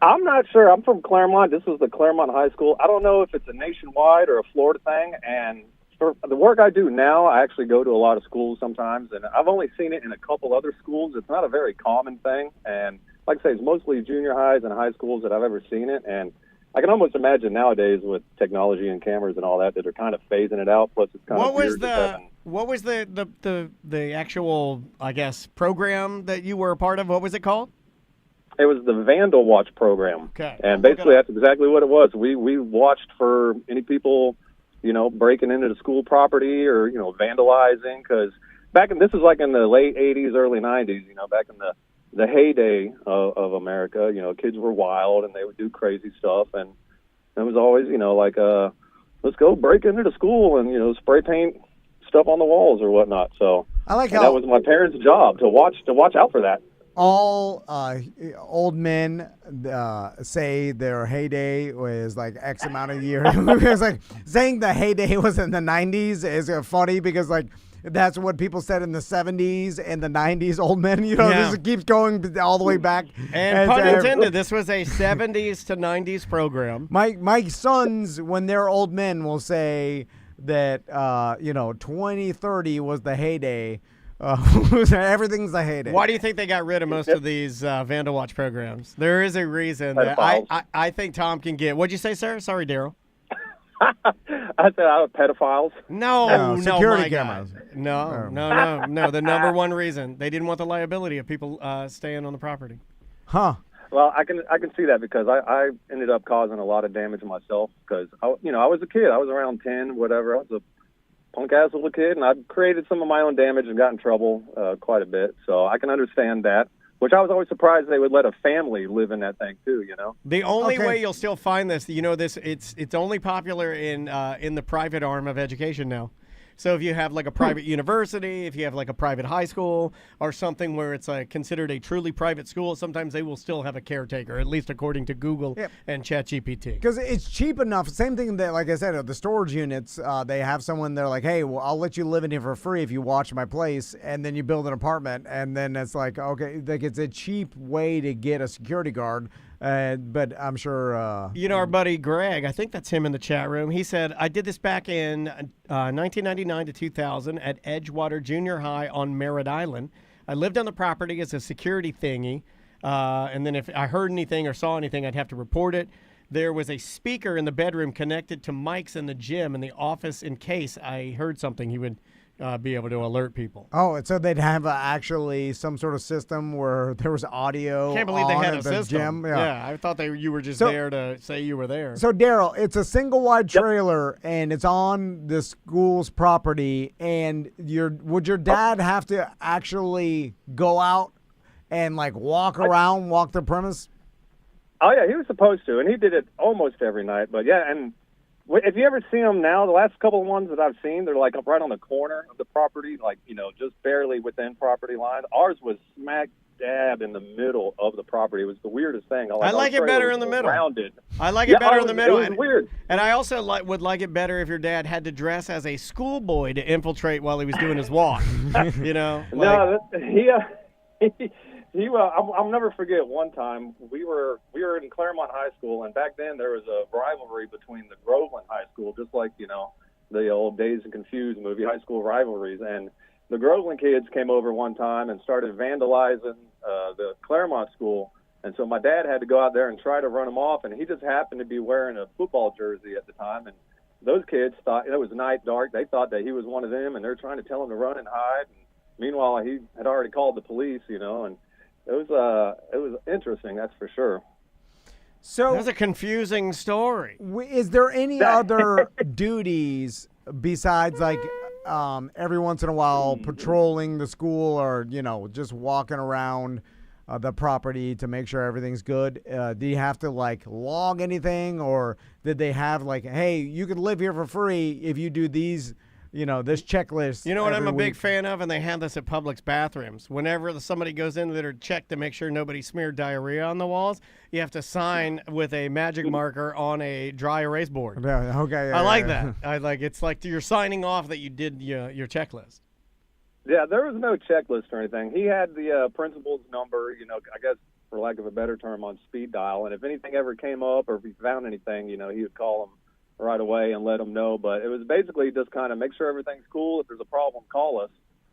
I'm not sure. I'm from Claremont. This was the Claremont High School. I don't know if it's a nationwide or a Florida thing, and for the work I do now, I actually go to a lot of schools sometimes, and I've only seen it in a couple other schools. It's not a very common thing, and like I say, it's mostly junior highs and high schools that I've ever seen it, and I can almost imagine nowadays with technology and cameras and all that they're kind of phasing it out. Plus, it's kind of weird. What was the actual, I guess, program that you were a part of? What was it called? It was the Vandal Watch program, Okay. and basically that's exactly what it was. We watched for any people, breaking into the school property or, vandalizing, because this is like in the late 80s, early 90s, back in the heyday of America, kids were wild and they would do crazy stuff. And it was always, let's go break into the school and, spray paint stuff on the walls or whatnot. So I like that how was my parents' job to watch out for that. all old men say their heyday was like X amount of years. It's like saying the heyday was in the 90s is funny because like that's what people said in the 70s and the 90s. Old men, this keeps going all the way back. And pun intended, this was a 70s to 90s program. My sons, when they're old men, will say that 2030 was the heyday. Everything's the heyday. Why do you think they got rid of most of these Vandal Watch programs? There is a reason that I think Tom can get. What'd you say, sir? Sorry, Daryl. I said pedophiles. No, security my cameras. God. No. The number one reason they didn't want the liability of people staying on the property. Huh. Well, I can see that because I ended up causing a lot of damage myself because I was a kid. I was around 10, whatever. I was a punk-ass little kid, and I created some of my own damage and got in trouble quite a bit. So I can understand that, which I was always surprised they would let a family live in that thing too, The only way you'll still find this, it's only popular in the private arm of education now. So if you have like a private university, if you have like a private high school or something where it's considered a truly private school, sometimes they will still have a caretaker, at least according to Google and ChatGPT. Because it's cheap enough. Same thing that, like I said, the storage units, they have someone there like, hey, well, I'll let you live in here for free if you watch my place, and then you build an apartment, and then it's like, okay, like it's a cheap way to get a security guard. But I'm sure... our buddy Greg, I think that's him in the chat room, he said, I did this back in 1999 to 2000 at Edgewater Junior High on Merritt Island. I lived on the property as a security thingy, and then if I heard anything or saw anything, I'd have to report it. There was a speaker in the bedroom connected to mics in the gym and the office in case I heard something. He would be able to alert people. Oh, and so they'd have actually some sort of system where there was audio. Can't believe they had a the system. Gym. Yeah, I thought you were just there to say you were there. So, Daryl, it's a single wide trailer, and it's on the school's property. And would your dad have to actually go out and like walk the premise? Oh, yeah, he was supposed to, and he did it almost every night. But, yeah, and if you ever see them now, the last couple of ones that I've seen, they're like up right on the corner of the property, like, just barely within property line. Ours was smack dab in the middle of the property. It was the weirdest thing. I like it better in the middle. Rounded. I like it better in the middle. It was weird. And I also would like it better if your dad had to dress as a schoolboy to infiltrate while he was doing his walk. No, I'll never forget one time we were in Claremont High School, and back then there was a rivalry between the Groveland High School, just like the old Dazed and Confused movie, high school rivalries. And the Groveland kids came over one time and started vandalizing the Claremont school, and so my dad had to go out there and try to run them off. And he just happened to be wearing a football jersey at the time, and those kids thought it was night dark. They thought that he was one of them, and they're trying to tell him to run and hide. And meanwhile, he had already called the police, and it was interesting, that's for sure. So that's a confusing story. Is there any other duties besides like every once in a while patrolling the school or just walking around the property to make sure everything's good? Do you have to like log anything, or did they have like, hey, you can live here for free if you do these? This checklist. You know what I'm a big week. fan of? And they have this at Publix bathrooms. Whenever somebody goes in there to check to make sure nobody smeared diarrhea on the walls, you have to sign with a magic marker on a dry erase board. Yeah, okay. I like that. It's like you're signing off that you did your checklist. Yeah, there was no checklist or anything. He had the principal's number, I guess for lack of a better term, on speed dial. And if anything ever came up or if he found anything, he would call him right away and let them know. But it was basically just kind of make sure everything's cool. If there's a problem, call us.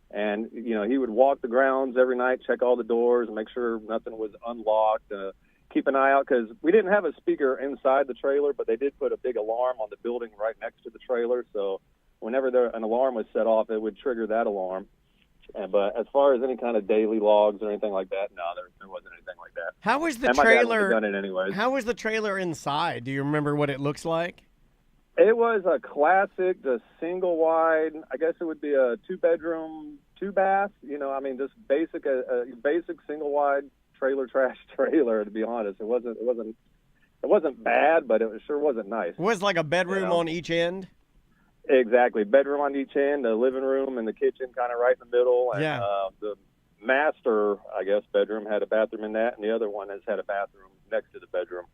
And he would walk the grounds every night, check all the doors, and make sure nothing was unlocked. Keep an eye out, because we didn't have a speaker inside the trailer, but they did put a big alarm on the building right next to the trailer. So whenever an alarm was set off, it would trigger that alarm. But as far as any kind of daily logs or anything like that, no, there wasn't anything like that. How was the and my dad would trailer? have done it anyways. How was the trailer inside? Do you remember what it looks like? It was a classic, the single wide. I guess it would be a 2-bedroom, 2-bath. Just basic, basic single wide trash trailer. To be honest, it wasn't bad, but it sure wasn't nice. It was like a bedroom on each end. Exactly, bedroom on each end, the living room and the kitchen kind of right in the middle. And the master, I guess, bedroom had a bathroom in that, and the other one has had a bathroom next to the bedroom.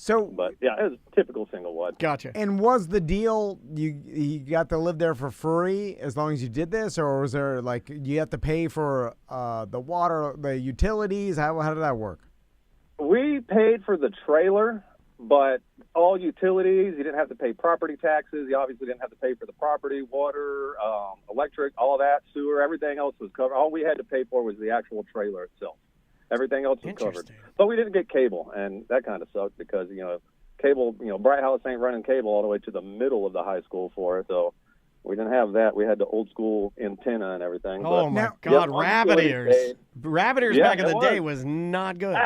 But yeah, it was a typical single wide. Gotcha. And was the deal you got to live there for free as long as you did this, or was there like you have to pay for the water, the utilities? How did that work? We paid for the trailer, but all utilities, you didn't have to pay property taxes. You obviously didn't have to pay for the property, water, electric, all of that, sewer, everything else was covered. All we had to pay for was the actual trailer itself. Everything else was covered. But we didn't get cable, and that kind of sucked because, cable, Bright House ain't running cable all the way to the middle of the high school for it, so we didn't have that. We had the old school antenna and everything. Oh, my God, rabbit ears. Rabbit ears back in the day was not good.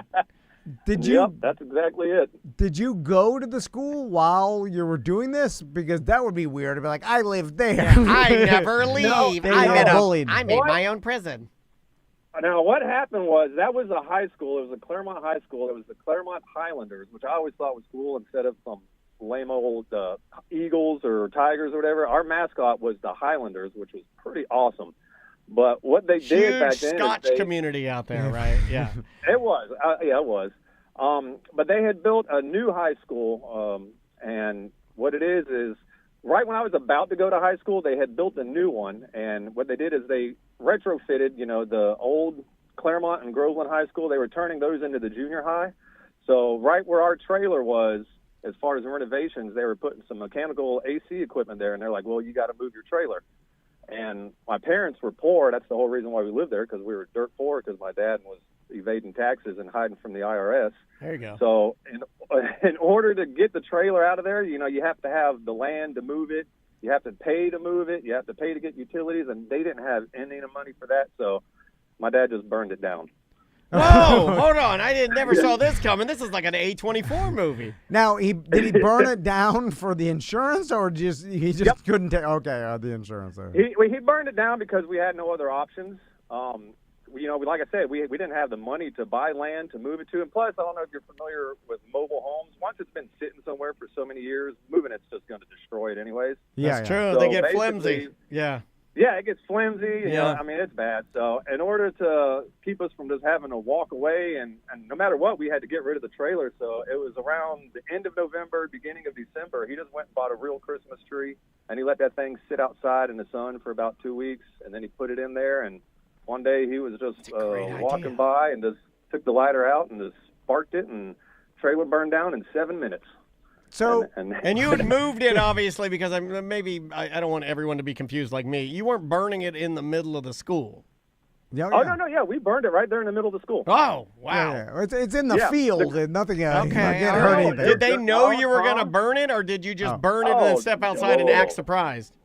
Yep, that's exactly it. Did you go to the school while you were doing this? Because that would be weird to be like, I live there. Yeah, I never leave. I made my own prison. Now, what happened was that was a high school. It was a Claremont High School. It was the Claremont Highlanders, which I always thought was cool instead of some lame old Eagles or Tigers or whatever. Our mascot was the Highlanders, which was pretty awesome. But what they did back then, Scotch community out there, right? Yeah, it was. Yeah, it was. But they had built a new high school, and what it is right when I was about to go to high school, they had built a new one, and what they did is they retrofitted, the old Claremont and Groveland High School. They were turning those into the junior high. So right where our trailer was, as far as renovations, they were putting some mechanical AC equipment there, and they're like, well, you got to move your trailer. And my parents were poor. That's the whole reason why we lived there, because we were dirt poor, because my dad was evading taxes and hiding from the IRS. There you go. So in order to get the trailer out of there, you have to have the land to move it. You have to pay to move it. You have to pay to get utilities, and they didn't have any money for that. So my dad just burned it down. Whoa, hold on. I never saw this coming. This is like an A24 movie. Now, did he burn it down for the insurance, or he just couldn't take? Okay, the insurance. He burned it down because we had no other options. Like I said, we didn't have the money to buy land to move it to. And plus, I don't know if you're familiar with mobile homes. Once it's been sitting somewhere for so many years, moving it's just going to destroy it anyways. Yeah, that's true. So they get flimsy. Yeah. Yeah, it gets flimsy. It's bad. So in order to keep us from just having to walk away, and no matter what, we had to get rid of the trailer. So it was around the end of November, beginning of December. He just went and bought a real Christmas tree, and he let that thing sit outside in the sun for about 2 weeks, and then he put it in there. And one day he was just walking by and just took the lighter out and just sparked it, and trailer burned down in 7 minutes. So and you had moved it, obviously, because I don't want everyone to be confused like me. You weren't burning it in the middle of the school. Yeah, Oh, no, we burned it right there in the middle of the school. Oh, wow. Yeah. It's in the field and nothing can't hurt anything. Did they know you were going to burn it, or did you just burn it and then step outside and act surprised?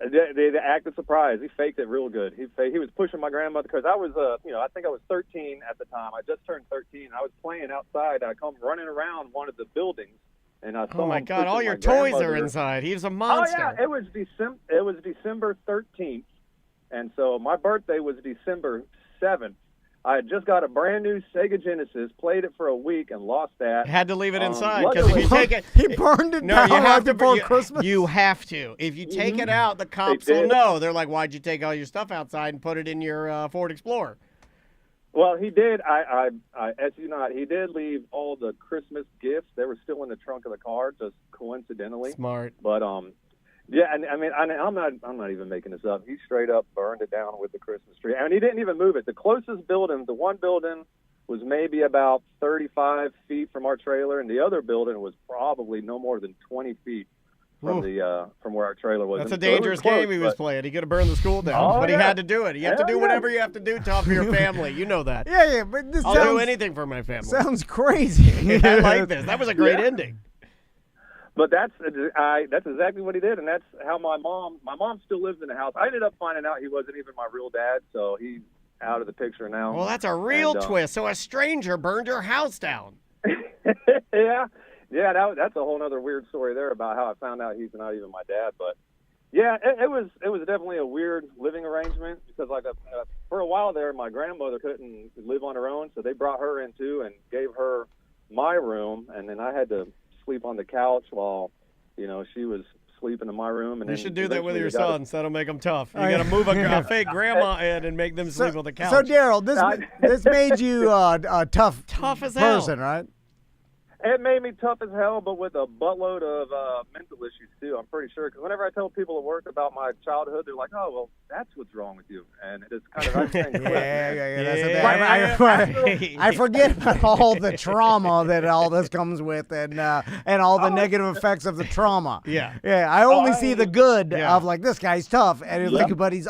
They acted surprised. He faked it real good. He was pushing my grandmother, because I was, I think I was 13 at the time. I just turned 13. I was playing outside. I come running around one of the buildings. And I saw oh my God! All your toys are inside. He's a monster. Oh yeah, it was December 13th, and so my birthday was December 7th. I had just got a brand new Sega Genesis, played it for a week, and lost that. Had to leave it inside, because if you take it, he burned it down right before Christmas. You have to. If you take it out, the cops will know. They're like, "Why'd you take all your stuff outside and put it in your Ford Explorer?" Well, he did. As you know, he did leave all the Christmas gifts. They were still in the trunk of the car, just coincidentally. Smart. But yeah, and I mean, I'm not even making this up. He straight up burned it down with the Christmas tree, and he didn't even move it. The closest building, the one building, was maybe about 35 feet from our trailer, and the other building was probably no more than 20 feet from from where our trailer was. That's a dangerous game he was playing. He could have burned the school down, but he had to do it. You have to do whatever you have to do, Tom, for your family. You know that. Yeah, but this I'll do anything for my family. Sounds crazy. I like this. That was a great ending. But that's exactly what he did, and that's how my mom still lives in the house. I ended up finding out he wasn't even my real dad, so he's out of the picture now. Well, that's a real twist. So a stranger burned your house down. Yeah, that's a whole other weird story there about how I found out he's not even my dad. But yeah, it was definitely a weird living arrangement, because for a while there, my grandmother couldn't live on her own, so they brought her in too and gave her my room, and then I had to sleep on the couch while she was sleeping in my room. And you should do that with your sons. That'll make them tough. You got to move a fake grandma in and make them sleep on the couch. So Daryl, this made you a tough as hell person, right? It made me tough as hell, but with a buttload of mental issues, too, I'm pretty sure. Because whenever I tell people at work about my childhood, they're like, oh, well, that's what's wrong with you. And it's kind of I forget about all the trauma that all this comes with, and all the negative effects of the trauma. Yeah. I only see the good of, like, this guy's tough, and it's like, but he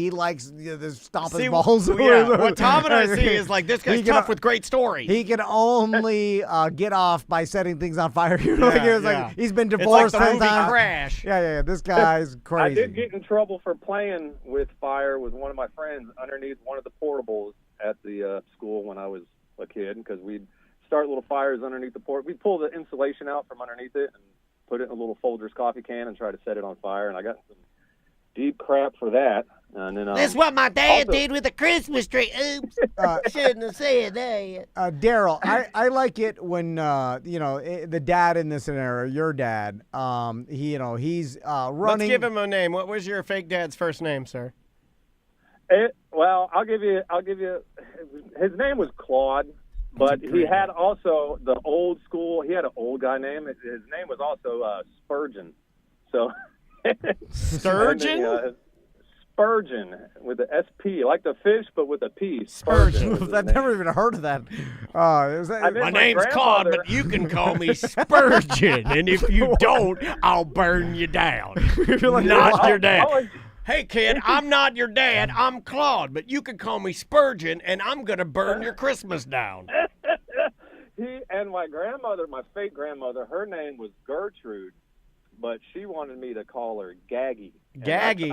likes to stomp his balls. What Tom and I see is, like, this guy's tough with great story. He can only get off by setting things on fire. Like he's been divorced 10 times. Crash. Yeah. This guy's crazy. I did get in trouble for playing with fire with one of my friends underneath one of the portables at the school when I was a kid, because we'd start little fires underneath the port. We'd pull the insulation out from underneath it and put it in a little Folgers coffee can and try to set it on fire. And I got some deep crap for that. And then That's what my dad also- did with the Christmas tree. Oops. Shouldn't have said that. Daryl, I like it when the dad in this scenario, your dad, he's running. Let's give him a name. What was your fake dad's first name, sir? I'll give you. His name was Claude, but he had also the old school. He had an old guy name. His name was also Spurgeon. So Sturgeon. Spurgeon with the SP, like the fish, but with a P. Spurgeon. I've never even heard of that. My name's Claude, but you can call me Spurgeon. And if you don't, I'll burn you down. Not your dad. Hey, kid, I'm not your dad. I'm Claude, but you can call me Spurgeon, and I'm going to burn your Christmas down. He and my grandmother, my fake grandmother, her name was Gertrude, but she wanted me to call her Gaggy. Gaggy.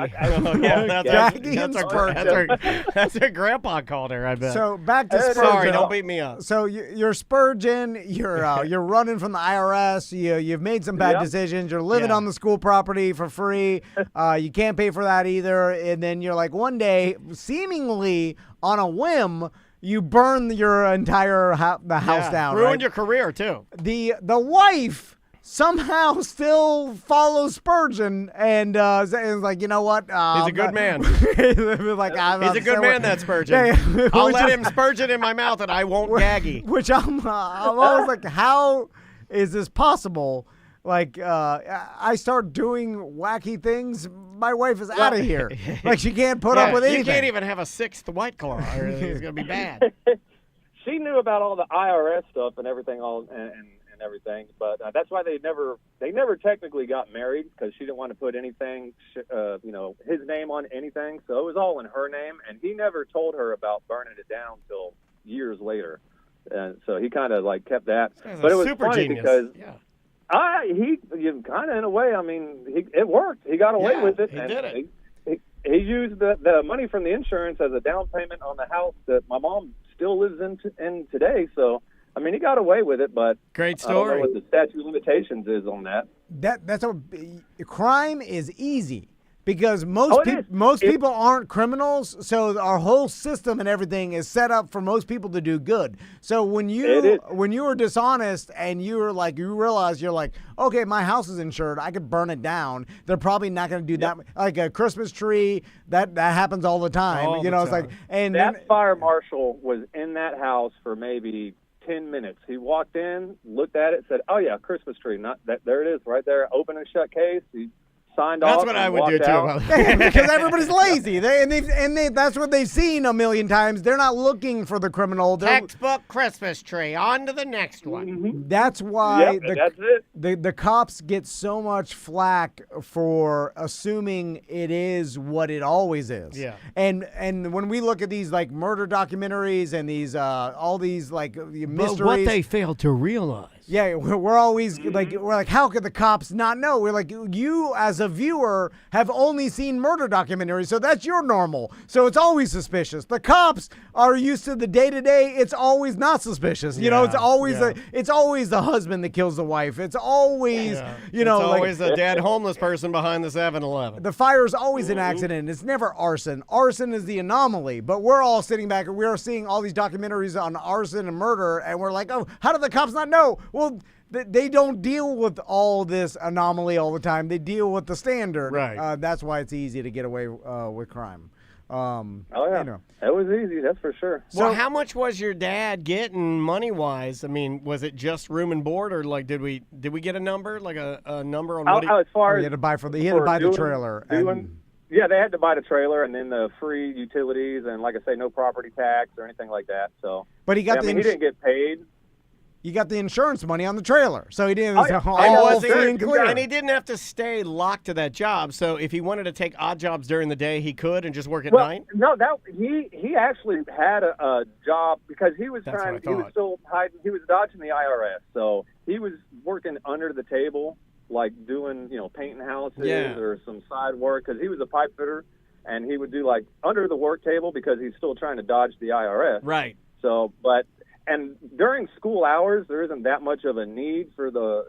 That's what Grandpa called her, I bet. So back to Spurgeon. Sorry, don't beat me up. So you're Spurgeon. You're running from the IRS. You've made some bad decisions. You're living on the school property for free. You can't pay for that either. And then you're like, one day, seemingly on a whim, you burn your entire house down. Ruined your career too. The wife somehow still follows Spurgeon and is like, you know what? He's a good man. He's He's a good man, that Spurgeon. Yeah. I'll let him Spurgeon in my mouth and I won't Gaggy. Which I'm always like, how is this possible? Like, I start doing wacky things, my wife is out of here. Like, she can't put up with anything. You can't even have a sixth White Claw, or it's going to be bad. She knew about all the IRS stuff and everything, and everything, but that's why they never technically got married, because she didn't want to put anything, his name on anything. So it was all in her name, and he never told her about burning it down till years later. And so he kind of like kept that. But it was super funny genius. because Yeah. he kind of, in a way, I mean, it worked. He got away with it. He did it. He used the money from the insurance as a down payment on the house that my mom still lives in today. So, I mean, he got away with it, but Great I don't story. know what the statute of limitations is on that. That's crime is easy because most people aren't criminals, so our whole system and everything is set up for most people to do good. So when you were dishonest and you realize you're like, okay, my house is insured, I could burn it down. They're probably not going to do that. Like a Christmas tree, that happens all the time. It's like, and that fire marshal was in that house for maybe 10 minutes. He walked in, looked at it, said, "Oh yeah, Christmas tree." Not that. There it is, right there. Open and shut case. He signed off. That's what I would do out. too. Because everybody's lazy. That's what they've seen a million times. They're not looking for the criminal. Textbook Christmas tree. On to the next one. Mm-hmm. That's why that's it. the cops get so much flack for assuming it is what it always is. Yeah. And when we look at these like murder documentaries and these all these like mysteries, But what they fail to realize. yeah, we're always like, how could the cops not know? We're like, you as a viewer have only seen murder documentaries, so that's your normal. So it's always suspicious. The cops are used to the day-to-day. It's always not suspicious. It's always the husband that kills the wife. It's always, It's always a dead homeless person behind the 7-Eleven. the fire is always an accident. It's never arson. Arson is the anomaly. But we're all sitting back and we're seeing all these documentaries on arson and murder, and we're like, oh, how do the cops not know? Well, they don't deal with all this anomaly all the time. They deal with the standard. Right. That's why it's easy to get away with crime. It was easy, that's for sure. Well, how much was your dad getting money-wise? I mean, was it just room and board, or like did we get a number, like a number on what As far he as had to buy the trailer. Yeah, they had to buy the trailer and then the free utilities and, like I say, no property tax or anything like that. So, but he got he didn't get paid. You got the insurance money on the trailer, so he didn't. free and clear. And he didn't have to stay locked to that job. So if he wanted to take odd jobs during the day, he could and just work at night. No, he actually had a job because he was trying. He was still hiding. He was dodging the IRS, so he was working under the table, like doing painting houses or some side work, because he was a pipe fitter, and he would do like under the work table because he's still trying to dodge the IRS. Right. So, but and during school hours, there isn't that much of a need for the,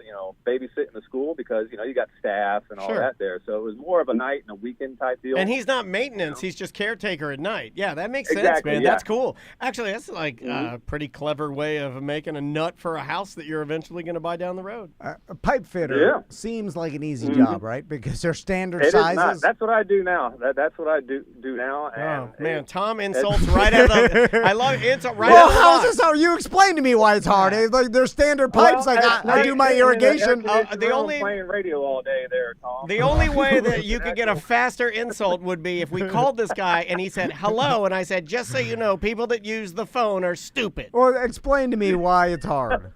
babysitting the school because, you got staff and all Sure. that there. So it was more of a night and a weekend type deal. And he's not maintenance. He's just caretaker at night. Yeah, that makes sense, Exactly, man. yeah. That's cool. Actually, that's like a pretty clever way of making a nut for a house that you're eventually going to buy down the road. A pipe fitter seems like an easy job, right? Because they're standard It sizes. is not. That's what I do now. That's what I do now. And Oh, man. Tom insults right out of the... I love insult right Well, out of the how's box. this? How you explain to me why it's hard? It's like they're standard pipes. Well, I do my irrigation. The only- playing radio all day there, Tom. The only way that you could get a faster insult would be if we called this guy and he said, hello, and I said, just so you know, people that use the phone are stupid. Well, explain to me why it's hard.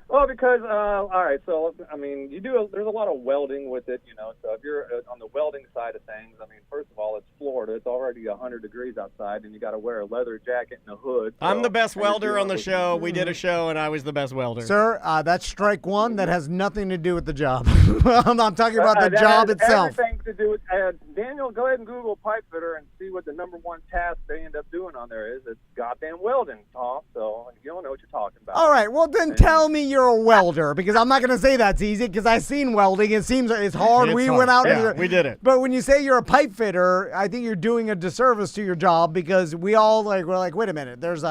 Well, because all right, so I mean, there's a lot of welding with it, So if you're on the welding side of things, I mean, first of all, it's Florida. It's already 100 degrees outside, and you got to wear a leather jacket and a hood. I'm the best and you're welder dealing on the with- show. We did a show, and I was the best welder. Sir, that's strike one. That has nothing to do with the job. I'm not talking about the that job has itself. Everything to do with Daniel. Go ahead and Google pipe fitter and see what the number one task they end up doing on there is. It's goddamn welding, Tom. So you don't know what you're talking about. All right, well then tell me you're a welder because I'm not going to say that's easy because I've seen welding. It seems it's hard. It's we hard. went out. Yeah, and we did it. But when you say you're a pipe fitter, I think you're doing a disservice to your job because we're like, wait a minute, there's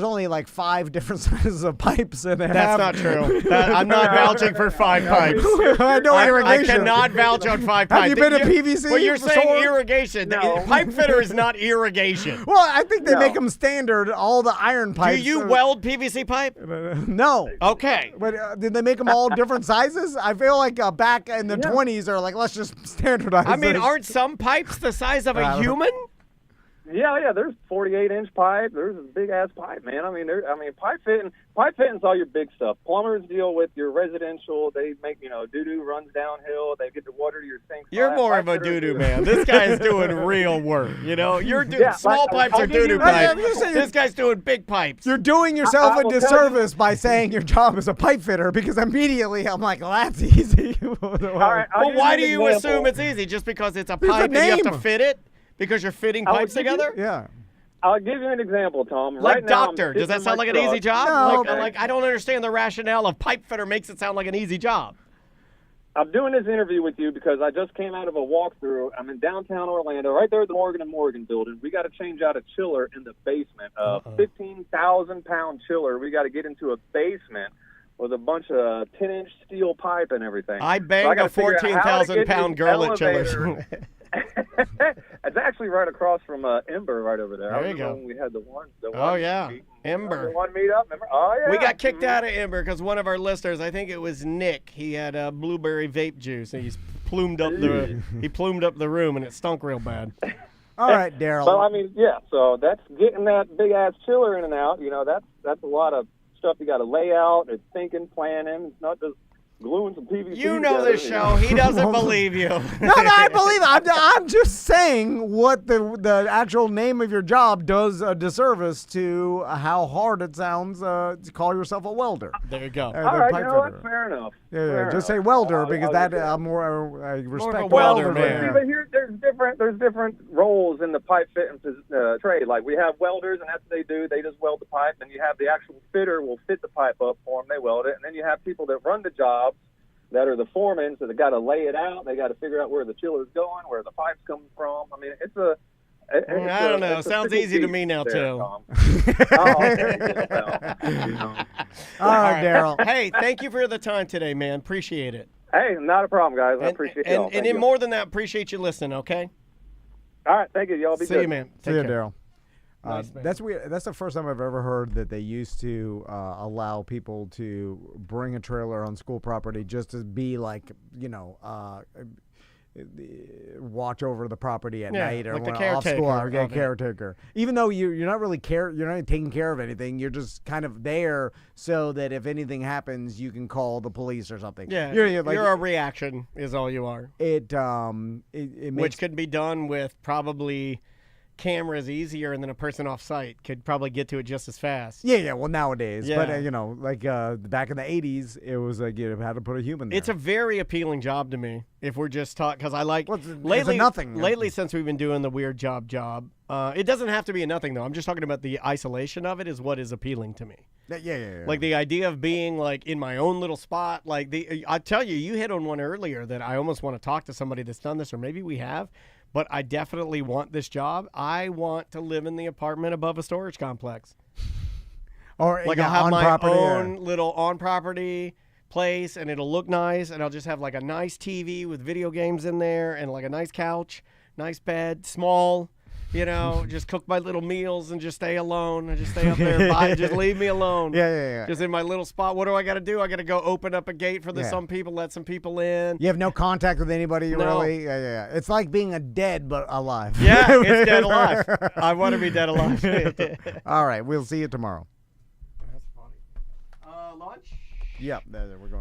only like 5 different sizes of pipes and That's not true. I'm not vouching for 5 pipes. I know I irrigation. cannot vouch on 5 pipes. Have you been to PVC Well, you're saying before? irrigation. No. Pipe fitter is not irrigation. Well, I think they No. make them standard, all the iron Do pipes. you weld PVC pipe? No. Okay. But did they make them all different sizes? I feel like back in the 20s, they're like, let's just standardize I mean, this. aren't some pipes the size of I a don't know. human? Yeah. There's 48-inch pipe. There's a big ass pipe, man. I mean, pipe fitting's all your big stuff. Plumbers deal with your residential. They make doo-doo runs downhill. They get the water to your sink. You're more of a doo-doo man. This guy is doing real work. You're doing small pipes I'll are give you- doo-doo I'm pipes. just saying- This guy's doing big pipes. You're doing yourself I a will tell disservice by saying your job is a pipe fitter because immediately I'm like, well, that's easy. All right. I'll Well, give why an do you example. assume it's easy? Just because it's a There's a pipe and you have to name. fit it? Because you're fitting I will pipes give you- together? Yeah. I'll give you an example, Tom. Like right now, I'm doctor. Does sitting that in sound my like an easy truck. job? No. Like I don't understand the rationale of pipe fitter makes it sound like an easy job. I'm doing this interview with you because I just came out of a walkthrough. I'm in downtown Orlando, right there at the Morgan & Morgan building. We got to change out a chiller in the basement, a 15,000-pound chiller. We got to get into a basement with a bunch of 10-inch steel pipe and everything. I So banged gotta a figure out how to get 14,000-pound this girl at elevator. Chillers. It's actually right across from Ember right over there. There I you remember go. when we had the one. Oh, yeah. meet- Ember. The one meet up. Remember? Oh, yeah. We got kicked out of Ember because one of our listeners, I think it was Nick, he had blueberry vape juice and he plumed up the room and it stunk real bad. All right, Daryl. So I mean, yeah. So that's getting that big ass chiller in and out. That's a lot of stuff you got to lay out. It's thinking, planning. It's not just gluing some PVC. You know together, this show. He doesn't believe you. No, I believe it. I'm just saying what the actual name of your job does a disservice to how hard it sounds to call yourself a welder. There you go. Or All the right, pipe you know fitter. what? Fair enough. Yeah, Fair just say enough. welder I'll because get that that. I respect welder, welders man. See, but here, there's different roles in the pipe fitting trade. Like we have welders, and that's what they do. They just weld the pipe. And you have the actual fitter will fit the pipe up for them. They weld it. And then you have people that run the jobs that are the foremen. So they got to lay it out. They got to figure out where the chiller's going, where the pipe's coming from. I mean, it's a I don't know. Sounds easy to me now, too. Oh, okay. All right, Daryl. Hey, thank you for the time today, man. Appreciate it. Hey, not a problem, guys. I appreciate y'all. And Thank then you. more than that, appreciate you listening, okay? All right, thank you. Y'all be See good. you, man. See Take you, care. Daryl. Nice, man. That's weird. That's the first time I've ever heard that they used to allow people to bring a trailer on school property just to be like, watch over the property at night or like the when off school caretaker hours, of it. caretaker. Even though you're not really you're not taking care of anything. You're just kind of there so that if anything happens, you can call the police or something. Yeah, you're like, you're a reaction is all you are. it makes Which could be done with probably cameras easier, and then a person off site could probably get to it just as fast. Yeah. Well, nowadays, but Yeah. you know, like back in the '80s, it was like you had to put a human there. It's a very appealing job to me. If we're just talking, because I like Well, it's a lately. nothing. Lately, since we've been doing the weird job, it doesn't have to be a nothing though. I'm just talking about the isolation of it is what is appealing to me. Yeah. Like the idea of being like in my own little spot. Like I tell you, you hit on one earlier that I almost want to talk to somebody that's done this, or maybe we have. But I definitely want this job. I want to live in the apartment above a storage complex. Or Like yeah, I'll have on my property, own little on-property place, and it'll look nice, and I'll just have like a nice TV with video games in there, and like a nice couch, nice bed, small. You know, just cook my little meals and just stay alone. And just stay up there. Just leave me alone. Yeah. Just in my little spot. What do I got to do? I got to go open up a gate for Yeah. some people, let some people in. You have no contact with anybody, No. really. Yeah. It's like being a dead but alive. Yeah, it's dead alive. I want to be dead alive. All right, we'll see you tomorrow. That's funny. Lunch? Yep, there we're going.